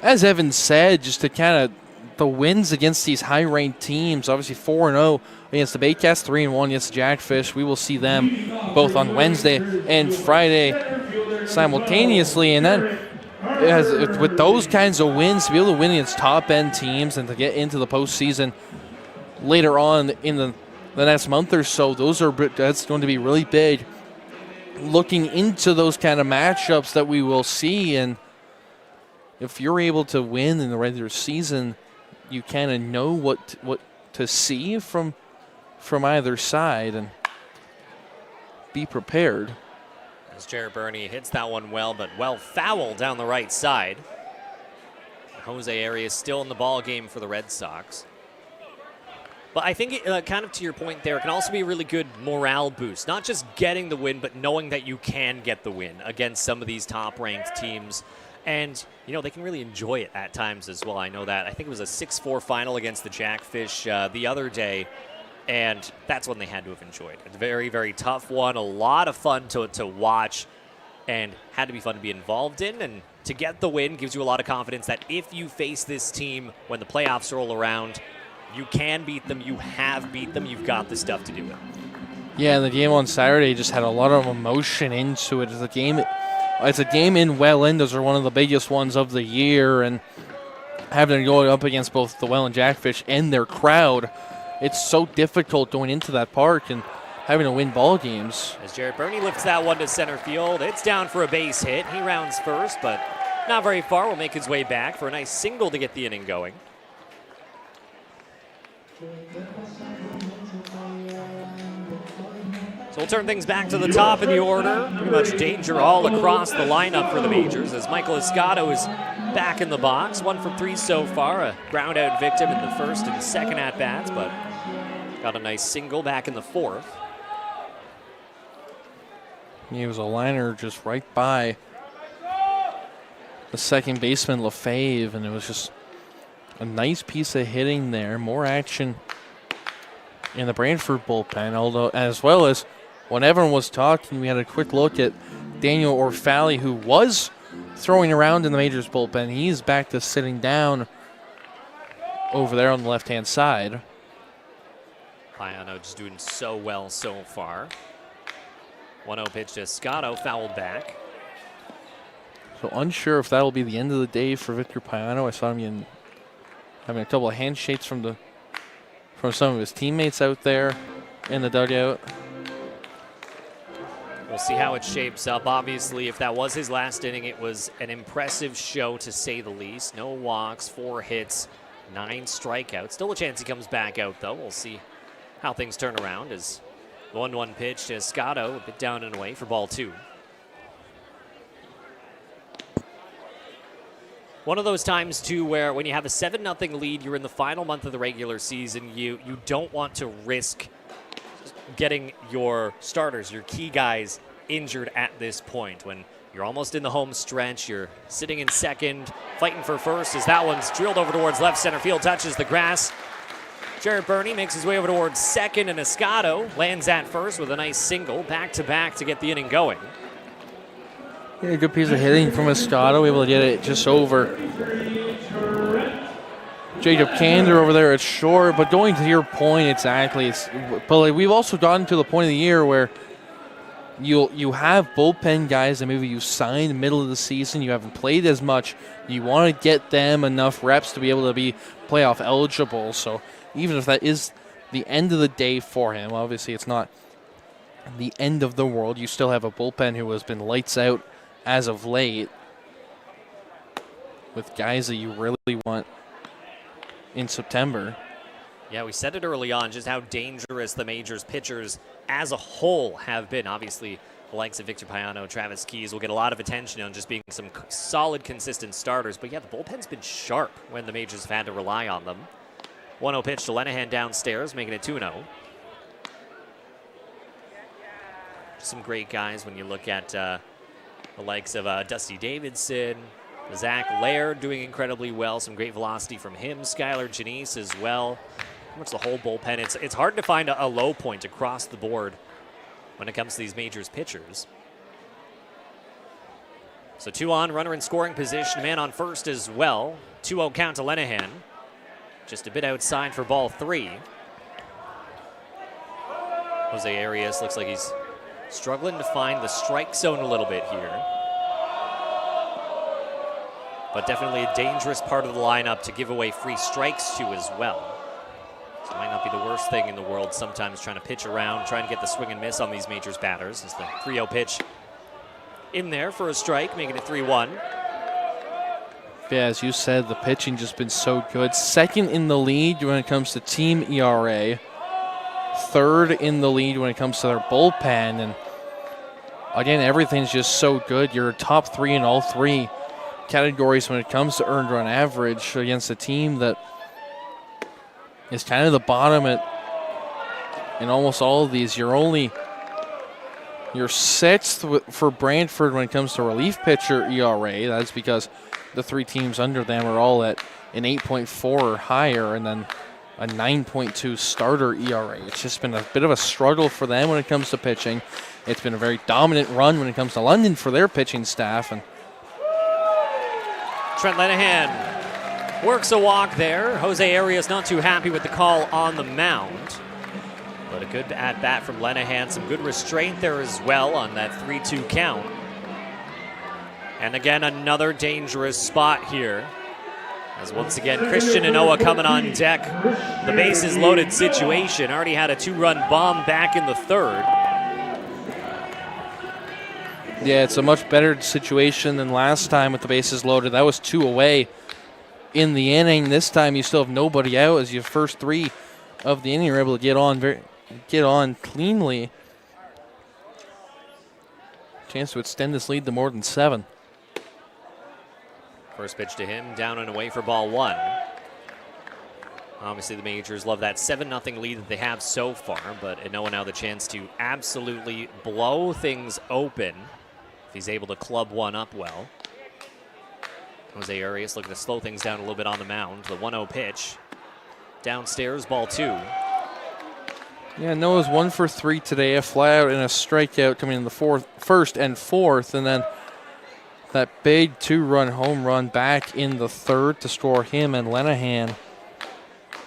as Evan said, just to kind of the wins against these high-ranked teams, obviously 4-0 against the Baycats, 3-1 against the Jackfish. We will see them both on Wednesday and Friday simultaneously. And then with those kinds of wins, to be able to win against top-end teams and to get into the postseason later on in the next month or so, that's going to be really big. Looking into those kind of matchups that we will see, and if you're able to win in the regular season, you kind of know what to see from either side and be prepared. As Jared Burney hits that one well, but well fouled down the right side. Jose Arias still in the ball game for the Red Sox. But I think, kind of to your point there, it can also be a really good morale boost. Not just getting the win, but knowing that you can get the win against some of these top-ranked teams. And, they can really enjoy it at times as well. I know that. I think it was a 6-4 final against the Jackfish the other day, and that's when they had to have enjoyed. A very, very tough one. A lot of fun to watch, and had to be fun to be involved in. And to get the win gives you a lot of confidence that if you face this team when the playoffs roll around, you can beat them, you have beat them, you've got the stuff to do it. Yeah, the game on Saturday just had a lot of emotion into it. It's a game in Welland. Those are one of the biggest ones of the year, and having to go up against both the Welland Jackfish and their crowd, it's so difficult going into that park and having to win ball games. As Jared Burney lifts that one to center field, it's down for a base hit. He rounds first, but not very far. Will make his way back for a nice single to get the inning going. So we'll turn things back to the top of the order. Pretty much danger all across the lineup for the Majors as Michael Escato is back in the box. 1 for 3 so far. A ground out victim in the first and second at-bats, but got a nice single back in the fourth. He was a liner just right by the second baseman, Lefebvre, and it was just a nice piece of hitting there. More action in the Brantford bullpen, although as well as when everyone was talking, we had a quick look at Daniel Orfali, who was throwing around in the Majors bullpen. He's back to sitting down over there on the left-hand side. Payano just doing so well so far. 1-0 pitch to Escato, fouled back. So unsure if that'll be the end of the day for Victor Payano. I saw him having a couple of handshakes from some of his teammates out there in the dugout. We'll see how it shapes up. Obviously, if that was his last inning, it was an impressive show to say the least. No walks, 4 hits, 9 strikeouts. Still a chance he comes back out, though. We'll see how things turn around as the 1-1 pitch to Escato, a bit down and away for ball 2. One of those times, too, where when you have a 7-0 lead, you're in the final month of the regular season, you don't want to risk getting your starters, your key guys, injured at this point. When you're almost in the home stretch, you're sitting in second, fighting for first as that one's drilled over towards left center field, touches the grass. Jared Burney makes his way over towards second, and Escato lands at first with a nice single, back-to-back to get the inning going. Yeah, good piece of hitting from Escato, able to get it just over Jacob Kander over there at short. But going to your point, exactly, but like we've also gotten to the point of the year where you have bullpen guys that maybe you signed middle of the season, you haven't played as much, you want to get them enough reps to be able to be playoff eligible. So even if that is the end of the day for him, obviously it's not the end of the world. You still have a bullpen who has been lights out as of late with guys that you really want in September. Yeah, we said it early on just how dangerous the Majors pitchers as a whole have been. Obviously, the likes of Victor Payano, Travis Keys will get a lot of attention on just being some solid, consistent starters. But yeah, the bullpen's been sharp when the Majors have had to rely on them. 1-0 pitch to Lenahan downstairs, making it 2-0. Some great guys when you look at the likes of Dusty Davidson, Zach Laird doing incredibly well. Some great velocity from him. Skylar Janice as well. Pretty much the whole bullpen. It's hard to find a low point across the board when it comes to these Majors pitchers. So 2 on, runner in scoring position, man on first as well. 2-0 count to Lenahan. Just a bit outside for ball 3. Jose Arias looks like he's struggling to find the strike zone a little bit here. But definitely a dangerous part of the lineup to give away free strikes to as well. So it might not be the worst thing in the world sometimes trying to pitch around, trying to get the swing and miss on these Majors batters. As the 3-0 pitch in there for a strike, making it 3-1. Yeah, as you said, the pitching just been so good. Second in the lead when it comes to team ERA. Third in the lead when it comes to their bullpen. And again, everything's just so good. You're top 3 in all 3 categories when it comes to earned run average against a team that is kind of the bottom in almost all of these. You're 6th for Brantford when it comes to relief pitcher ERA. That's because the 3 teams under them are all at an 8.4 or higher, and then a 9.2 starter ERA. It's just been a bit of a struggle for them when it comes to pitching. It's been a very dominant run when it comes to London for their pitching staff. And Trent Lenahan works a walk there. Jose Arias not too happy with the call on the mound. But a good at-bat from Lenahan. Some good restraint there as well on that 3-2 count. And again, another dangerous spot here. As once again, Christian and Noah coming on deck. The bases loaded situation. Already had a 2-run bomb back in the 3rd. Yeah, it's a much better situation than last time with the bases loaded. That was 2 away in the inning. This time you still have nobody out as your first 3 of the inning are able to get on cleanly. Chance to extend this lead to more than 7. First pitch to him, down and away for ball 1. Obviously the Majors love that 7-0 lead that they have so far, but Noah now the chance to absolutely blow things open if he's able to club one up well. Jose Arias looking to slow things down a little bit on the mound. The 1-0 pitch. Downstairs, ball 2. Yeah, Noah's 1 for 3 today, a flyout and a strikeout coming in the first and 4th, and then that big 2-run home run back in the 3rd to score him and Lenahan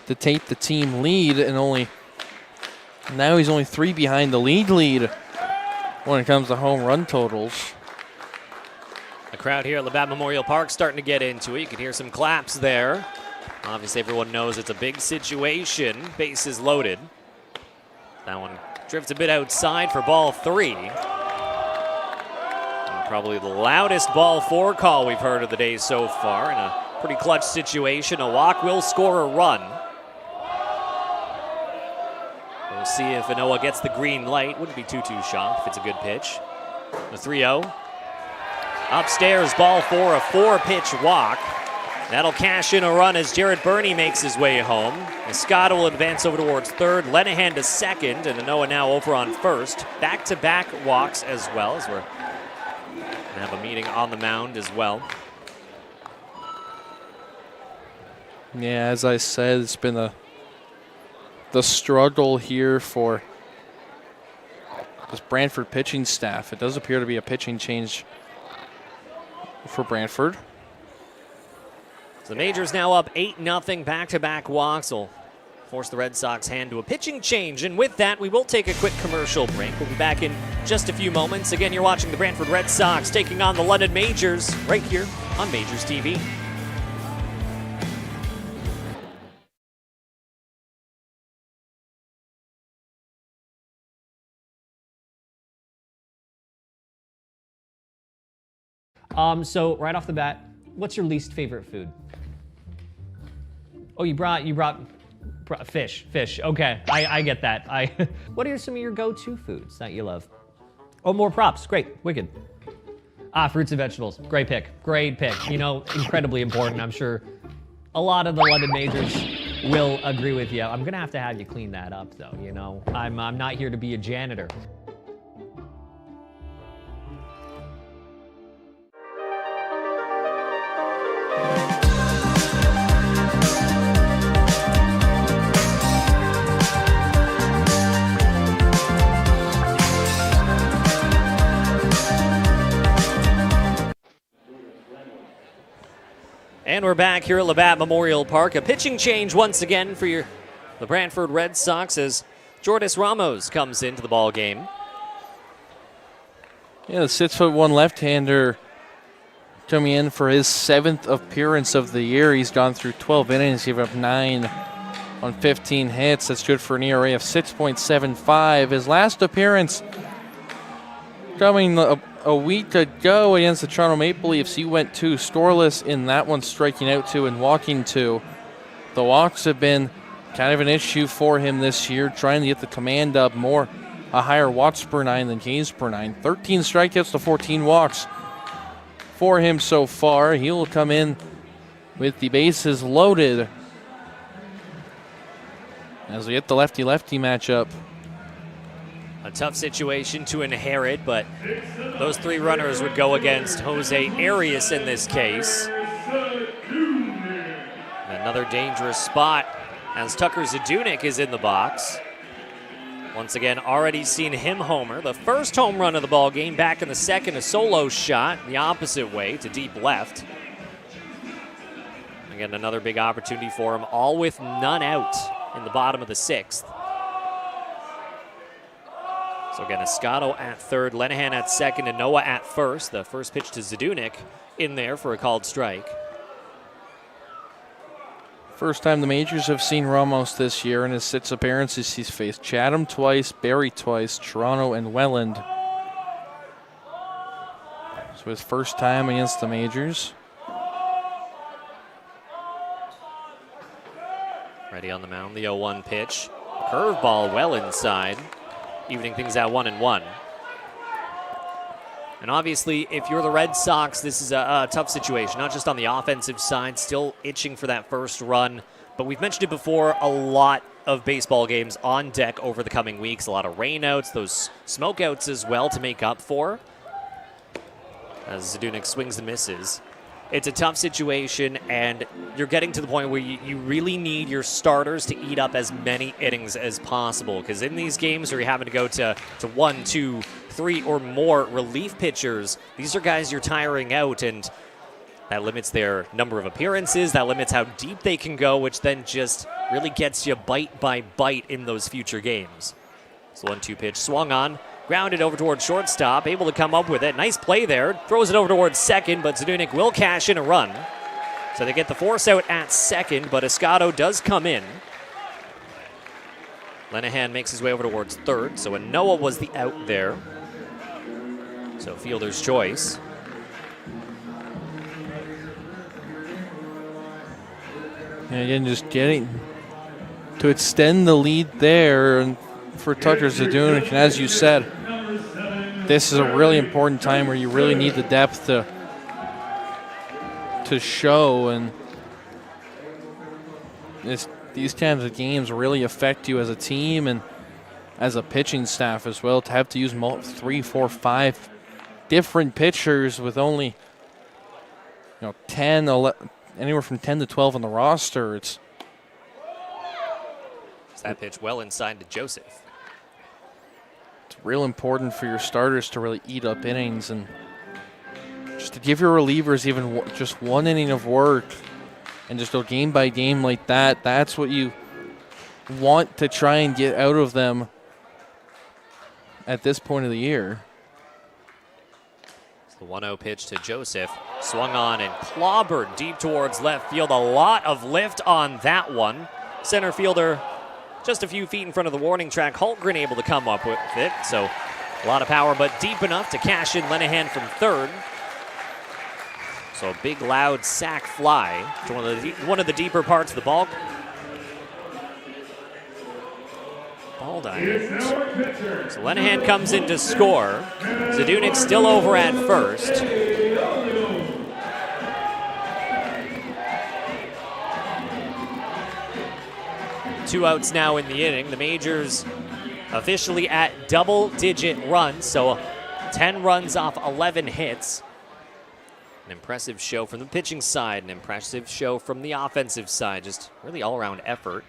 to take the team lead, and now he's only 3 behind the lead when it comes to home run totals. The crowd here at Labatt Memorial Park starting to get into it. You can hear some claps there. Obviously everyone knows it's a big situation. Bases loaded. That one drifts a bit outside for ball 3. And probably the loudest ball 4 call we've heard of the day so far in a pretty clutch situation. A walk will score a run. We'll see if Noah gets the green light. Wouldn't be too shocked if it's a good pitch. The 3-0. Upstairs, ball 4, a 4-pitch walk. That'll cash in a run as Jared Burney makes his way home. Escato will advance over towards 3rd. Lenahan to 2nd, and Noah now over on 1st. Back-to-back walks as well, as we're going to have a meeting on the mound as well. Yeah, as I said, it's been a the struggle here for this Brantford pitching staff. It does appear to be a pitching change for Brantford. So the Majors now up 8-0, back-to-back walks will force the Red Sox hand to a pitching change. And with that, we will take a quick commercial break. We'll be back in just a few moments. Again, you're watching the Brantford Red Sox taking on the London Majors right here on Majors TV. So right off the bat, what's your least favorite food? Oh, you brought fish. Okay, I get that. What are some of your go-to foods that you love? Oh, more props. Great, wicked. Fruits and vegetables. Great pick. You know, incredibly important. I'm sure a lot of the London Majors will agree with you. I'm gonna have to have you clean that up, though. You know, I'm not here to be a janitor. And we're back here at Labatt Memorial Park. A pitching change once again for the Brantford Red Sox as Jordis Ramos comes into the ball game. Yeah, the 6'1" left-hander coming in for his 7th appearance of the year. He's gone through 12 innings, given up 9 on 15 hits. That's good for an ERA of 6.75. His last appearance coming a week ago against the Toronto Maple Leafs, he went 2 scoreless in that one, striking out 2 and walking 2. The walks have been kind of an issue for him this year, trying to get the command up more, a higher watts per 9 than Ks per 9. 13 strikeouts to 14 walks for him so far. He'll come in with the bases loaded as we get the lefty-lefty matchup. A tough situation to inherit, but those 3 runners would go against Jose Arias in this case. Another dangerous spot as Tucker Zadunik is in the box. Once again, already seen him homer. The first home run of the ball game, back in the second, a solo shot the opposite way to deep left. Again, another big opportunity for him, all with none out in the bottom of the 6th. So again, Escato at third, Lenahan at second, and Noah at first. The first pitch to Zadunik in there for a called strike. First time the Majors have seen Ramos this year. In his 6 appearances, he's faced Chatham twice, Barrie twice, Toronto, and Welland. So his first time against the Majors. Ready on the mound, the 0-1 pitch. Curveball well inside, evening things at 1-1. And obviously, if you're the Red Sox, this is a tough situation, not just on the offensive side, still itching for that first run. But we've mentioned it before, a lot of baseball games on deck over the coming weeks, a lot of rainouts, those smokeouts as well to make up for. As Zadunik swings and misses. It's a tough situation, and you're getting to the point where you really need your starters to eat up as many innings as possible. Because in these games where you're having to go to 1, 2, 3 or more relief pitchers, these are guys you're tiring out, and that limits their number of appearances. That limits how deep they can go, which then just really gets you bite by bite in those future games. So 1-2 pitch swung on. Grounded over towards shortstop, able to come up with it. Nice play there. Throws it over towards second, but Zadunik will cash in a run. So they get the force out at second, but Escato does come in. Lenahan makes his way over towards third, so Noah was the out there. So fielder's choice. And again, just getting to extend the lead there and for Tucker Zadunik, and as you said, this is a really important time where you really need the depth to show, and these kinds of games really affect you as a team and as a pitching staff as well. To have to use 3, 4, 5 different pitchers with only 10, 11, anywhere from 10 to 12 on the roster, it's That pitch well inside to Joseph. It's real important for your starters to really eat up innings and just to give your relievers even just one inning of work and just go game by game like that. That's what you want to try and get out of them at this point of the year. It's the 1-0 pitch to Joseph. Swung on and clobbered deep towards left field. A lot of lift on that one. Center fielder just a few feet in front of the warning track. Holtgren able to come up with it. So a lot of power, but deep enough to cash in Lenahan from third. So a big, loud sac fly to one of the deeper parts of the ball diamond. So Lenahan comes in to score. Zadunik still over at first. Two outs now in the inning. The Majors officially at double-digit runs, so 10 runs off 11 hits. An impressive show from the pitching side, an impressive show from the offensive side. Just really all-around effort.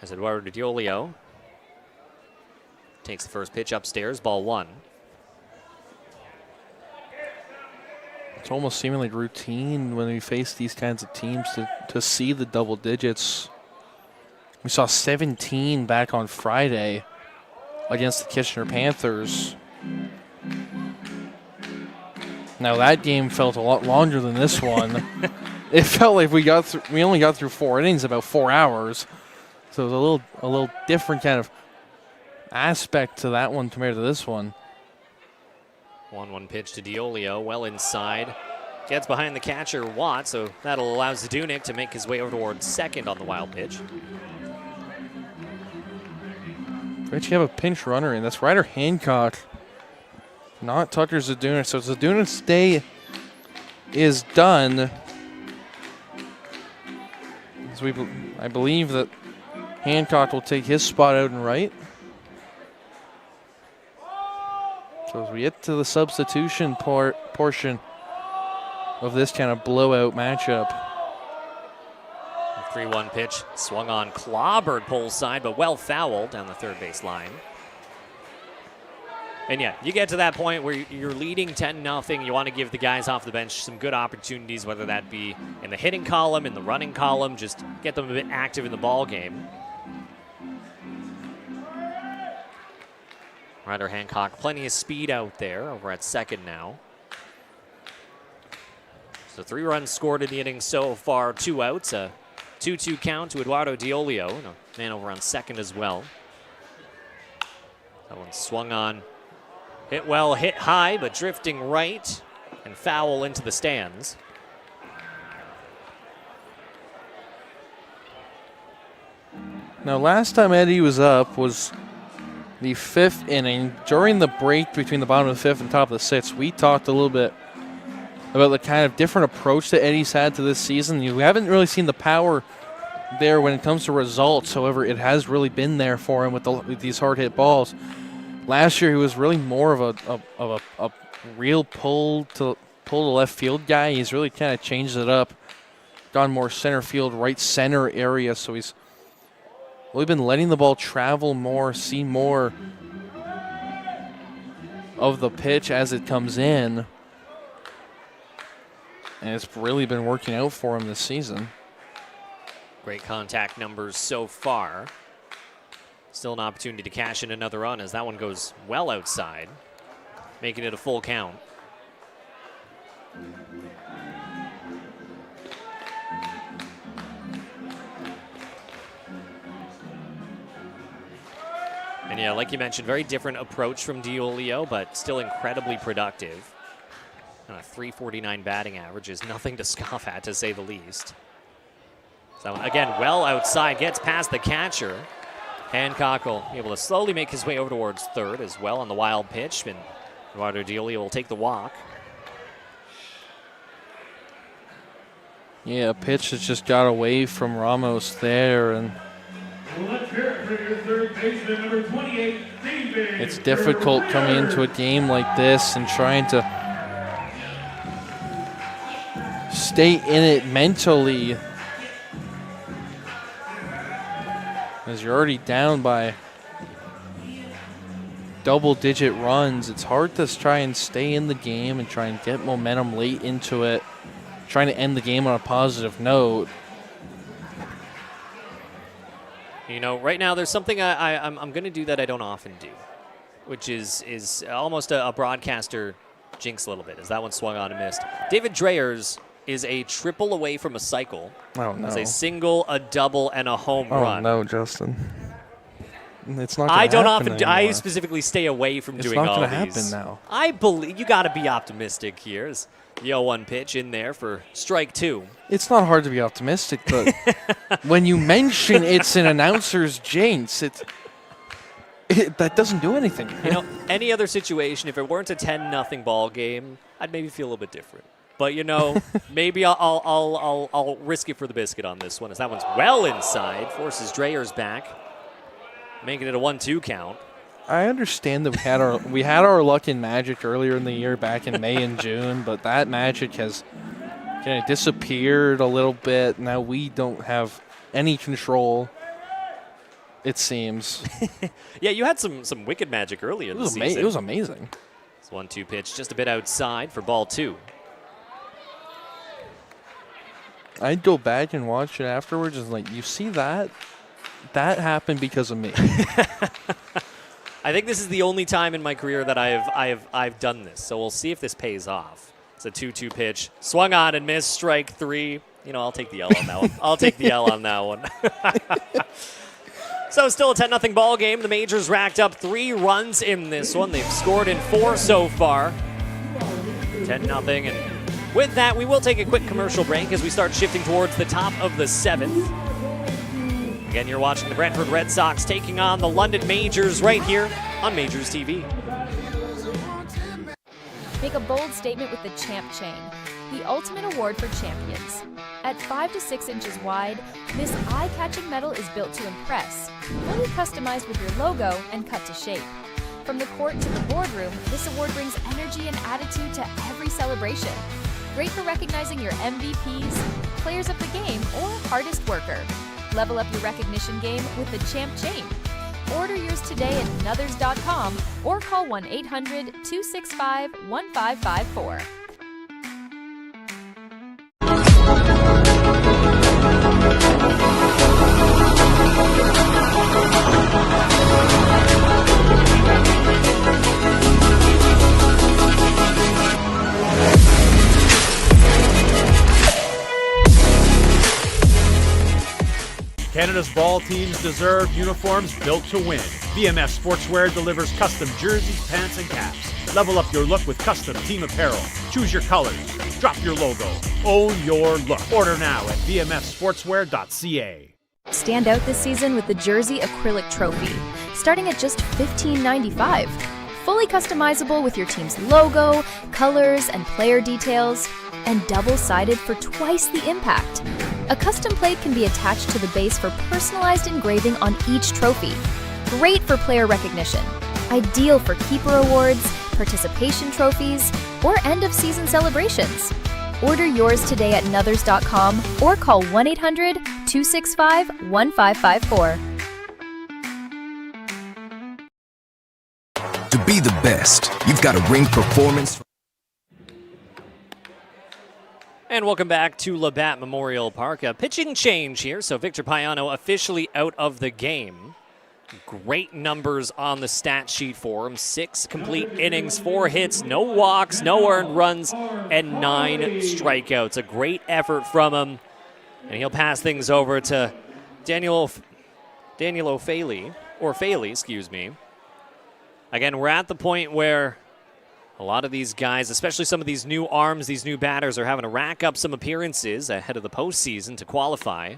As Eduardo Diolio takes the first pitch upstairs, ball one. It's almost seemingly routine when we face these kinds of teams to see the double digits. We saw 17 back on Friday against the Kitchener Panthers. Now that game felt a lot longer than this one. It felt like we only got through 4 innings, about 4 hours. So it was a little different kind of aspect to that one compared to this one. 1-1 pitch to Diolio, well inside. Gets behind the catcher, Watt, so that'll allow Zadunik to make his way over towards second on the wild pitch. We actually have a pinch runner in. That's Ryder Hancock, not Tucker Zadunik. So Zadunik's day is done. I believe that Hancock will take his spot out and right. So as we get to the substitution portion of this kind of blowout matchup. 3-1 pitch, swung on, clobbered pole side, but well fouled down the third base line. And yeah, you get to that point where you're leading 10-0. You want to give the guys off the bench some good opportunities, whether that be in the hitting column, in the running column, just get them a bit active in the ball game. Ryder Hancock, plenty of speed out there, over at second now. So 3 runs scored in the inning so far, 2 outs, a 2-2 count to Eduardo Diolio, and a man over on second as well. That one swung on, hit well, hit high, but drifting right and foul into the stands. Now last time Eddie was up was the 5th inning. During the break between the bottom of the 5th and top of the 6th, we talked a little bit about the kind of different approach that Eddie's had to this season. You haven't really seen the power there when it comes to results. However, it has really been there for him with these hard hit balls. Last year, he was really more of a real pull to left field guy. He's really kind of changed it up, gone more center field, right center area. So he's really been letting the ball travel more, see more of the pitch as it comes in. And it's really been working out for him this season. Great contact numbers so far. Still an opportunity to cash in another run as that one goes well outside, making it a full count. And yeah, like you mentioned, very different approach from Diolio, but still incredibly productive. A 349 batting average is nothing to scoff at, to say the least. So again, well outside, gets past the catcher. Hancock will be able to slowly make his way over towards third as well on the wild pitch, and Eduardo Diolio will take the walk. Yeah, a pitch that just got away from Ramos there, and it's difficult coming into a game like this and trying to stay in it mentally As you're already down by double-digit runs, it's hard to try and stay in the game and try and get momentum late into it, trying to end the game on a positive note. You know, right now there's something I'm going to do that I don't often do, which is almost a broadcaster jinx a little bit, as that one swung on and missed. David Dreyers is a triple away from a cycle. Oh, no. It's a single, a double, and a home run. Oh, no, Justin. It's not gonna I don't happen often. anymore. I specifically stay away from doing It's not all gonna these. happen now. I believe you got to be optimistic here. As the 0-1 pitch in there for strike 2. It's not hard to be optimistic, but when you mention it's an announcer's jinx, that doesn't do anything. You know, any other situation, if it weren't a 10-0 ball game, I'd maybe feel a little bit different. But you know, maybe I'll risk it for the biscuit on this one, as that one's well inside, forces Dreyers back, making it a 1-2 count. I understand that we had our luck in Magic earlier in the year, back in May and June, but that Magic has kind of disappeared a little bit. Now we don't have any control, it seems. Yeah, you had some wicked Magic earlier this season. It was amazing. It's 1-2 pitch, just a bit outside for ball 2. I'd go back and watch it afterwards and like, you see that? That happened because of me. I think this is the only time in my career that I've done this. So we'll see if this pays off. It's a 2-2 pitch, swung on and missed, strike 3. You know, I'll take the L on that one. I'll take the L on that one. So still a 10-0 ball game. The Majors racked up 3 runs in this one. They've scored in 4 so far. 10-0, and with that, we will take a quick commercial break as we start shifting towards the top of the 7th. Again, you're watching the Brantford Red Sox taking on the London Majors right here on Majors TV. Make a bold statement with the Champ Chain, the ultimate award for champions. At 5 to 6 inches wide, this eye-catching metal is built to impress, fully customized with your logo and cut to shape. From the court to the boardroom, this award brings energy and attitude to every celebration. Great for recognizing your MVPs, players of the game, or hardest worker. Level up your recognition game with the Champ Chain. Order yours today at Nuthers.com or call 1-800-265-1554. Canada's ball teams deserve uniforms built to win. VMF Sportswear delivers custom jerseys, pants, and caps. Level up your look with custom team apparel. Choose your colors. Drop your logo. Own your look. Order now at vmfsportswear.ca. Stand out this season with the Jersey Acrylic Trophy, starting at just $15.95. Fully customizable with your team's logo, colors, and player details, and double-sided for twice the impact. A custom plate can be attached to the base for personalized engraving on each trophy. Great for player recognition. Ideal for keeper awards, participation trophies, or end-of-season celebrations. Order yours today at Nuthers.com or call 1-800-265-1554. To be the best, you've got to ring performance. And welcome back to Labatt Memorial Park. A pitching change here, so Victor Payano officially out of the game. Great numbers on the stat sheet for him. 6 complete innings, 4 hits, no walks, no earned runs, and 9 strikeouts. A great effort from him. And he'll pass things over to Daniel O'Faley, excuse me. Again, we're at the point where a lot of these guys, especially some of these new arms, these new batters, are having to rack up some appearances ahead of the postseason to qualify.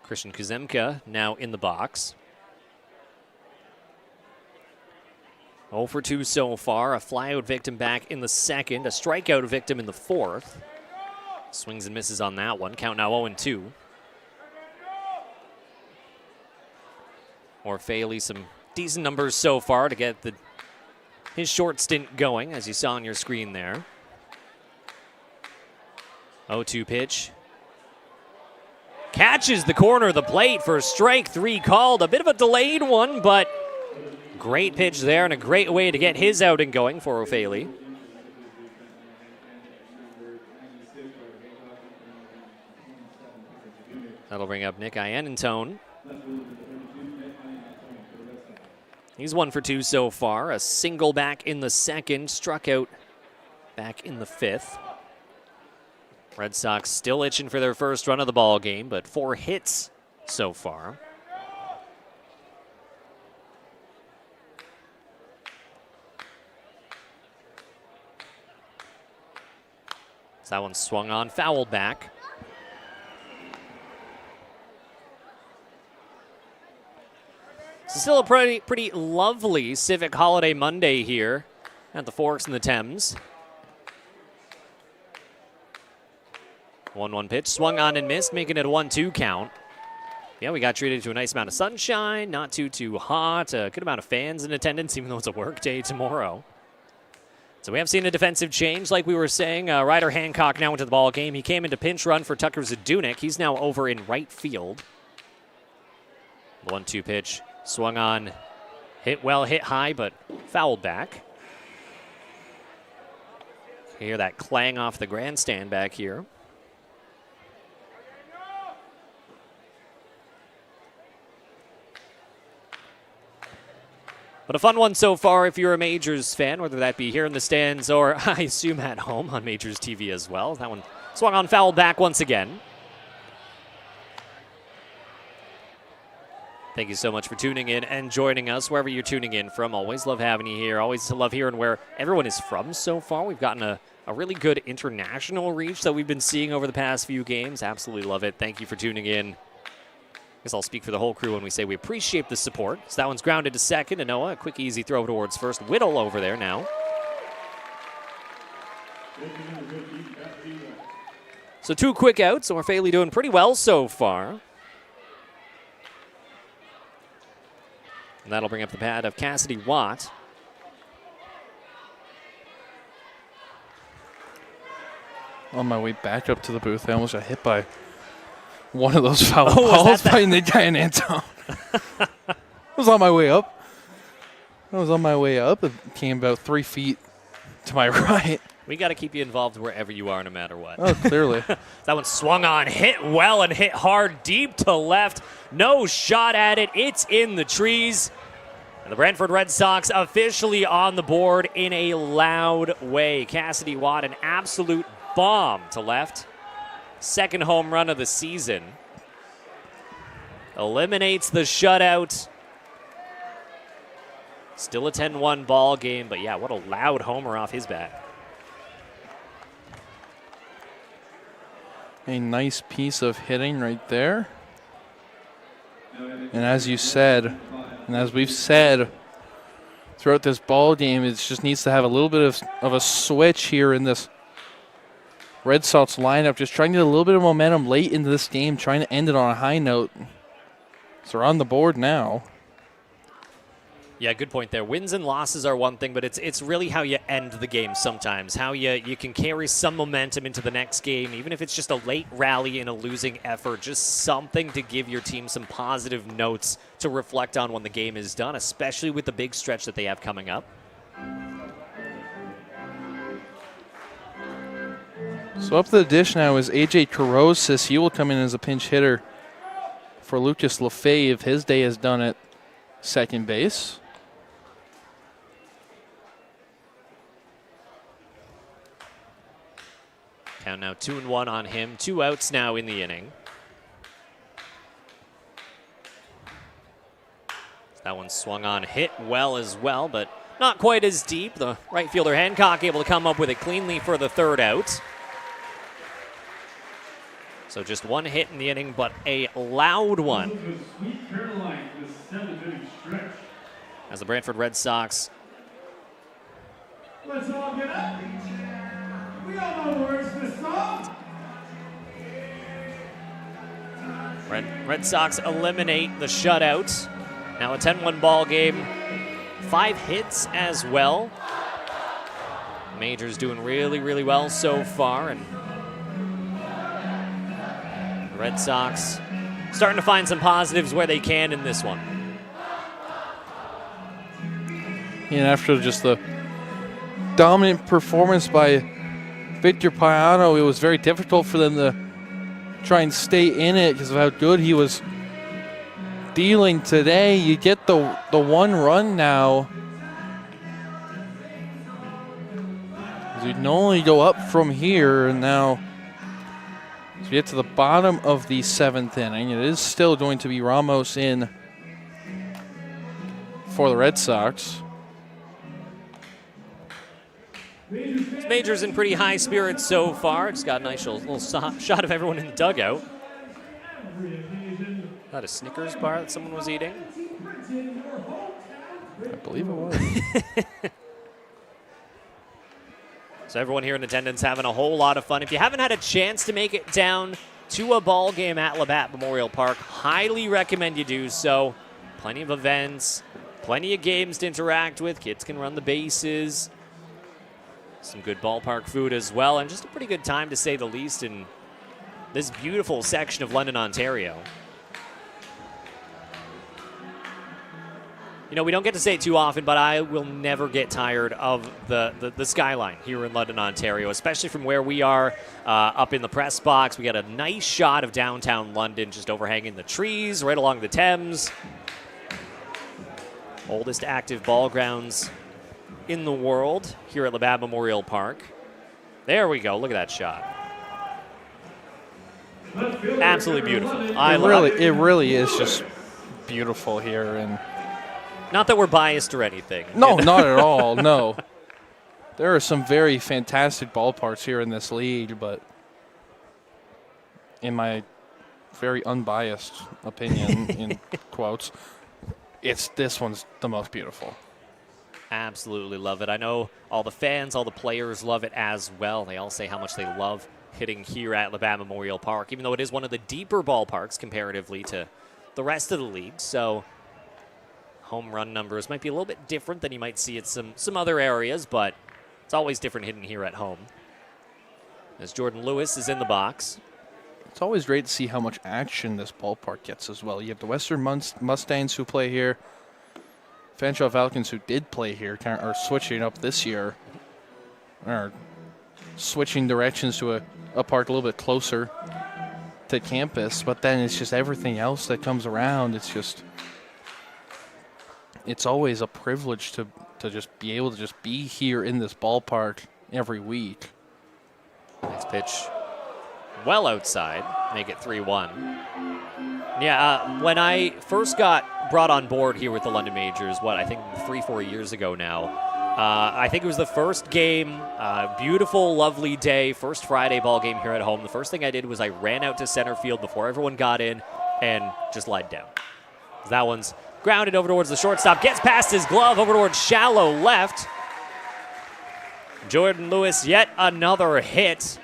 Christian Kuzemka now in the box. 0 for 2 so far. A flyout victim back in the second. A strikeout victim in the fourth. Swings and misses on that one. Count now 0-2. O'Faley, some decent numbers so far to get his short stint going, as you saw on your screen there. 0-2 pitch. Catches the corner of the plate for strike 3 called. A bit of a delayed one, but great pitch there and a great way to get his outing going for O'Phaley. That'll bring up Nick Iannantone. He's 1 for 2 so far. A single back in the second, struck out back in the 5th. Red Sox still itching for their first run of the ball game, but 4 hits so far. So that one swung on, fouled back. So still a pretty lovely Civic holiday Monday here at the Forks and the Thames. 1-1 pitch, swung on and missed, making it a 1-2 count. Yeah, we got treated to a nice amount of sunshine, not too hot, a good amount of fans in attendance, even though it's a work day tomorrow. So we have seen a defensive change, like we were saying. Ryder Hancock now into the ball game. He came into pinch run for Tucker Zadunik. He's now over in right field. 1-2 pitch, swung on, hit well, hit high, but fouled back. You hear that clang off the grandstand back here. But a fun one so far if you're a Majors fan, whether that be here in the stands or I assume at home on Majors TV as well. That one swung on, fouled back once again. Thank you so much for tuning in and joining us wherever you're tuning in from. Always love having you here. Always love hearing where everyone is from so far. We've gotten a really good international reach that we've been seeing over the past few games. Absolutely love it. Thank you for tuning in. I guess I'll speak for the whole crew when we say we appreciate the support. So that one's grounded to second, and Noah, a quick, easy throw towards first. Whittle over there now. So 2 quick outs, so O'Phaley doing pretty well so far. And that'll bring up the pad of Cassidy Watt. On my way back up to the booth, I almost got hit by one of those foul balls by Nick Iannantone. I was on my way up. It came about 3 feet to my right. We got to keep you involved wherever you are, no matter what. Oh, clearly. That one swung on, hit well and hit hard, deep to left. No shot at it. It's in the trees. And the Brantford Red Sox officially on the board in a loud way. Cassidy Watt, an absolute bomb to left. Second home run of the season. Eliminates the shutout. Still a 10-1 ball game, but yeah, what a loud homer off his bat. A nice piece of hitting right there. And as you said, and as we've said throughout this ball game, it just needs to have a little bit of a switch here in this Red Sox lineup, just trying to get a little bit of momentum late into this game, trying to end it on a high note. So they're on the board now. Yeah, good point there. Wins and losses are one thing, but it's really how you end the game sometimes, how you can carry some momentum into the next game, even if it's just a late rally in a losing effort, just something to give your team some positive notes to reflect on when the game is done, especially with the big stretch that they have coming up. So up to the dish now is A.J. Carosis. He will come in as a pinch hitter for Lucas Lefebvre. His day is done at second base. Count now 2-1 on him. 2 outs now in the inning. That one swung on, hit well as well, but not quite as deep. The right fielder Hancock able to come up with it cleanly for the 3rd out. So just 1 hit in the inning, but a loud one. As the Brantford Red Sox. Let's all get up. We all know the words to this song. Red Sox eliminate the shutout. Now a 10-1 ball game. 5 hits as well. Majors doing really, really well so far. And Red Sox starting to find some positives where they can in this one. And after just the dominant performance by Victor Payano, it was very difficult for them to try and stay in it because of how good he was dealing today. You get the one run now. You can only go up from here, and now as we get to the bottom of the 7th inning, it is still going to be Ramos in for the Red Sox. Major's in pretty high spirits so far. Just got a nice little shot of everyone in the dugout. That a Snickers bar that someone was eating? I believe it was. So everyone here in attendance having a whole lot of fun. If you haven't had a chance to make it down to a ball game at Labatt Memorial Park, highly recommend you do so. Plenty of events, plenty of games to interact with. Kids can run the bases. Some good ballpark food as well, and just a pretty good time to say the least in this beautiful section of London, Ontario. You know, we don't get to say it too often, but I will never get tired of the skyline here in London, Ontario, especially from where we are up in the press box. We got a nice shot of downtown London just overhanging the trees right along the Thames. Oldest active ball grounds in the world here at Labatt Memorial Park. There we go. Look at that shot. Absolutely beautiful. It really is just beautiful here, and not that we're biased or anything. No, not at all. No, there are some very fantastic ballparks here in this league, but in my very unbiased opinion, in quotes, this one's the most beautiful. Absolutely love it. I know all the fans, all the players love it as well. They all say how much they love hitting here at Labatt Memorial Park, even though it is one of the deeper ballparks comparatively to the rest of the league. So home run numbers might be a little bit different than you might see at some other areas, but it's always different hitting here at home. As Jordan Lewis is in the box. It's always great to see how much action this ballpark gets as well. You have the Western Mustangs who play here. Fanshawe Falcons, who did play here, are switching up this year, are switching directions to a park a little bit closer to campus. But then it's just everything else that comes around. It's always a privilege to just be able to just be here in this ballpark every week. Next pitch, well outside, make it 3-1. Yeah, when I first got brought on board here with the London Majors, I think 3-4 years ago now, I think it was the first game, beautiful, lovely day, first Friday ball game here at home. The first thing I did was I ran out to center field before everyone got in and just lied down. That one's grounded over towards the shortstop, gets past his glove over towards shallow left. Jordan Lewis, yet another hit.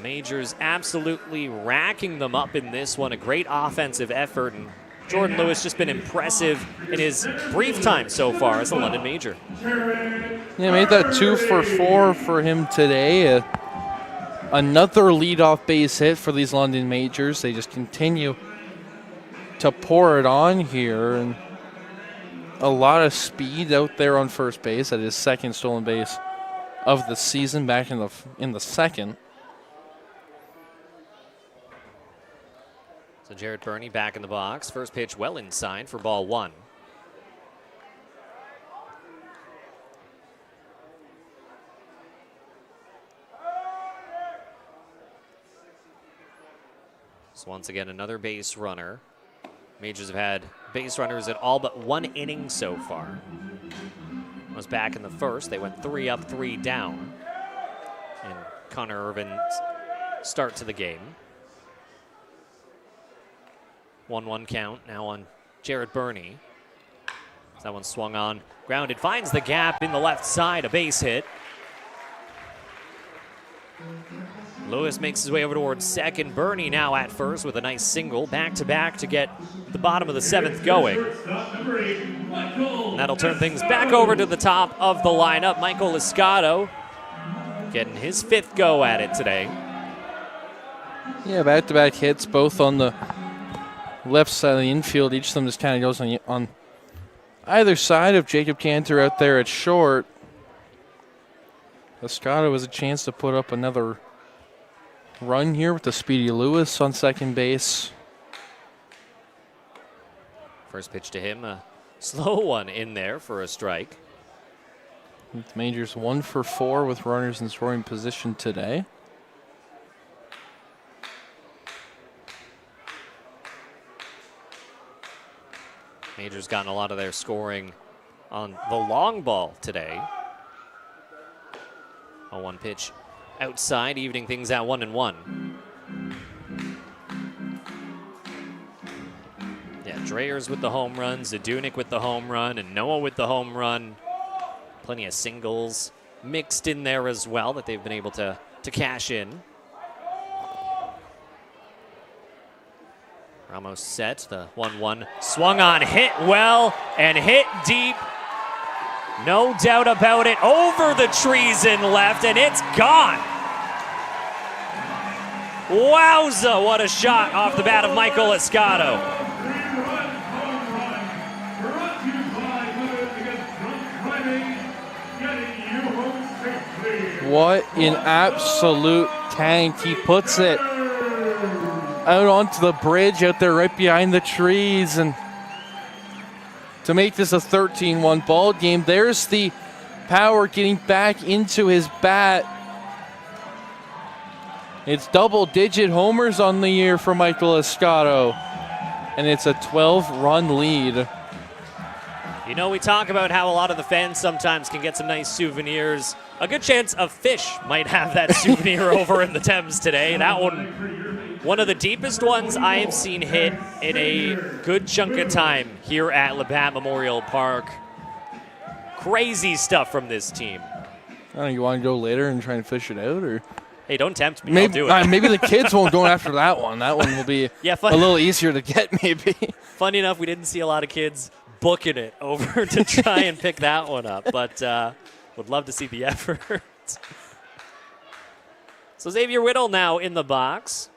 Majors absolutely racking them up in this one. A great offensive effort, and Jordan Lewis just been impressive in his brief time so far as a London Major. Yeah, made that 2 for 4 for him today. Another leadoff base hit for these London Majors. They just continue to pour it on here, and a lot of speed out there on first base. At his second stolen base of the season, back in the second. So Jared Burney back in the box. First pitch well inside for ball 1. So once again, another base runner. Majors have had base runners in all but one inning so far. Was back in the first. They went 3 up, 3 down. And Connor Irvin's start to the game. 1-1 count now on Jared Burney. That one swung on, grounded, finds the gap in the left side, a base hit. Lewis makes his way over towards second. Burney now at first with a nice single, back-to-back to get the bottom of the 7th going. And that'll turn things back over to the top of the lineup. Michael Escato getting his 5th go at it today. Yeah, back-to-back hits, both on the left side of the infield. Each of them just kind of goes on either side of Jacob Cantor out there at short. Escado has a chance to put up another run here with the Speedy Lewis on second base. First pitch to him, a slow one in there for a strike. Majors 1 for 4 with runners in scoring position today. Majors gotten a lot of their scoring on the long ball today. A 1 pitch outside, evening things at 1-1. Yeah, Dreyers with the home run, Zadunik with the home run, and Noah with the home run. Plenty of singles mixed in there as well that they've been able to cash in. Ramos set, the 1-1 swung on, hit well, and hit deep. No doubt about it, over the trees in left, and it's gone. Wowza, what a shot off the bat of Michael Escado. What an absolute tank. He puts it out onto the bridge out there right behind the trees, and to make this a 13-1 ball game. There's the power getting back into his bat. It's double-digit homers on the year for Michael Escado, and it's a 12-run lead. You know, we talk about how a lot of the fans sometimes can get some nice souvenirs. A good chance a fish might have that souvenir over in the Thames today. That one of the deepest ones I have seen hit in a good chunk of time here at Labatt Memorial Park. Crazy stuff from this team. I don't know, you want to go later and try and fish it out, or? Hey, don't tempt me. Maybe, I'll do it. Maybe the kids won't go after that one. That one will be a little easier to get, maybe. Funny enough, we didn't see a lot of kids booking it over to try and pick that one up, but would love to see the effort. So Xavier Whittle now in the box.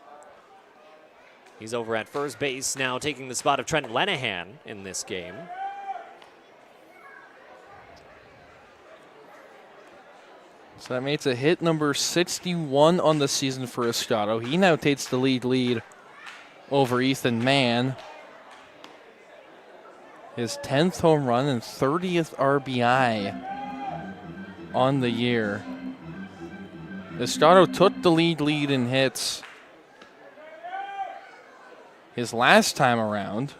He's over at first base now, taking the spot of Trent Lenahan in this game. So that makes a hit number 61 on the season for Escado. He now takes the lead over Ethan Mann. His 10th home run and 30th RBI on the year. Escado took the lead in hits his last time around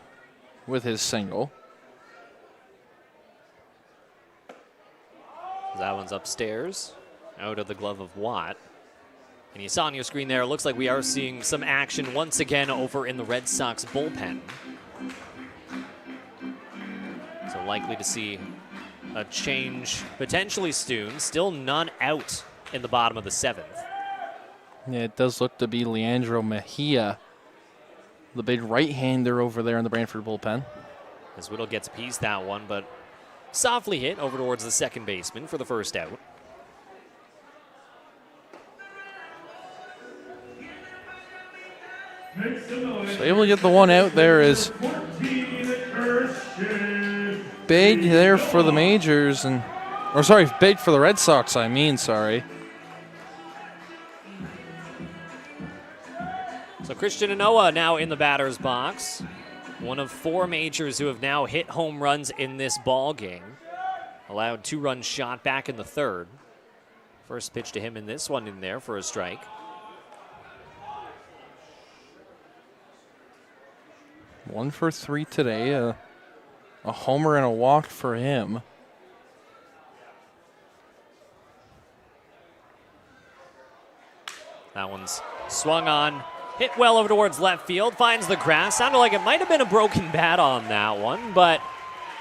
with his single. That one's upstairs, out of the glove of Watt. And you saw on your screen there, it looks like we are seeing some action once again over in the Red Sox bullpen. So likely to see a change potentially soon. Still none out in the bottom of the 7th. Yeah, it does look to be Leandro Mejia, the big right-hander over there in the Brantford bullpen. As Whittle gets a piece that one, but softly hit over towards the second baseman for the first out. So able to get the one out there is big there for the Majors, big for the Red Sox, So Christian Anoa now in the batter's box. One of 4 Majors who have now hit home runs in this ball game. Allowed 2-run shot back in the 3rd. First pitch to him in this one in there for a strike. One for 3 today. A homer and a walk for him. That one's swung on. Hit well over towards left field. Finds the grass. Sounded like it might have been a broken bat on that one, but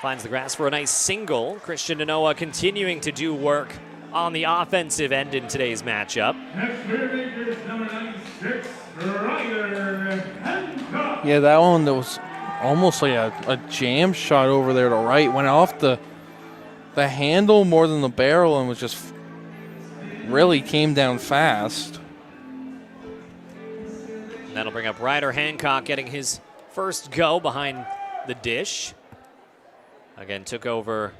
finds the grass for a nice single. Christian Anoa continuing to do work on the offensive end in today's matchup. Yeah, that one that was almost like a jam shot over there to right. Went off the handle more than the barrel and was just really came down fast. That'll bring up Ryder Hancock getting his first go behind the dish. Again, took over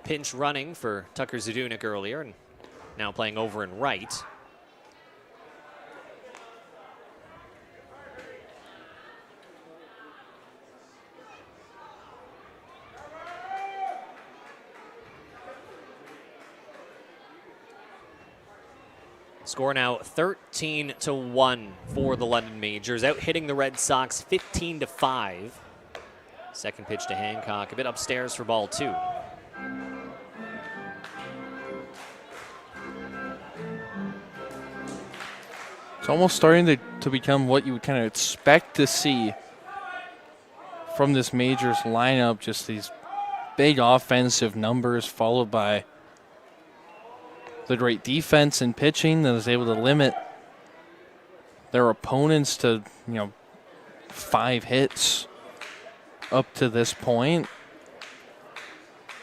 pinch running for Tucker Zadunik earlier and now playing over in right. Score now 13-1 for the London Majors, out hitting the Red Sox 15-5. Second pitch to Hancock, a bit upstairs for ball 2. It's almost starting to become what you would kind of expect to see from this Majors lineup, just these big offensive numbers followed by the great defense and pitching that is able to limit their opponents to, 5 hits up to this point.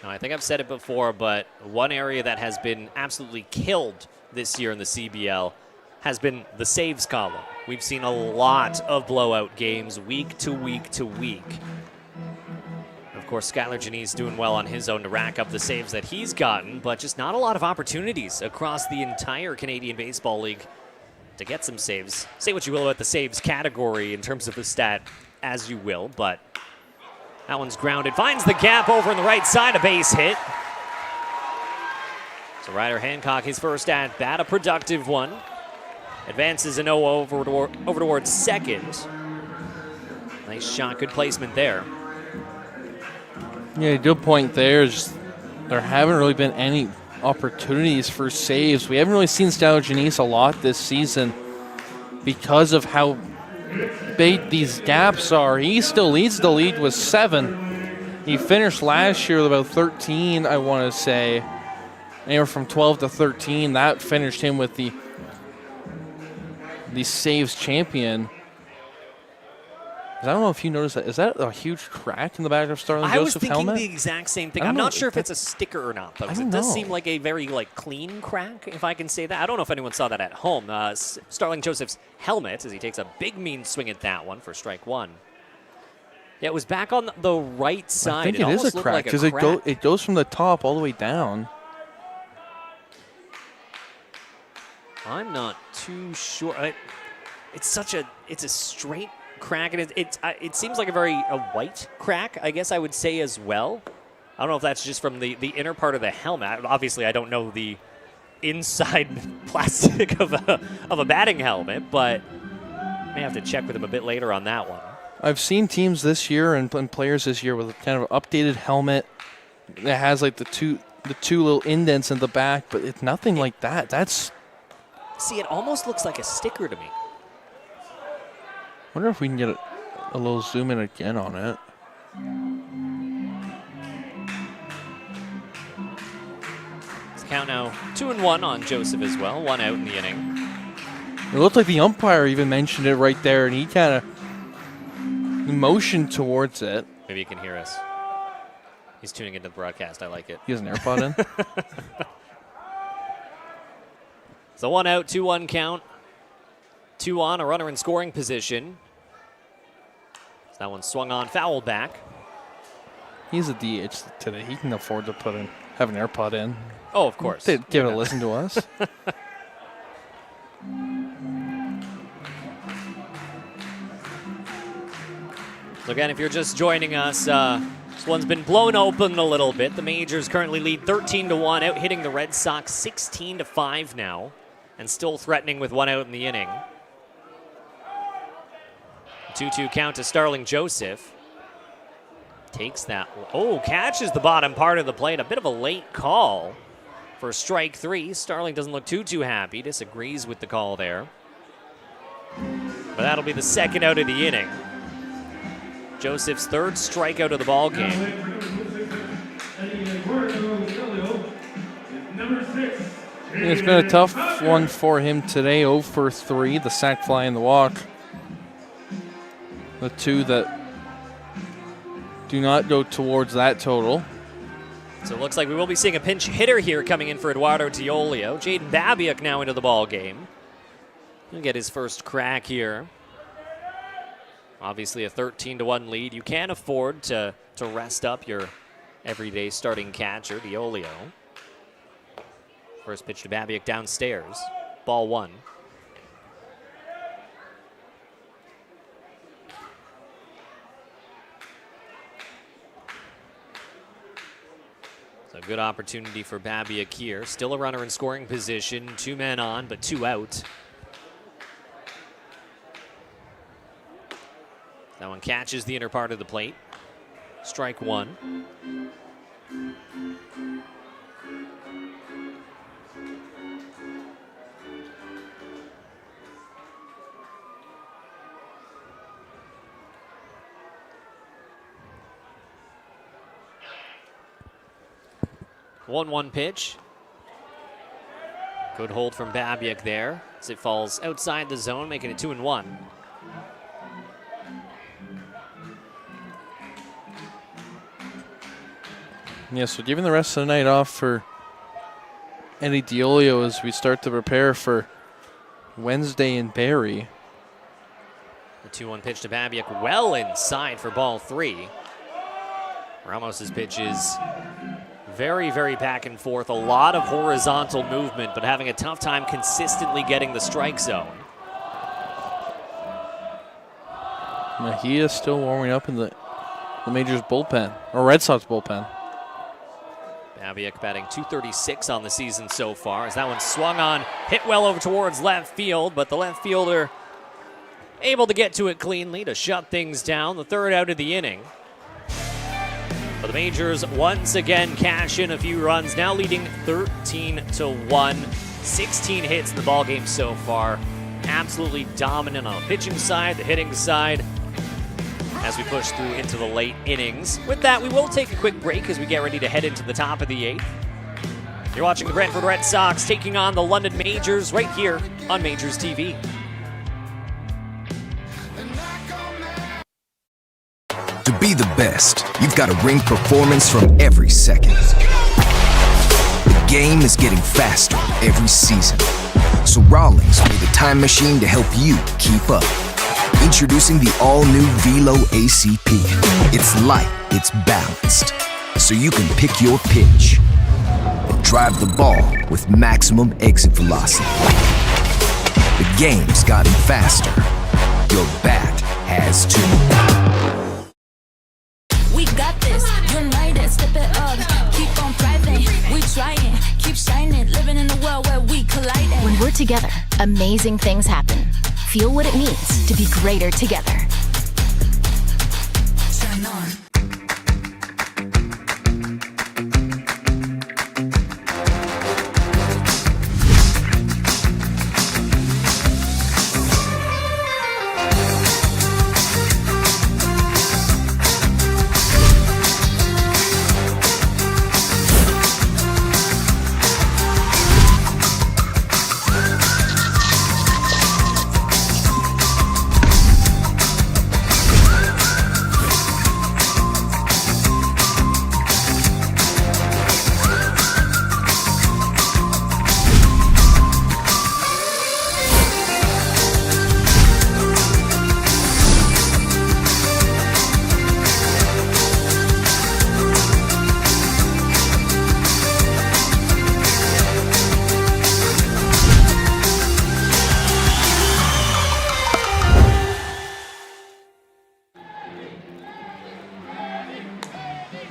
Now, I think I've said it before, but one area that has been absolutely killed this year in the CBL has been the saves column. We've seen a lot of blowout games week to week to week. Of course, Skylar Janice doing well on his own to rack up the saves that he's gotten, but just not a lot of opportunities across the entire Canadian Baseball League to get some saves. Say what you will about the saves category in terms of the stat as you will, but that one's grounded. Finds the gap over on the right side, a base hit. So Ryder Hancock, his first at bat, a productive one. Advances an 0 over towards second. Nice shot, good placement there. Yeah, good point there. There haven't really been any opportunities for saves. We haven't really seen Skylar Janice a lot this season because of how big these gaps are. He still leads the lead with 7. He finished last year with about 13, I want to say. Anywhere from 12 to 13. That finished him with the saves champion. I don't know if you noticed that. Is that a huge crack in the back of Starling Joseph's helmet? I was thinking the exact same thing. I'm not sure if it's a sticker or not, though, because it does seem like a very clean crack, if I can say that. I don't know if anyone saw that at home. Starling Joseph's helmet, as he takes a big, mean swing at that one for strike 1. Yeah, it was back on the right side. I think it is a crack because it goes from the top all the way down. I'm not too sure. It's a straight crack, and it seems like a white crack, I guess I would say as well. I don't know if that's just from the inner part of the helmet. Obviously, I don't know the inside plastic of a batting helmet, but may have to check with him a bit later on that one. I've seen teams this year and players this year with a kind of updated helmet that has the two little indents in the back, but it's nothing like that. See, it almost looks like a sticker to me. Wonder if we can get a little zoom in again on it. It's count now 2-1 on Joseph as well. 1 out in the inning. It looked like the umpire even mentioned it right there, and he kind of motioned towards it. Maybe you can hear us. He's tuning into the broadcast. I like it. He has an AirPod in. So 1 out, 2-1 count. 2 on, a runner in scoring position. So that one swung on, foul back. He's a DH today. He can afford to have an AirPod in. Oh, of course. Give it a listen to us. So again, if you're just joining us, this one's been blown open a little bit. The Majors currently lead 13-1, out hitting the Red Sox 16-5 now, and still threatening with 1 out in the inning. 2-2 count to Starling Joseph. Takes that. Oh, catches the bottom part of the plate. A bit of a late call for strike 3. Starling doesn't look too happy. Disagrees with the call there. But that'll be the second out of the inning. Joseph's third strikeout of the ball game. It's been a tough one for him today. 0 for 3, the sac fly and the walk. The two that do not go towards that total. So it looks like we will be seeing a pinch hitter here coming in for Eduardo Diolio. Jaden Babiak now into the ball game. He'll get his first crack here. Obviously a 13-1 lead. You can't afford to rest up your everyday starting catcher, Diolio. First pitch to Babiak downstairs. Ball 1. So a good opportunity for Babiak here. Still a runner in scoring position. 2 men on, but 2 out. That one catches the inner part of the plate. Strike 1. One pitch. Good hold from Babiak there as it falls outside the zone, making it 2-1. Yeah, so giving the rest of the night off for Eddie Diolio as we start to prepare for Wednesday in Barrie. The 2-1 pitch to Babiak well inside for ball 3. Ramos's pitch is very, very back and forth. A lot of horizontal movement, but having a tough time consistently getting the strike zone. Now he is still warming up in the Majors bullpen, or Red Sox bullpen. Babiak batting .236 on the season so far as that one swung on, hit well over towards left field, but the left fielder able to get to it cleanly to shut things down. The 3rd out of the inning. But the Majors once again cash in a few runs, now leading 13-1. 16 hits in the ballgame so far. Absolutely dominant on the pitching side, the hitting side, as we push through into the late innings. With that, we will take a quick break as we get ready to head into the top of the 8th. You're watching the Brantford Red Sox taking on the London Majors right here on Majors TV. To be the best, you've got to ring performance from every second. The game is getting faster every season. So Rawlings made a time machine to help you keep up. Introducing the all-new Velo ACP. It's light, it's balanced, so you can pick your pitch and drive the ball with maximum exit velocity. The game's gotten faster. Your bat has too. We got this, united, step it up, keep on thriving, we trying, keep shining, living in a world where we collide. When we're together, amazing things happen. Feel what it means to be greater together. Turn on.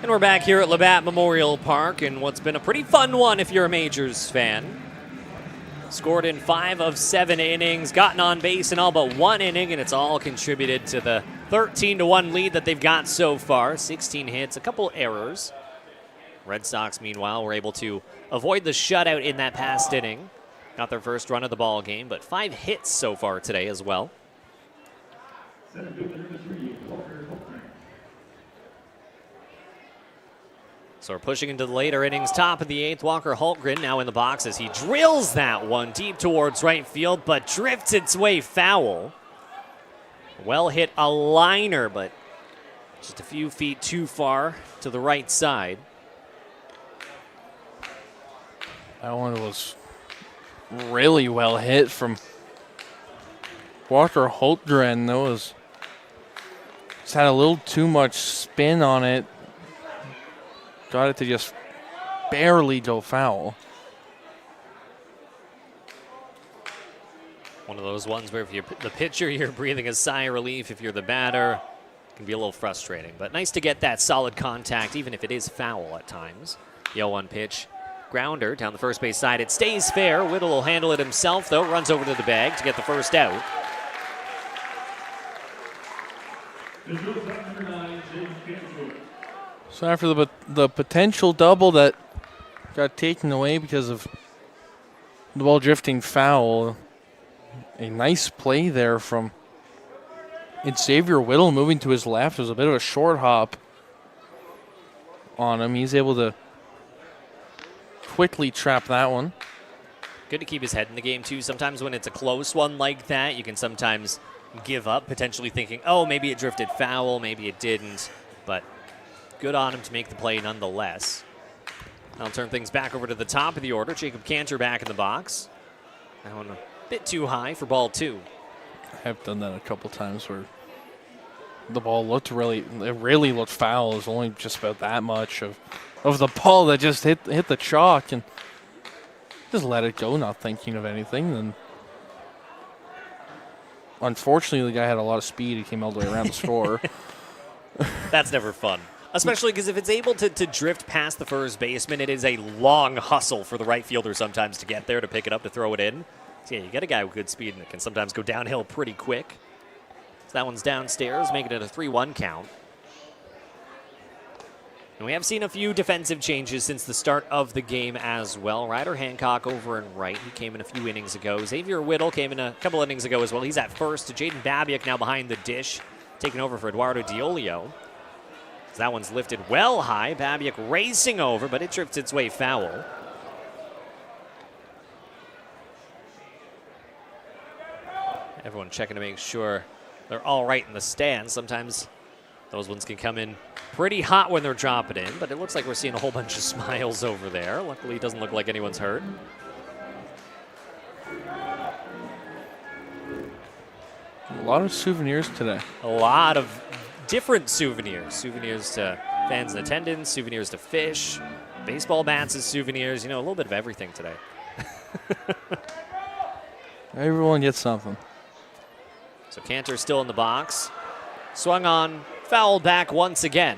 And we're back here at Labatt Memorial Park in what's been a pretty fun one if you're a Majors fan. Scored in 5 of 7 innings, gotten on base in all but 1 inning, and it's all contributed to the 13-1 lead that they've got so far. 16 hits, a couple errors. Red Sox, meanwhile, were able to avoid the shutout in that past inning. Got their first run of the ball game, but 5 hits so far today as well. So we're pushing into the later innings, top of the 8th. Walker Hultgren now in the box as he drills that one deep towards right field, but drifts its way foul. Well hit a liner, but just a few feet too far to the right side. That one was really well hit from Walker Hultgren. That was Just had a little too much spin on it. Got it to just barely go foul. One of those ones where if you're the pitcher, you're breathing a sigh of relief. If you're the batter, it can be a little frustrating. But nice to get that solid contact, even if it is foul at times. The 0-1 pitch. Grounder down the first base side. It stays fair. Whittle will handle it himself, though. Runs over to the bag to get the first out. So after the potential double that got taken away because of the ball drifting foul, a nice play there from Xavier Whittle moving to his left. It was a bit of a short hop on him. He's able to quickly trap that one. Good to keep his head in the game, too. Sometimes when it's a close one like that, you can sometimes give up, potentially thinking, oh, maybe it drifted foul, maybe it didn't. But good on him to make the play nonetheless. I'll turn things back over to the top of the order. Jacob Cantor back in the box. That one a bit too high for ball 2. I have done that a couple times where the ball really looked foul. It was only just about that much of the ball that just hit the chalk and just let it go, not thinking of anything. And unfortunately, the guy had a lot of speed. He came all the way around the score. That's never fun. Especially because if it's able to drift past the first baseman, it is a long hustle for the right fielder sometimes to get there, to pick it up, to throw it in. So yeah, you get a guy with good speed and it can sometimes go downhill pretty quick. So that one's downstairs, making it a 3-1 count. And we have seen a few defensive changes since the start of the game as well. Ryder Hancock over in right. He came in a few innings ago. Xavier Whittle came in a couple innings ago as well. He's at first. Jaden Babiak now behind the dish, taking over for Eduardo Diolio. So that one's lifted well high. Babiak racing over, but it drifts its way foul. Everyone checking to make sure they're all right in the stands. Sometimes those ones can come in pretty hot when they're dropping in, but it looks like we're seeing a whole bunch of smiles over there. Luckily, it doesn't look like anyone's hurt. A lot of souvenirs today. A lot of different souvenirs. Souvenirs to fans in attendance, souvenirs to fish, baseball bats as souvenirs. You know, a little bit of everything today. Everyone gets something. So Cantor still in the box. Swung on, fouled back once again.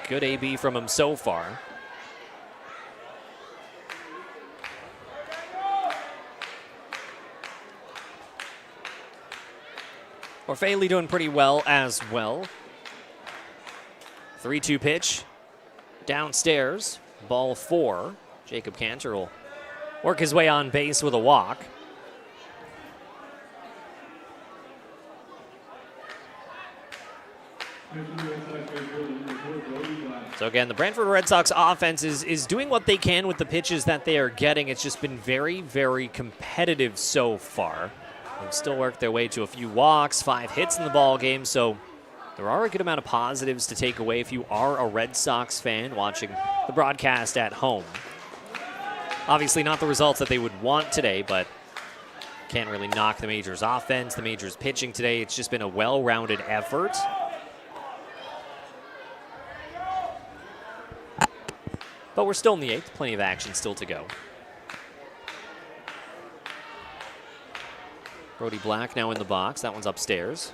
Good AB from him so far. Orfaley doing pretty well as well. 3-2 pitch. Downstairs. Ball 4. Jacob Cantor will work his way on base with a walk. So again, the Brantford Red Sox offense is doing what they can with the pitches that they are getting. It's just been very, very competitive so far. They've still worked their way to a few walks, 5 hits in the ball game, so there are a good amount of positives to take away if you are a Red Sox fan watching the broadcast at home. Obviously not the results that they would want today, but can't really knock the Majors offense, the Majors pitching today. It's just been a well-rounded effort. But we're still in the 8th, plenty of action still to go. Brody Black now in the box. That one's upstairs.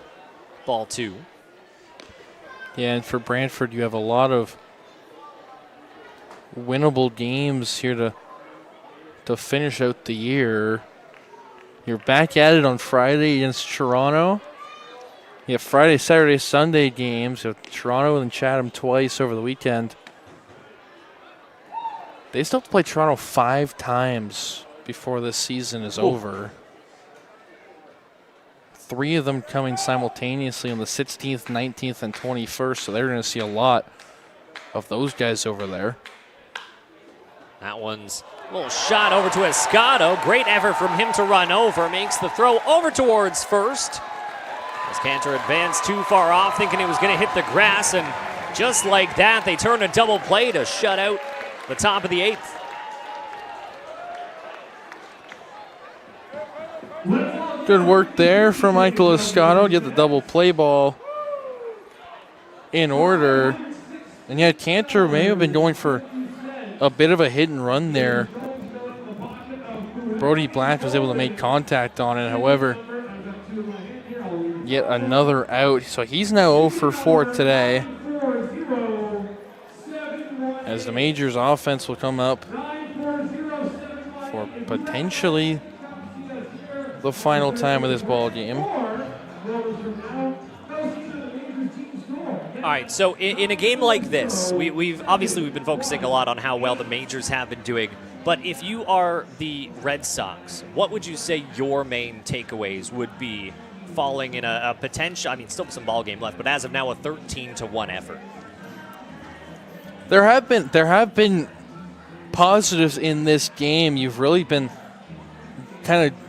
Ball 2. Yeah, and for Brantford, you have a lot of winnable games here to finish out the year. You're back at it on Friday against Toronto. You have Friday, Saturday, Sunday games with Toronto and Chatham twice over the weekend. They still have to play Toronto 5 times before this season is over. 3 of them coming simultaneously on the 16th, 19th, and 21st, so they're going to see a lot of those guys over there. That one's a little shot over to Escato. Great effort from him to run over. Makes the throw over towards first. As Cantor advanced too far off, thinking it was going to hit the grass, and just like that, they turn a double play to shut out the top of the 8th. Good work there from Michael Escato. Get the double play ball in order. And yet Cantor may have been going for a bit of a hit and run there. Brody Black was able to make contact on it. However, yet another out. So he's now 0 for 4 today. As the Majors offense will come up for potentially the final time of this ball game. All right, so in a game like this, we've been focusing a lot on how well the Majors have been doing. But if you are the Red Sox, what would you say your main takeaways would be falling in a potential, still some ball game left, but as of now a 13-1 effort? There have been positives in this game. You've really been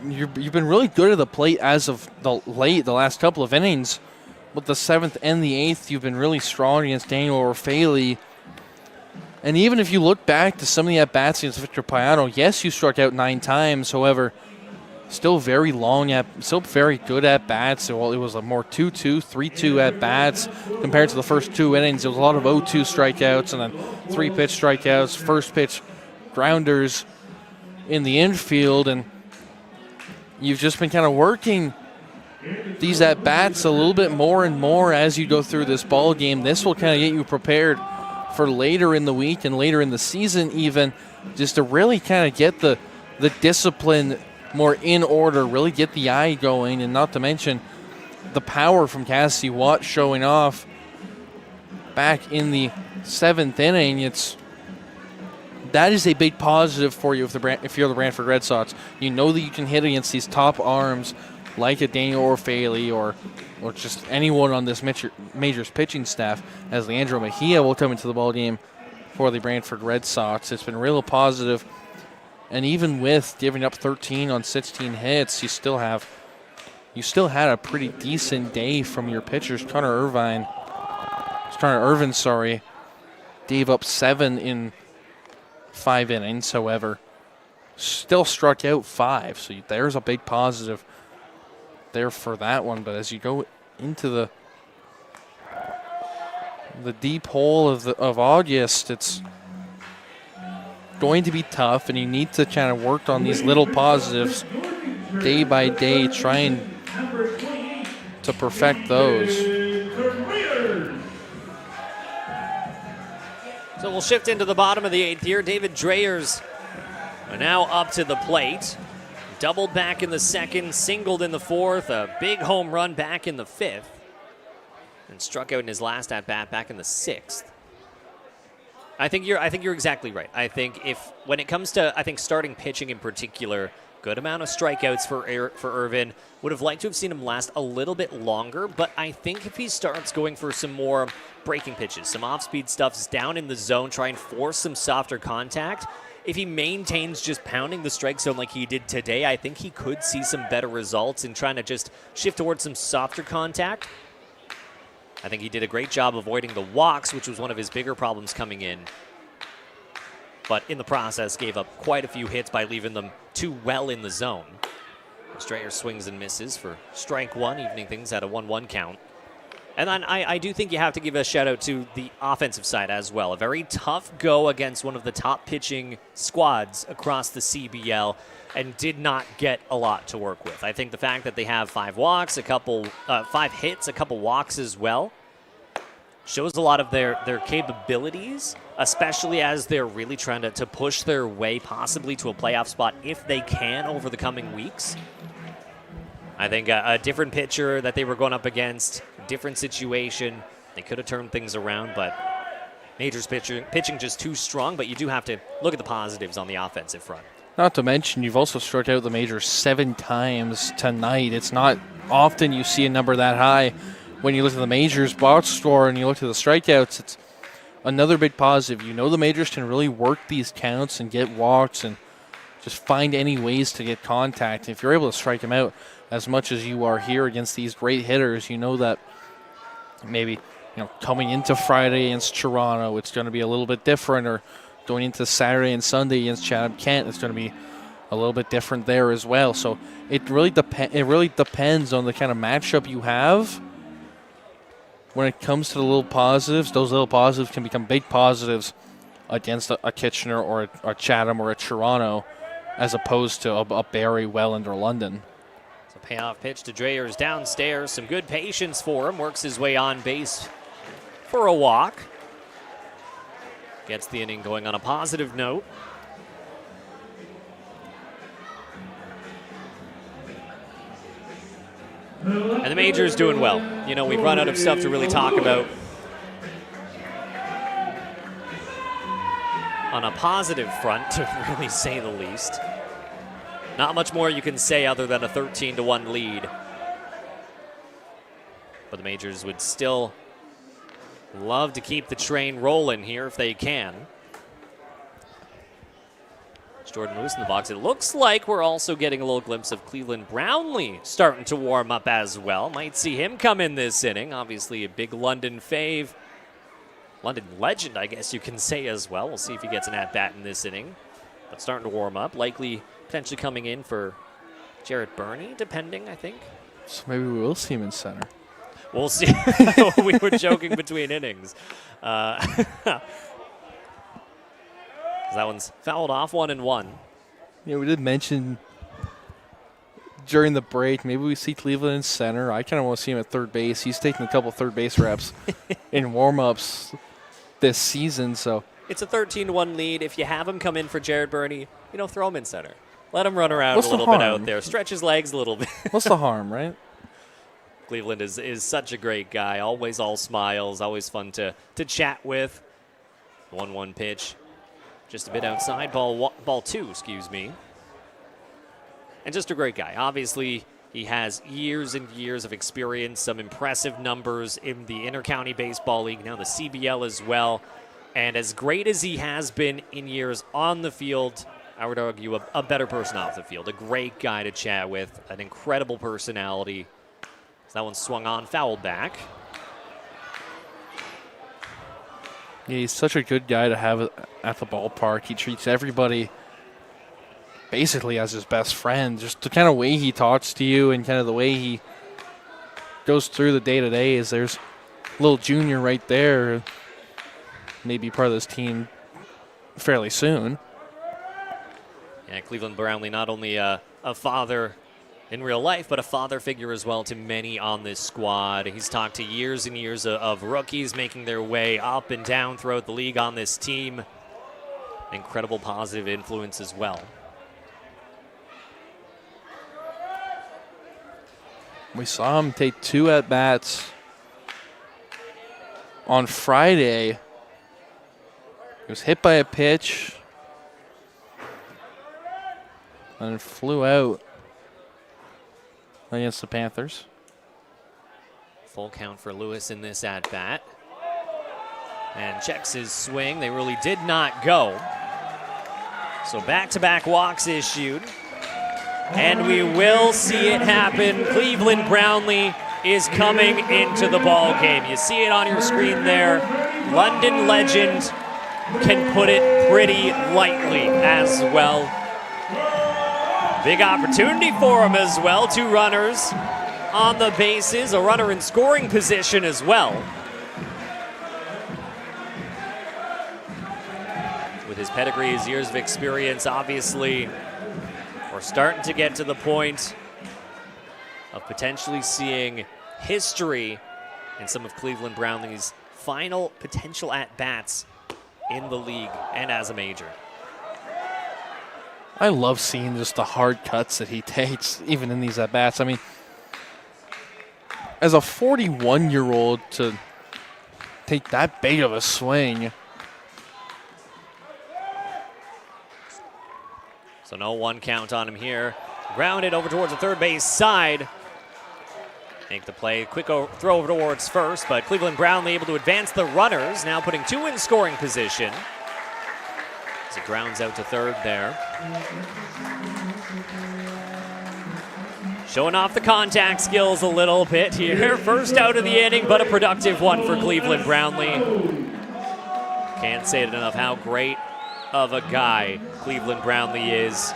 you've been really good at the plate as of the last couple of innings. With the 7th and the 8th, you've been really strong against Daniel Orfaley. And even if you look back to some of the at-bats against Victor Payano, yes, you struck out 9 times. However, still very still very good at-bats. Well, it was a more 2-2, 3-2 at-bats compared to the first 2 innings. There was a lot of 0-2 strikeouts and then 3-pitch strikeouts, first-pitch grounders in the infield. And you've just been kind of working these at-bats a little bit more and more as you go through this ball game. This will kind of get you prepared for later in the week and later in the season even, just to really kind of get the discipline more in order, really get the eye going, and not to mention the power from Cassie Watt showing off back in the 7th inning. That is a big positive for you if you're the Brantford Red Sox. You know that you can hit against these top arms like a Daniel Orfaley or just anyone on this Majors pitching staff, as Leandro Mejia will come into the ballgame for the Brantford Red Sox. It's been real positive. And even with giving up 13 on 16 hits, you still had a pretty decent day from your pitchers. Connor Irvin, gave up 7 in 5 innings. However, still struck out 5. So there's a big positive there for that one. But as you go into the deep hole of August, it's going to be tough, and you need to kind of work on these little positives day by day, trying to perfect those. So we'll shift into the bottom of the 8th here. David Dreyers are now up to the plate. Doubled back in the 2nd, singled in the 4th, a big home run back in the 5th, and struck out in his last at-bat back in the 6th. I think you're exactly right. I think when it comes to starting pitching in particular, good amount of strikeouts for Irvin. Would have liked to have seen him last a little bit longer, but I think if he starts going for some more breaking pitches, some off-speed stuffs down in the zone, try and force some softer contact, if he maintains just pounding the strike zone like he did today, I think he could see some better results in trying to just shift towards some softer contact. I think he did a great job avoiding the walks, which was one of his bigger problems coming in. But in the process, gave up quite a few hits by leaving them too well in the zone. Strayer swings and misses for strike 1, evening things at a 1-1 count. And then I do think you have to give a shout out to the offensive side as well. A very tough go against one of the top pitching squads across the CBL, and did not get a lot to work with. I think the fact that they have 5 walks, 5 hits, a couple walks as well, shows a lot of their capabilities, especially as they're really trying to push their way possibly to a playoff spot if they can over the coming weeks. I think a different pitcher that they were going up against, different situation, they could have turned things around, but Majors pitching just too strong. But you do have to look at the positives on the offensive front. Not to mention, you've also struck out the Majors 7 times tonight. It's not often you see a number that high. When you look at the Majors box score and you look at the strikeouts, it's another big positive. You know the Majors can really work these counts and get walks and just find any ways to get contact. If you're able to strike them out as much as you are here against these great hitters, you know that maybe coming into Friday against Toronto, it's going to be a little bit different, or going into Saturday and Sunday against Chatham Kent, it's going to be a little bit different there as well. So it really depends on the kind of matchup you have. When it comes to the little positives, those little positives can become big positives against a Kitchener or a Chatham or a Toronto, as opposed to a Barrie, Welland, or London. It's a payoff pitch to Dreyers downstairs. Some good patience for him. Works his way on base for a walk. Gets the inning going on a positive note. And the Major's doing well. You know, we've run out of stuff to really talk about. On a positive front, to really say the least. Not much more you can say other than a 13-1 lead. But the Majors would still love to keep the train rolling here if they can. Jordan Lewis in the box. It looks like we're also getting a little glimpse of Cleveland Brownlee starting to warm up as well. Might see him come in this inning. Obviously a big London fave. London legend, I guess you can say as well. We'll see if he gets an at-bat in this inning. But starting to warm up. Likely potentially coming in for Jared Burney, depending, I think. So maybe we will see him in center. We'll see. We were joking between innings. That one's fouled off 1-1. Yeah, we did mention during the break, maybe we see Cleveland in center. I kind of want to see him at third base. He's taking a couple third base reps in warm-ups this season. So it's a 13-1 lead. If you have him come in for Jared Burney, throw him in center. Let him run around a little bit out there. Stretch his legs a little bit. What's the harm, right? Cleveland is such a great guy. Always all smiles. Always fun to chat with. 1-1 pitch. Just a bit outside, ball two, excuse me. And just a great guy. Obviously, he has years and years of experience, some impressive numbers in the Intercounty Baseball League, now the CBL as well. And as great as he has been in years on the field, I would argue a better person off the field. A great guy to chat with, an incredible personality. So that one swung on, fouled back. Yeah, he's such a good guy to have at the ballpark. He treats everybody basically as his best friend. Just the kind of way he talks to you and kind of the way he goes through the day-to-day is there's little Junior right there, maybe part of this team fairly soon. Yeah, Cleveland Brownlee, not only a father in real life, but a father figure as well to many on this squad. He's talked to years and years of rookies making their way up and down throughout the league on this team. Incredible positive influence as well. We saw him take 2 at-bats on Friday. He was hit by a pitch and flew out against the Panthers. Full count for Lewis in this at-bat. And checks his swing. They really did not go. So back-to-back walks issued. And we will see it happen. Cleveland Brownlee is coming into the ball game. You see it on your screen there. London legend can put it pretty lightly as well. Big opportunity for him as well. 2 runners on the bases, a runner in scoring position as well. With his pedigree, his years of experience, obviously, we're starting to get to the point of potentially seeing history in some of Cleveland Brownlee's final potential at-bats in the league and as a major. I love seeing just the hard cuts that he takes, even in these at-bats. I mean, as a 41-year-old to take that big of a swing. So no 1 count on him here. Grounded over towards the third base side. Make the play. Quick throw over towards first, but Cleveland Brownlee able to advance the runners, now putting 2 in scoring position. As it grounds out to third there. Showing off the contact skills a little bit here. First out of the inning, but a productive one for Cleveland Brownlee. Can't say it enough how great of a guy Cleveland Brownlee is.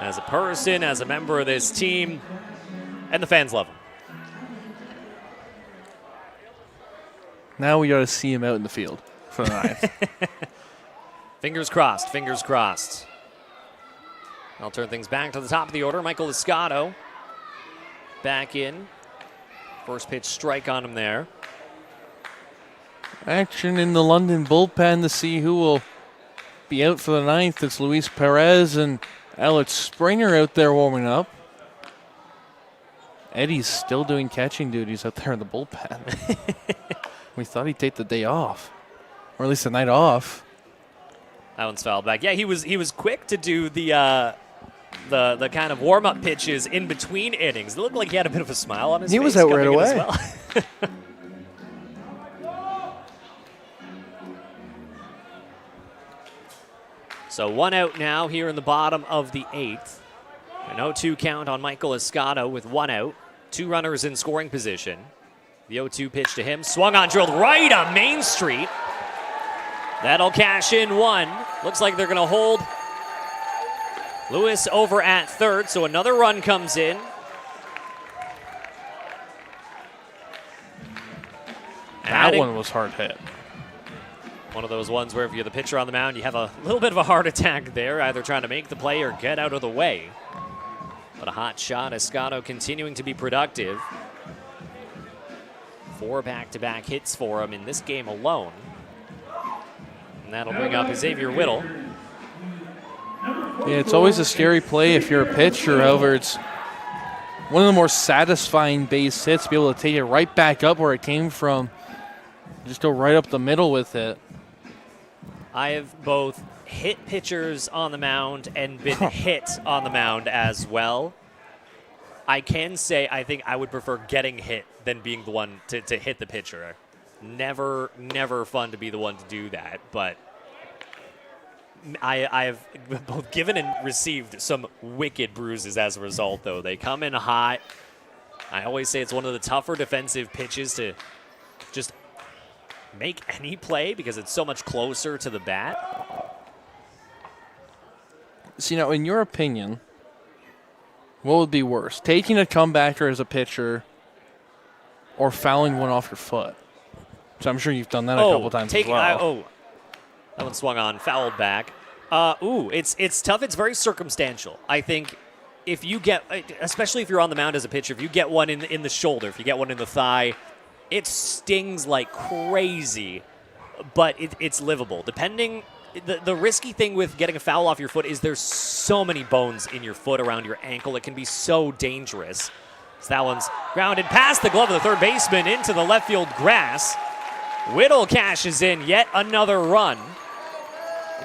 as a person, as a member of this team, and the fans love him. Now we got to see him out in the field for the ninth. Fingers crossed, fingers crossed. I'll turn things back to the top of the order. Michael Escato back in. First pitch strike on him there. Action in the London bullpen to see who will be out for the ninth. It's Luis Perez and Alex Springer out there warming up. Eddie's still doing catching duties out there in the bullpen. We thought he'd take the day off, or at least the night off. That one's fouled back. Yeah, he was quick to do the kind of warm-up pitches in between innings. It looked like he had a bit of a smile on his face. He was out right away. As well. So 1 out now here in the bottom of the 8th. An 0-2 count on Michael Escato with 1 out. 2 runners in scoring position. The 0-2 pitch to him. Swung on, drilled right on Main Street. That'll cash in 1. Looks like they're going to hold Lewis over at third, so another run comes in. That one was hard hit. One of those ones where if you're the pitcher on the mound, you have a little bit of a heart attack there, either trying to make the play or get out of the way. But a hot shot, Escato continuing to be productive. 4 back-to-back hits for him in this game alone. And that'll bring up Xavier Whittle. Yeah, it's always a scary play if you're a pitcher. However, it's one of the more satisfying base hits, be able to take it right back up where it came from. Just go right up the middle with it. I have both hit pitchers on the mound and been hit on the mound as well. I can say I think I would prefer getting hit than being the one to hit the pitcher. Never fun to be the one to do that, but I've both given and received some wicked bruises as a result, though. They come in hot. I always say it's one of the tougher defensive pitches to just make any play because it's so much closer to the bat. So, you know, in your opinion, what would be worse? Taking a comebacker as a pitcher or fouling one off your foot? So I'm sure you've done that a couple times as well. That one swung on, fouled back. It's tough. It's very circumstantial. I think if you get, especially if you're on the mound as a pitcher, if you get one in the shoulder, if you get one in the thigh, it stings like crazy, but it's livable. Depending, the risky thing with getting a foul off your foot is there's so many bones in your foot around your ankle. It can be so dangerous. So that one's grounded past the glove of the third baseman into the left field grass. Whittle cashes in yet another run,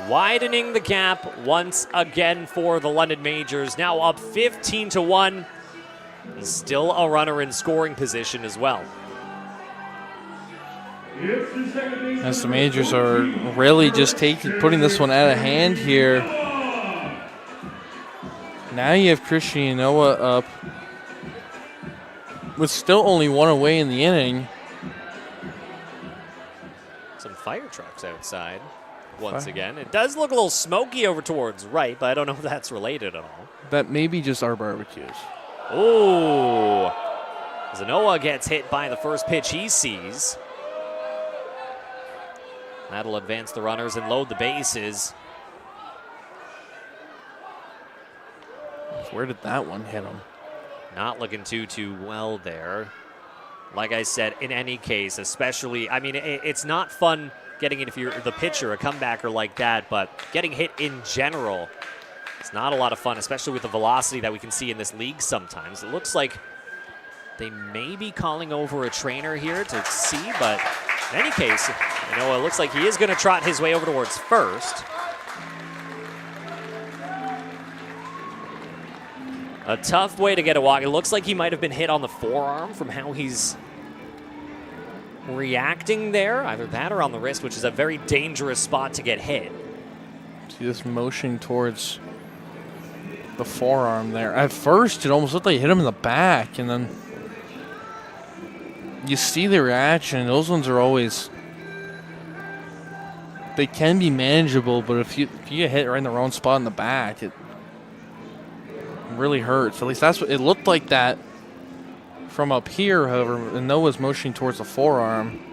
widening the gap once again for the London Majors. Now up 15-1, and still a runner in scoring position as well. As the Majors are really just putting this one out of hand here. Now you have Christian Noah up with still only 1 away in the inning. Some fire trucks outside once again. It does look a little smoky over towards right, but I don't know if that's related at all. That may be just our barbecues. Oh, Zanoa gets hit by the first pitch he sees. That'll advance the runners and load the bases. Where did that one hit him? Not looking too well there. Like I said, in any case, especially, I mean, it's not fun getting it if you're the pitcher, a comebacker like that, but getting hit in general, it's not a lot of fun, especially with the velocity that we can see in this league sometimes. It looks like they may be calling over a trainer here to see, but in any case, you know, it looks like he is going to trot his way over towards first. A tough way to get a walk. It looks like he might have been hit on the forearm from how he's reacting there. Either that or on the wrist, which is a very dangerous spot to get hit. See this motion towards the forearm there. At first, it almost looked like he hit him in the back, and then you see the reaction. Those ones are always, they can be manageable, but if you get hit right in the wrong spot in the back, really hurts. At least that's what it looked like that from up here, however, and Noah's motioning towards the forearm.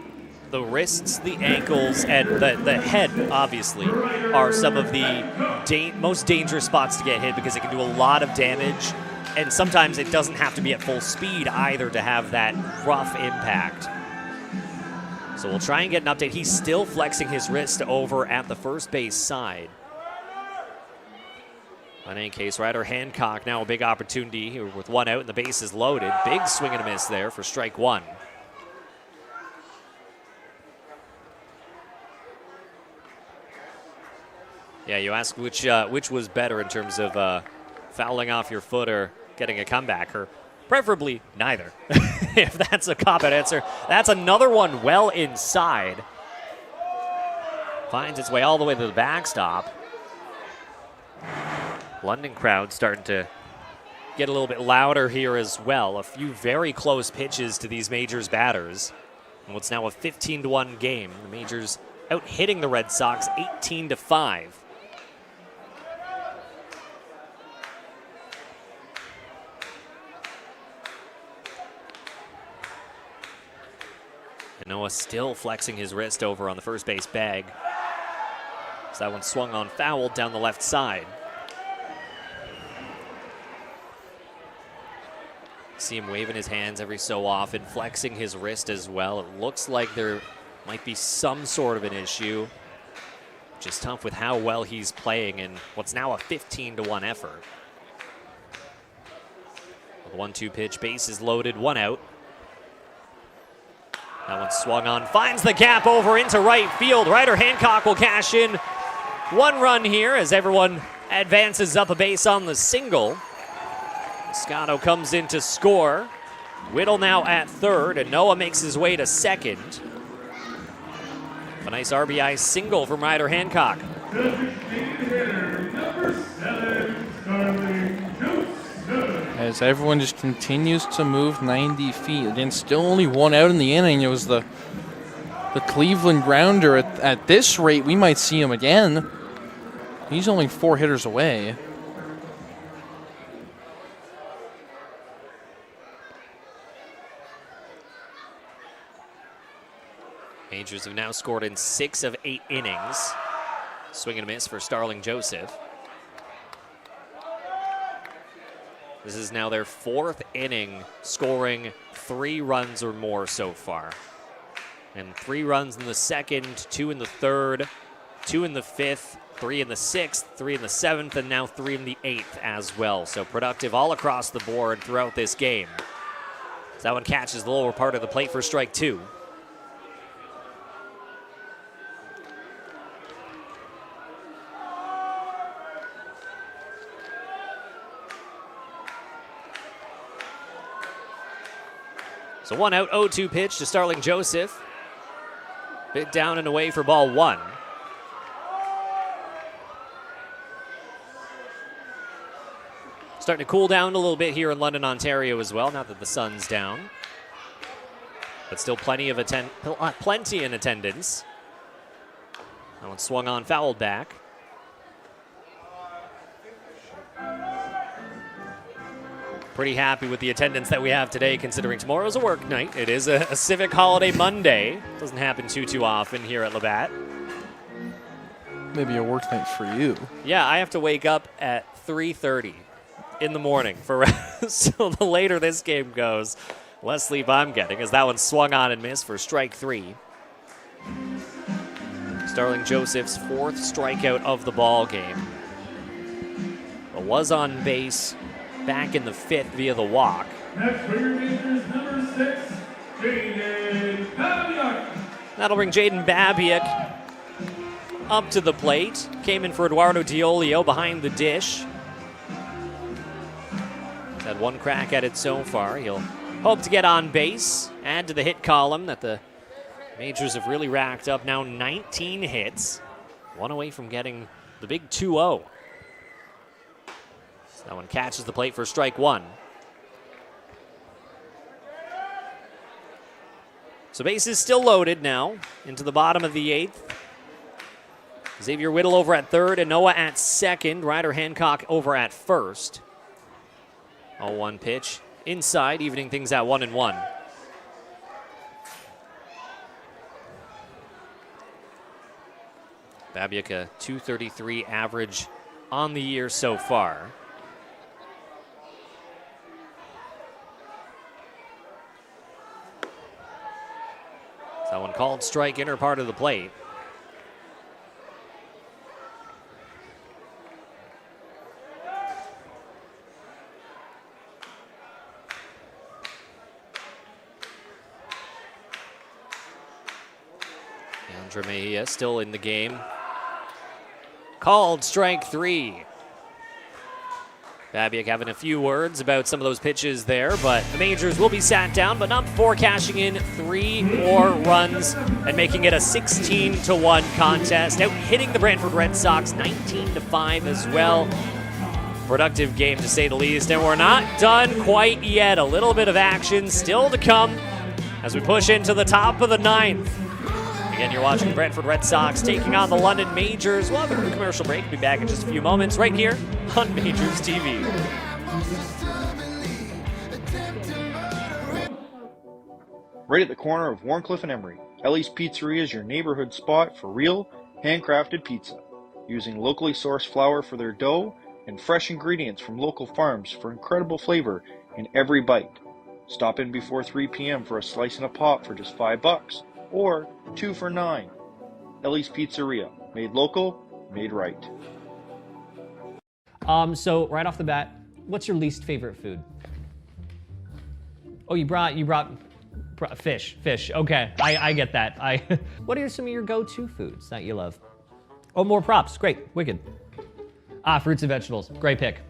The wrists, the ankles, and the head, obviously, are some of the most dangerous spots to get hit because it can do a lot of damage, and sometimes it doesn't have to be at full speed either to have that rough impact. So we'll try and get an update. He's still flexing his wrist over at the first base side. In any case, Ryder Hancock now a big opportunity here with one out and the base is loaded. Big swing and a miss there for strike one. Yeah, you ask which was better in terms of fouling off your foot or getting a comeback, or preferably neither, if that's a cop-out answer. That's another one well inside. Finds its way all the way to the backstop. London crowd starting to get a little bit louder here as well. A few very close pitches to these Majors batters. And what's now a 15-1 game. The Majors out hitting the Red Sox 18-5. And Noah still flexing his wrist over on the first base bag. So that one swung on foul down the left side. See him waving his hands every so often, flexing his wrist as well. It looks like there might be some sort of an issue. Just tough with how well he's playing in what's now a 15-1 effort. The 1-2 pitch, base is loaded, one out. That one swung on, finds the gap over into right field. Ryder Hancock will cash in one run here as everyone advances up a base on the single. Scotto comes in to score. Whittle now at third, and Noah makes his way to second. A nice RBI single from Ryder Hancock. As everyone just continues to move 90 feet. Again, still only one out in the inning. It was the Cleveland grounder. At this rate, we might see him again. He's only 4 hitters away. Majors have now scored in 6 of 8 innings. Swing and a miss for Starling Joseph. This is now their 4th inning, scoring 3 runs or more so far. And 3 runs in the second, 2 in the third, 2 in the 5th, 3 in the 6th, 3 in the 7th, and now 3 in the 8th as well. So productive all across the board throughout this game. So that one catches the lower part of the plate for strike 2. So 1 out, 0-2 pitch to Starling Joseph. Bit down and away for ball 1. Starting to cool down a little bit here in London, Ontario as well, now that the sun's down. But still plenty in attendance. That one swung on, fouled back. Pretty happy with the attendance that we have today, considering tomorrow's a work night. It is a Civic holiday Monday. Doesn't happen too often here at Labatt. Maybe a work night for you. Yeah, I have to wake up at 3:30 in the morning for so the later this game goes, less sleep I'm getting, as that one swung on and missed for strike 3. Starling Joseph's 4th strikeout of the ball game. But was on base back in the 5th via the walk. Next for your Majors, number 6, Jaden Babiak. That'll bring Jaden Babiak up to the plate. Came in for Eduardo Diolio behind the dish. He's had 1 crack at it so far. He'll hope to get on base, add to the hit column that the Majors have really racked up. Now 19 hits. 1 away from getting the big 2-0. That one catches the plate for strike 1. So base is still loaded now into the bottom of the 8th. Xavier Whittle over at third and Noah at second. Ryder Hancock over at first. 0-1 pitch inside, evening things at 1-1. Babiak a .233 average on the year so far. That one called strike, inner part of the plate. Andrew Mejia still in the game. Called strike 3. Babiak having a few words about some of those pitches there, but the Majors will be sat down, but not before cashing in 3 more runs and making it a 16-1 contest. Out hitting the Brantford Red Sox 19-5 as well. Productive game to say the least, and we're not done quite yet. A little bit of action still to come as we push into the top of the 9th. Again, you're watching the Brantford Red Sox taking on the London Majors. We'll have a commercial break. We'll be back in just a few moments right here on Majors TV. Right at the corner of Warncliffe and Emery, Ellie's Pizzeria is your neighborhood spot for real, handcrafted pizza. Using locally sourced flour for their dough and fresh ingredients from local farms for incredible flavor in every bite. Stop in before 3 p.m. for a slice and a pop for just $5. Or 2 for $9. Ellie's Pizzeria, made local, made right. So right off the bat, what's your least favorite food? Oh, you brought fish. Okay, I get that. What are some of your go-to foods that you love? Oh, more props. Great, wicked. Fruits and vegetables. Great pick.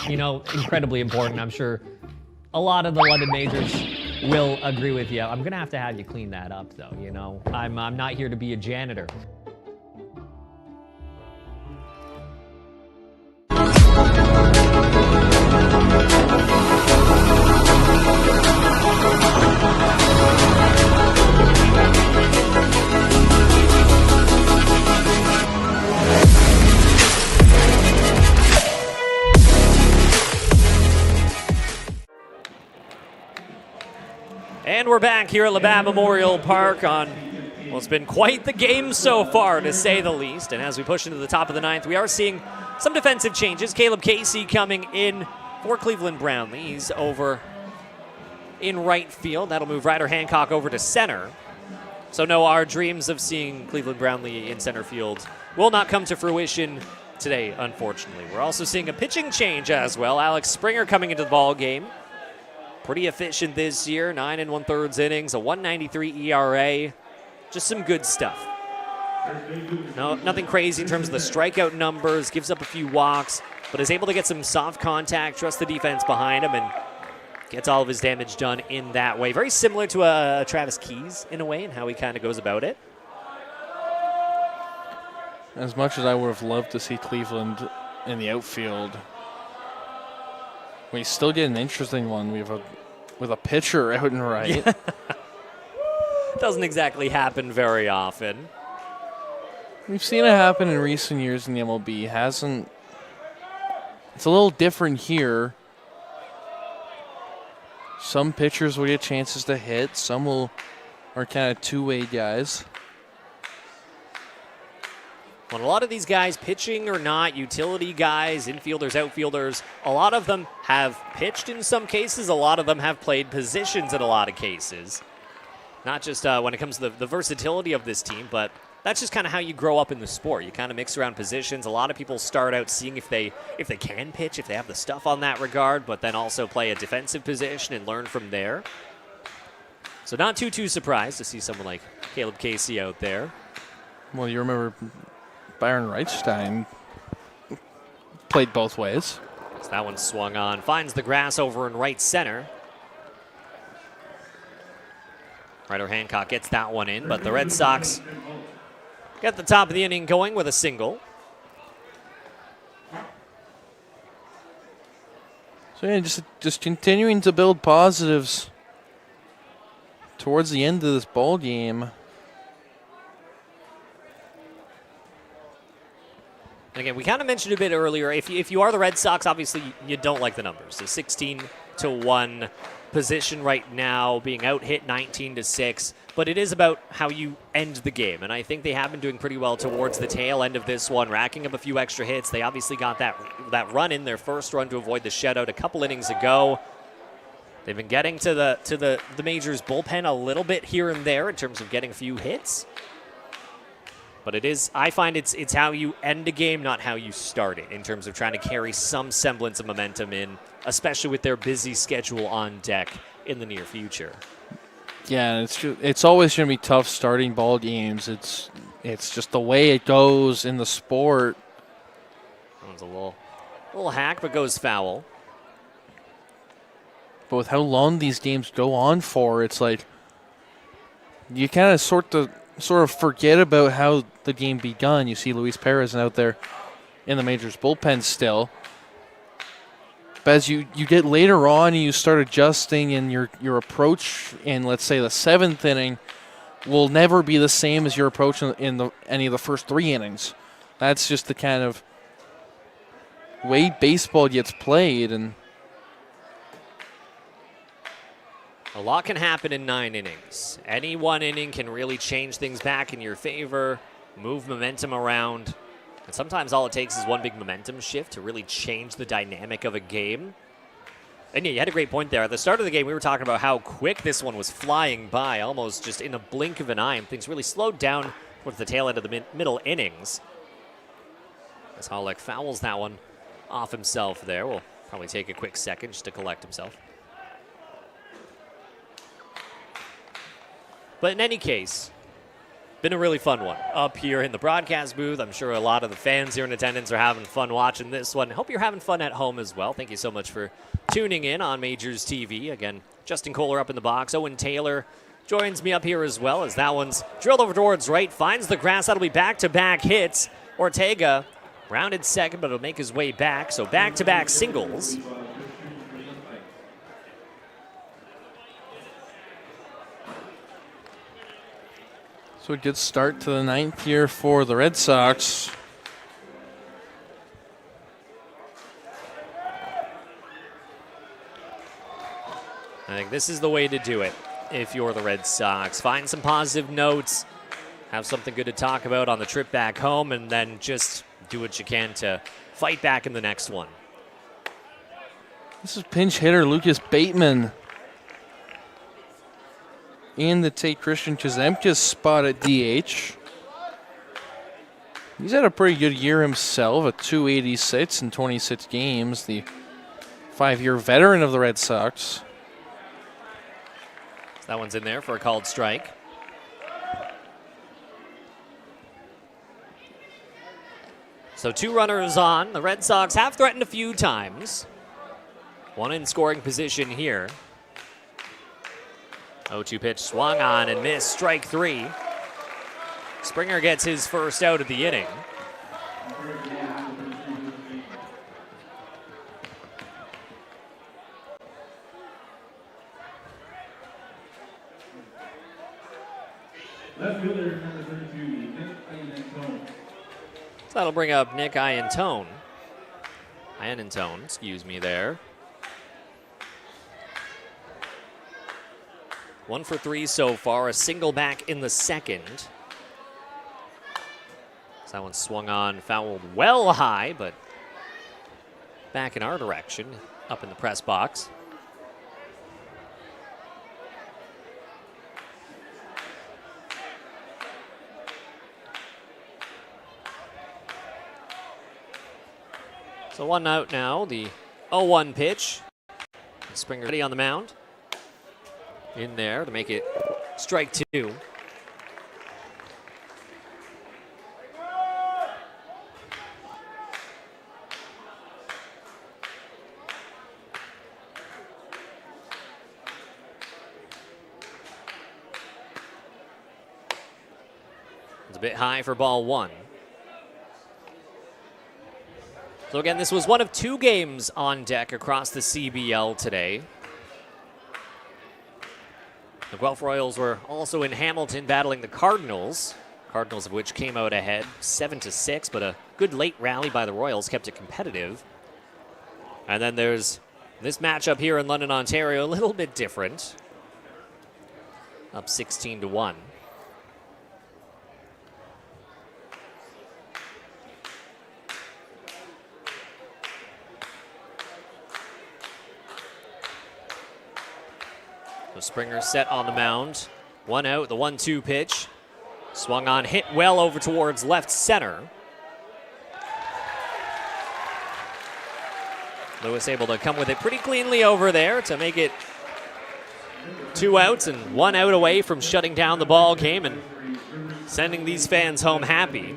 You know, incredibly important. I'm sure a lot of the London Majors will agree with you. I'm gonna have to have you clean that up, though. You know, I'm not here to be a janitor. And we're back here at Labatt Memorial Park on, well, it's been quite the game so far, to say the least. And as we push into the top of the 9th, we are seeing some defensive changes. Caleb Casey coming in for Cleveland Brownlee. He's over in right field. That'll move Ryder Hancock over to center. So no, our dreams of seeing Cleveland Brownlee in center field will not come to fruition today, unfortunately. We're also seeing a pitching change as well. Alex Springer coming into the ball game. Pretty efficient this year, 9 1/3 innings, a 1.93 ERA. Just some good stuff. No, nothing crazy in terms of the strikeout numbers, gives up a few walks, but is able to get some soft contact, trust the defense behind him, and gets all of his damage done in that way. Very similar to Travis Keys in a way, and how he kind of goes about it. As much as I would have loved to see Cleveland in the outfield, we still get an interesting one. We have with a pitcher out and right. Yeah. Doesn't exactly happen very often. We've seen it happen in recent years in the MLB. It's a little different here. Some pitchers will get chances to hit. Some are kind of two-way guys. When a lot of these guys, pitching or not, utility guys, infielders, outfielders, a lot of them have pitched in some cases. A lot of them have played positions in a lot of cases. Not just when it comes to the versatility of this team, but that's just kind of how you grow up in the sport. You kind of mix around positions. A lot of people start out seeing if they can pitch, if they have the stuff on that regard, but then also play a defensive position and learn from there. So not too surprised to see someone like Caleb Casey out there. Well, you remember Byron Reichstein played both ways. So that one swung on. Finds the grass over in right center. Ryder Hancock gets that one in, but the Red Sox get the top of the inning going with a single. So yeah, just continuing to build positives towards the end of this ball game. And again, we kind of mentioned a bit earlier, if you are the Red Sox, obviously you don't like the numbers. The 16-1 position right now, being out hit 19-6, but it is about how you end the game, and I think they have been doing pretty well towards the tail end of this one, racking up a few extra hits. They obviously got that run in, their first run to avoid the shutout a couple innings ago. They've been getting to the Majors bullpen a little bit here and there in terms of getting a few hits. But I find it's how you end a game, not how you start it, in terms of trying to carry some semblance of momentum in, especially with their busy schedule on deck in the near future. Yeah, it's always going to be tough starting ball games. It's just the way it goes in the sport. That one's a little hack, but goes foul. But with how long these games go on for, it's like you kind of sort of forget about how the game begun. You see Luis Perez out there in the Majors bullpen still. But as you get later on and you start adjusting, and your approach in, let's say, the 7th inning will never be the same as your approach in any of the first 3 innings. That's just the kind of way baseball gets played. And a lot can happen in 9 innings. Any one inning can really change things back in your favor, move momentum around. And sometimes all it takes is one big momentum shift to really change the dynamic of a game. And yeah, you had a great point there. At the start of the game, we were talking about how quick this one was flying by, almost just in a blink of an eye. And things really slowed down towards the tail end of the middle innings. As Halleck fouls that one off himself there. Will probably take a quick second just to collect himself. But in any case, been a really fun one up here in the broadcast booth. I'm sure a lot of the fans here in attendance are having fun watching this one. Hope you're having fun at home as well. Thank you so much for tuning in on Majors TV. Again, Justin Koehler up in the box. Owen Taylor joins me up here as well, as that one's drilled over towards right, finds the grass. That'll be back-to-back hits. Ortega rounded second, but it'll make his way back. So back-to-back singles. So a good start to the 9th here for the Red Sox. I think this is the way to do it if you're the Red Sox. Find some positive notes, have something good to talk about on the trip back home, and then just do what you can to fight back in the next one. This is pinch hitter Lucas Bateman in to take Christian Chizemka's spot at DH. He's had a pretty good year himself, a .286 in 26 games, the 5-year veteran of the Red Sox. That one's in there for a called strike. So 2 runners on. The Red Sox have threatened a few times. One in scoring position here. 0-2 pitch swung on and missed, strike 3. Springer gets his first out of the inning. So that'll bring up Nick Iannantone. Excuse me there. 1 for 3 so far, a single back in the second. So that one swung on, fouled well high, but back in our direction, up in the press box. So 1 out now, the 0-1 pitch. Springer ready on the mound. In there to make it strike 2. It's a bit high for ball 1. So again, this was one of 2 games on deck across the CBL today. The Guelph Royals were also in Hamilton battling the Cardinals. Cardinals of which came out ahead 7-6, but a good late rally by the Royals kept it competitive. And then there's this matchup here in London, Ontario, a little bit different. Up 16-1. So Springer set on the mound. 1 out, the 1-2 pitch. Swung on, hit well over towards left center. Lewis able to come with it pretty cleanly over there to make it 2 outs and 1 out away from shutting down the ball game and sending these fans home happy.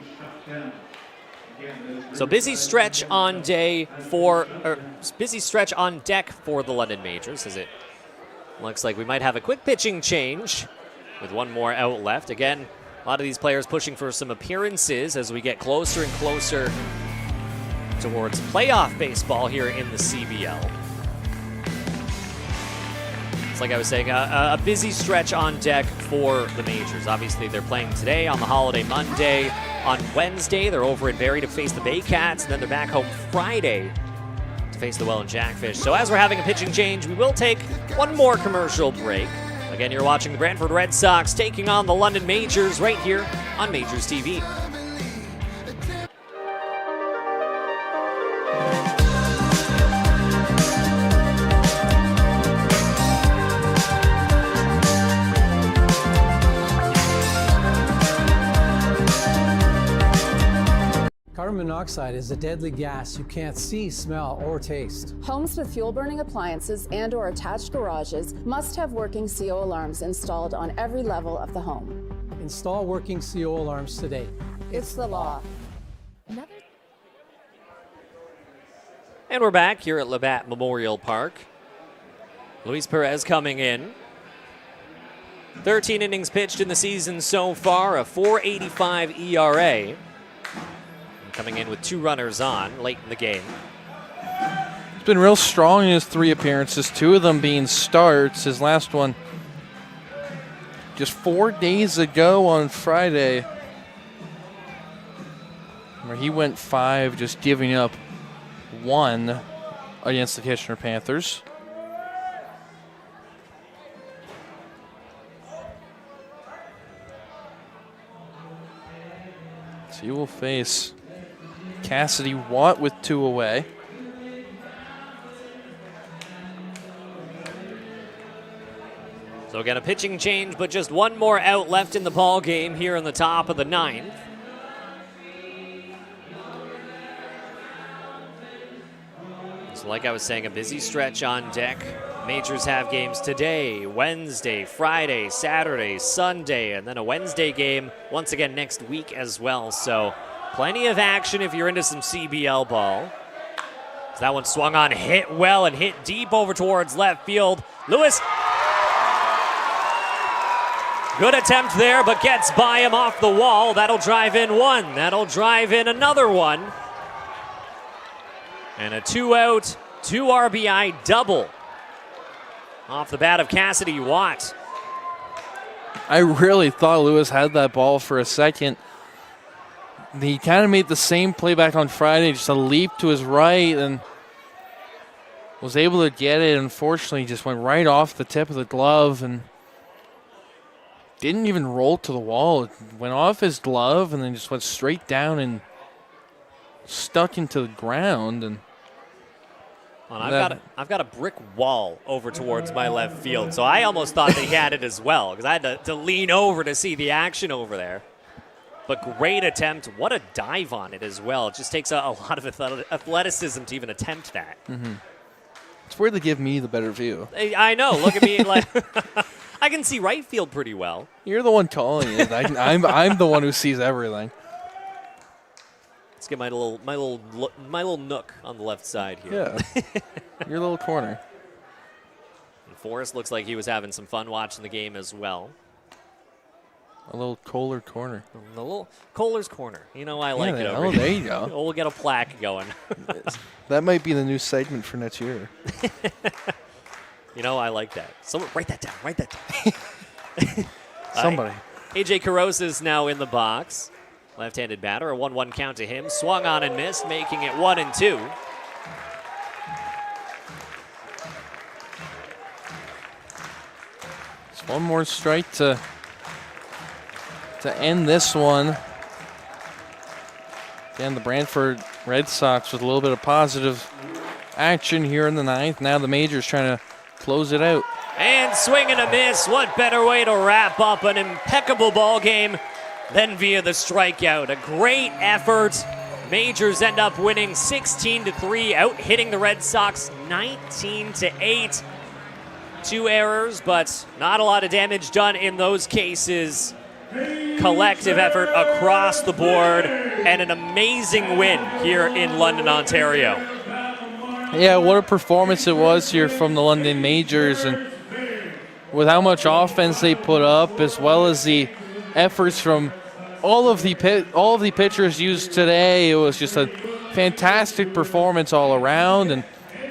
So busy stretch on deck for the London Majors, as it looks like we might have a quick pitching change with 1 more out left. Again, a lot of these players pushing for some appearances as we get closer and closer towards playoff baseball here in the CBL. It's like I was saying, a busy stretch on deck for the Majors. Obviously, they're playing today on the holiday Monday. On Wednesday, they're over in Barrie to face the Bay Cats, and then they're back home Friday to face the Welland Jackfish. So as we're having a pitching change, we will take 1 more commercial break. Again, you're watching the Brantford Red Sox taking on the London Majors right here on Majors TV. Carbon monoxide is a deadly gas you can't see, smell, or taste. Homes with fuel-burning appliances and/or attached garages must have working CO alarms installed on every level of the home. Install working CO alarms today. It's the law. And we're back here at Labatt Memorial Park. Luis Perez coming in. 13 innings pitched in the season so far, a .485 ERA. Coming in with 2 runners on late in the game. He's been real strong in his 3 appearances, 2 of them being starts. His last one just 4 days ago on Friday, where he went 5, just giving up 1 against the Kitchener Panthers. So he will face Cassidy Watt with 2 away. So again, a pitching change, but just 1 more out left in the ball game here in the top of the 9th. So like I was saying, a busy stretch on deck. Majors have games today, Wednesday, Friday, Saturday, Sunday, and then a Wednesday game once again next week as well. So plenty of action if you're into some CBL ball. So that one swung on, hit well, and hit deep over towards left field. Lewis, good attempt there, but gets by him off the wall. That'll drive in 1. That'll drive in another 1. And a 2-out, 2 RBI double off the bat of Cassidy Watt. I really thought Lewis had that ball for a second. He kind of made the same play back on Friday, just a leap to his right, and was able to get it. Unfortunately, just went right off the tip of the glove and didn't even roll to the wall. It went off his glove and then just went straight down and stuck into the ground. And I've got a brick wall over towards my left field, so I almost thought they had it as well because I had to lean over to see the action over there. But great attempt. What a dive on it as well. It just takes a lot of athleticism to even attempt that. Mm-hmm. It's where they give me the better view. I know. Look at me. Like I can see right field pretty well. You're the one calling it. I'm the one who sees everything. Let's get my little nook on the left side here. Yeah, your little corner. And Forrest looks like he was having some fun watching the game as well. A little Koehler corner. A little Kohler's corner. You know, I like it over here. Oh, there you go. We'll get a plaque going. That might be the new segment for next year. You know, I like that. Someone write that down. Write that down. Somebody. AJ Carosa's now in the box. Left-handed batter, a 1-1 count to him. Swung on and missed, making it 1-2. Just one more strike to end this one. Again, the Brantford Red Sox with a little bit of positive action here in the ninth. Now the Majors trying to close it out. And swing and a miss. What better way to wrap up an impeccable ball game than via the strikeout? A great effort. Majors end up winning 16-3, out hitting the Red Sox 19-8. 2 errors, but not a lot of damage done in those cases. Collective effort across the board and an amazing win here in London, Ontario. Yeah, what a performance it was here from the London Majors, and with how much offense they put up, as well as the efforts from all of the pitchers used today. It was just a fantastic performance all around, and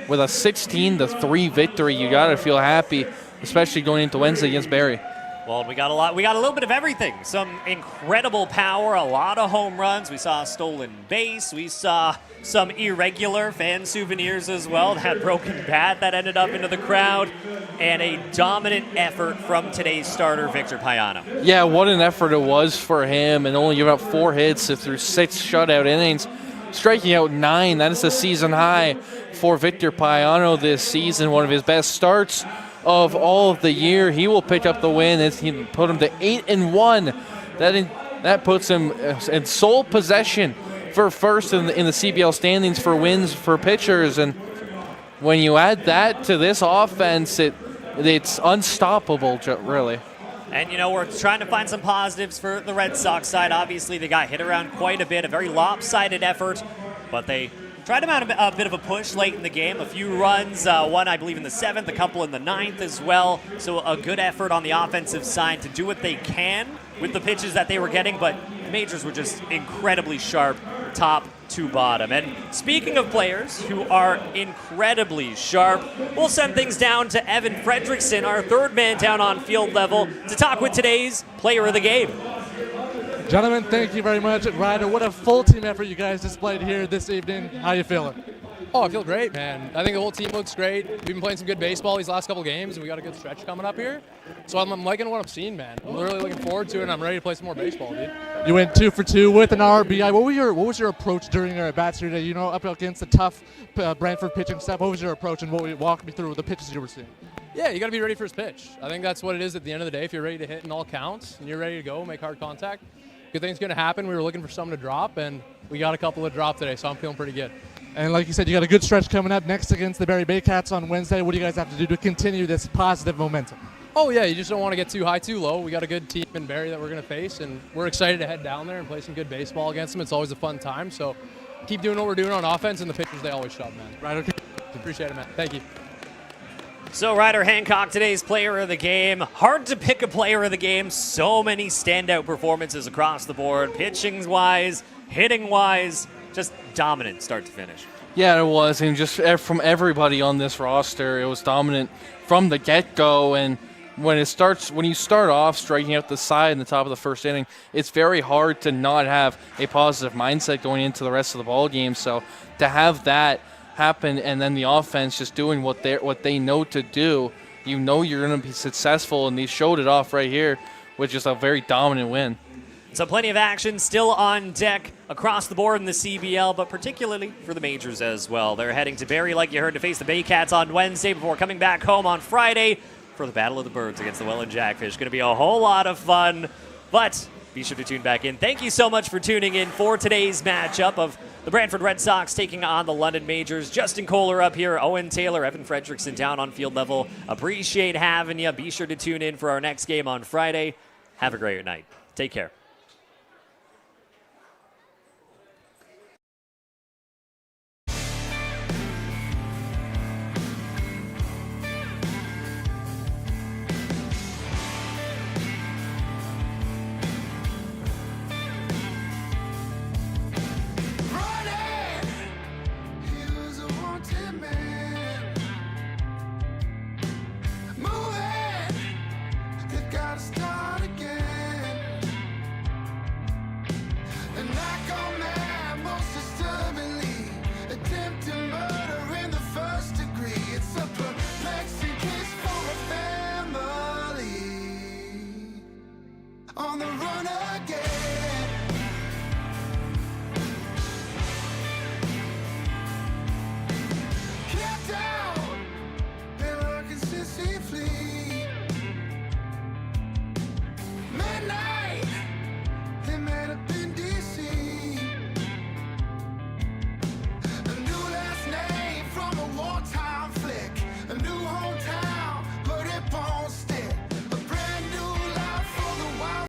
with a 16-3 victory, you got to feel happy, especially going into Wednesday against Barrie. Well, we got a little bit of everything. Some incredible power, a lot of home runs. We saw a stolen base. We saw some irregular fan souvenirs as well. That broken bat that ended up into the crowd. And a dominant effort from today's starter, Victor Payano. Yeah, what an effort it was for him, and only giving up 4 hits through 6 shutout innings, striking out 9. That is a season high for Victor Payano this season, one of his best starts of all of the year. He will pick up the win. He put him to 8-1. That puts him in sole possession for first in the CBL standings for wins for pitchers. And when you add that to this offense, it's unstoppable, really. And, we're trying to find some positives for the Red Sox side. Obviously, they got hit around quite a bit, a very lopsided effort, but they tried to mount a bit of a push late in the game. A few runs, one I believe in the 7th, a couple in the 9th as well. So a good effort on the offensive side to do what they can with the pitches that they were getting, but the Majors were just incredibly sharp, top to bottom. And speaking of players who are incredibly sharp, we'll send things down to Evan Fredrickson, our 3rd man down on field level, to talk with today's player of the game. Gentlemen, thank you very much. Ryder, what a full team effort you guys displayed here this evening. How you feeling? Oh, I feel great, man. I think the whole team looks great. We've been playing some good baseball these last couple games, and we got a good stretch coming up here. So I'm liking what I'm seeing, man. I'm really looking forward to it, and I'm ready to play some more baseball, dude. You went 2 for 2 with an RBI. What was your approach during your at-bats today? Up against the tough Brantford pitching staff. What was your approach, and walk me through the pitches you were seeing? Yeah, you got to be ready for his pitch. I think that's what it is at the end of the day. If you're ready to hit in all counts, and you're ready to go, make hard contact, good thing's going to happen. We were looking for something to drop, and we got a couple to drop today, so I'm feeling pretty good. And like you said, you got a good stretch coming up next against the Barrie Baycats on Wednesday. What do you guys have to do to continue this positive momentum? Oh, yeah, you just don't want to get too high, too low. We got a good team in Barrie that we're going to face, and we're excited to head down there and play some good baseball against them. It's always a fun time, so keep doing what we're doing on offense, and the pitchers, they always shove, man. Right, okay. Appreciate it, man. Thank you. So Ryder Hancock, today's player of the game. Hard to pick a player of the game. So many standout performances across the board, pitching-wise, hitting-wise, just dominant start to finish. Yeah, it was, and just from everybody on this roster, it was dominant from the get-go. And when you start off striking out the side in the top of the first inning, it's very hard to not have a positive mindset going into the rest of the ball game. So to have that happen, and then the offense just doing what they know to do, you're going to be successful, and they showed it off right here with just a very dominant win. So plenty of action still on deck across the board in the CBL, but particularly for the Majors as well. They're heading to Barrie, like you heard, to face the Baycats on Wednesday before coming back home on Friday for the Battle of the Birds against the Welland Jackfish. Going to be a whole lot of fun, but be sure to tune back in. Thank you so much for tuning in for today's matchup of the Brantford Red Sox taking on the London Majors. Justin Koehler up here, Owen Taylor, Evan Fredrickson down on field level. Appreciate having you. Be sure to tune in for our next game on Friday. Have a great night. Take care.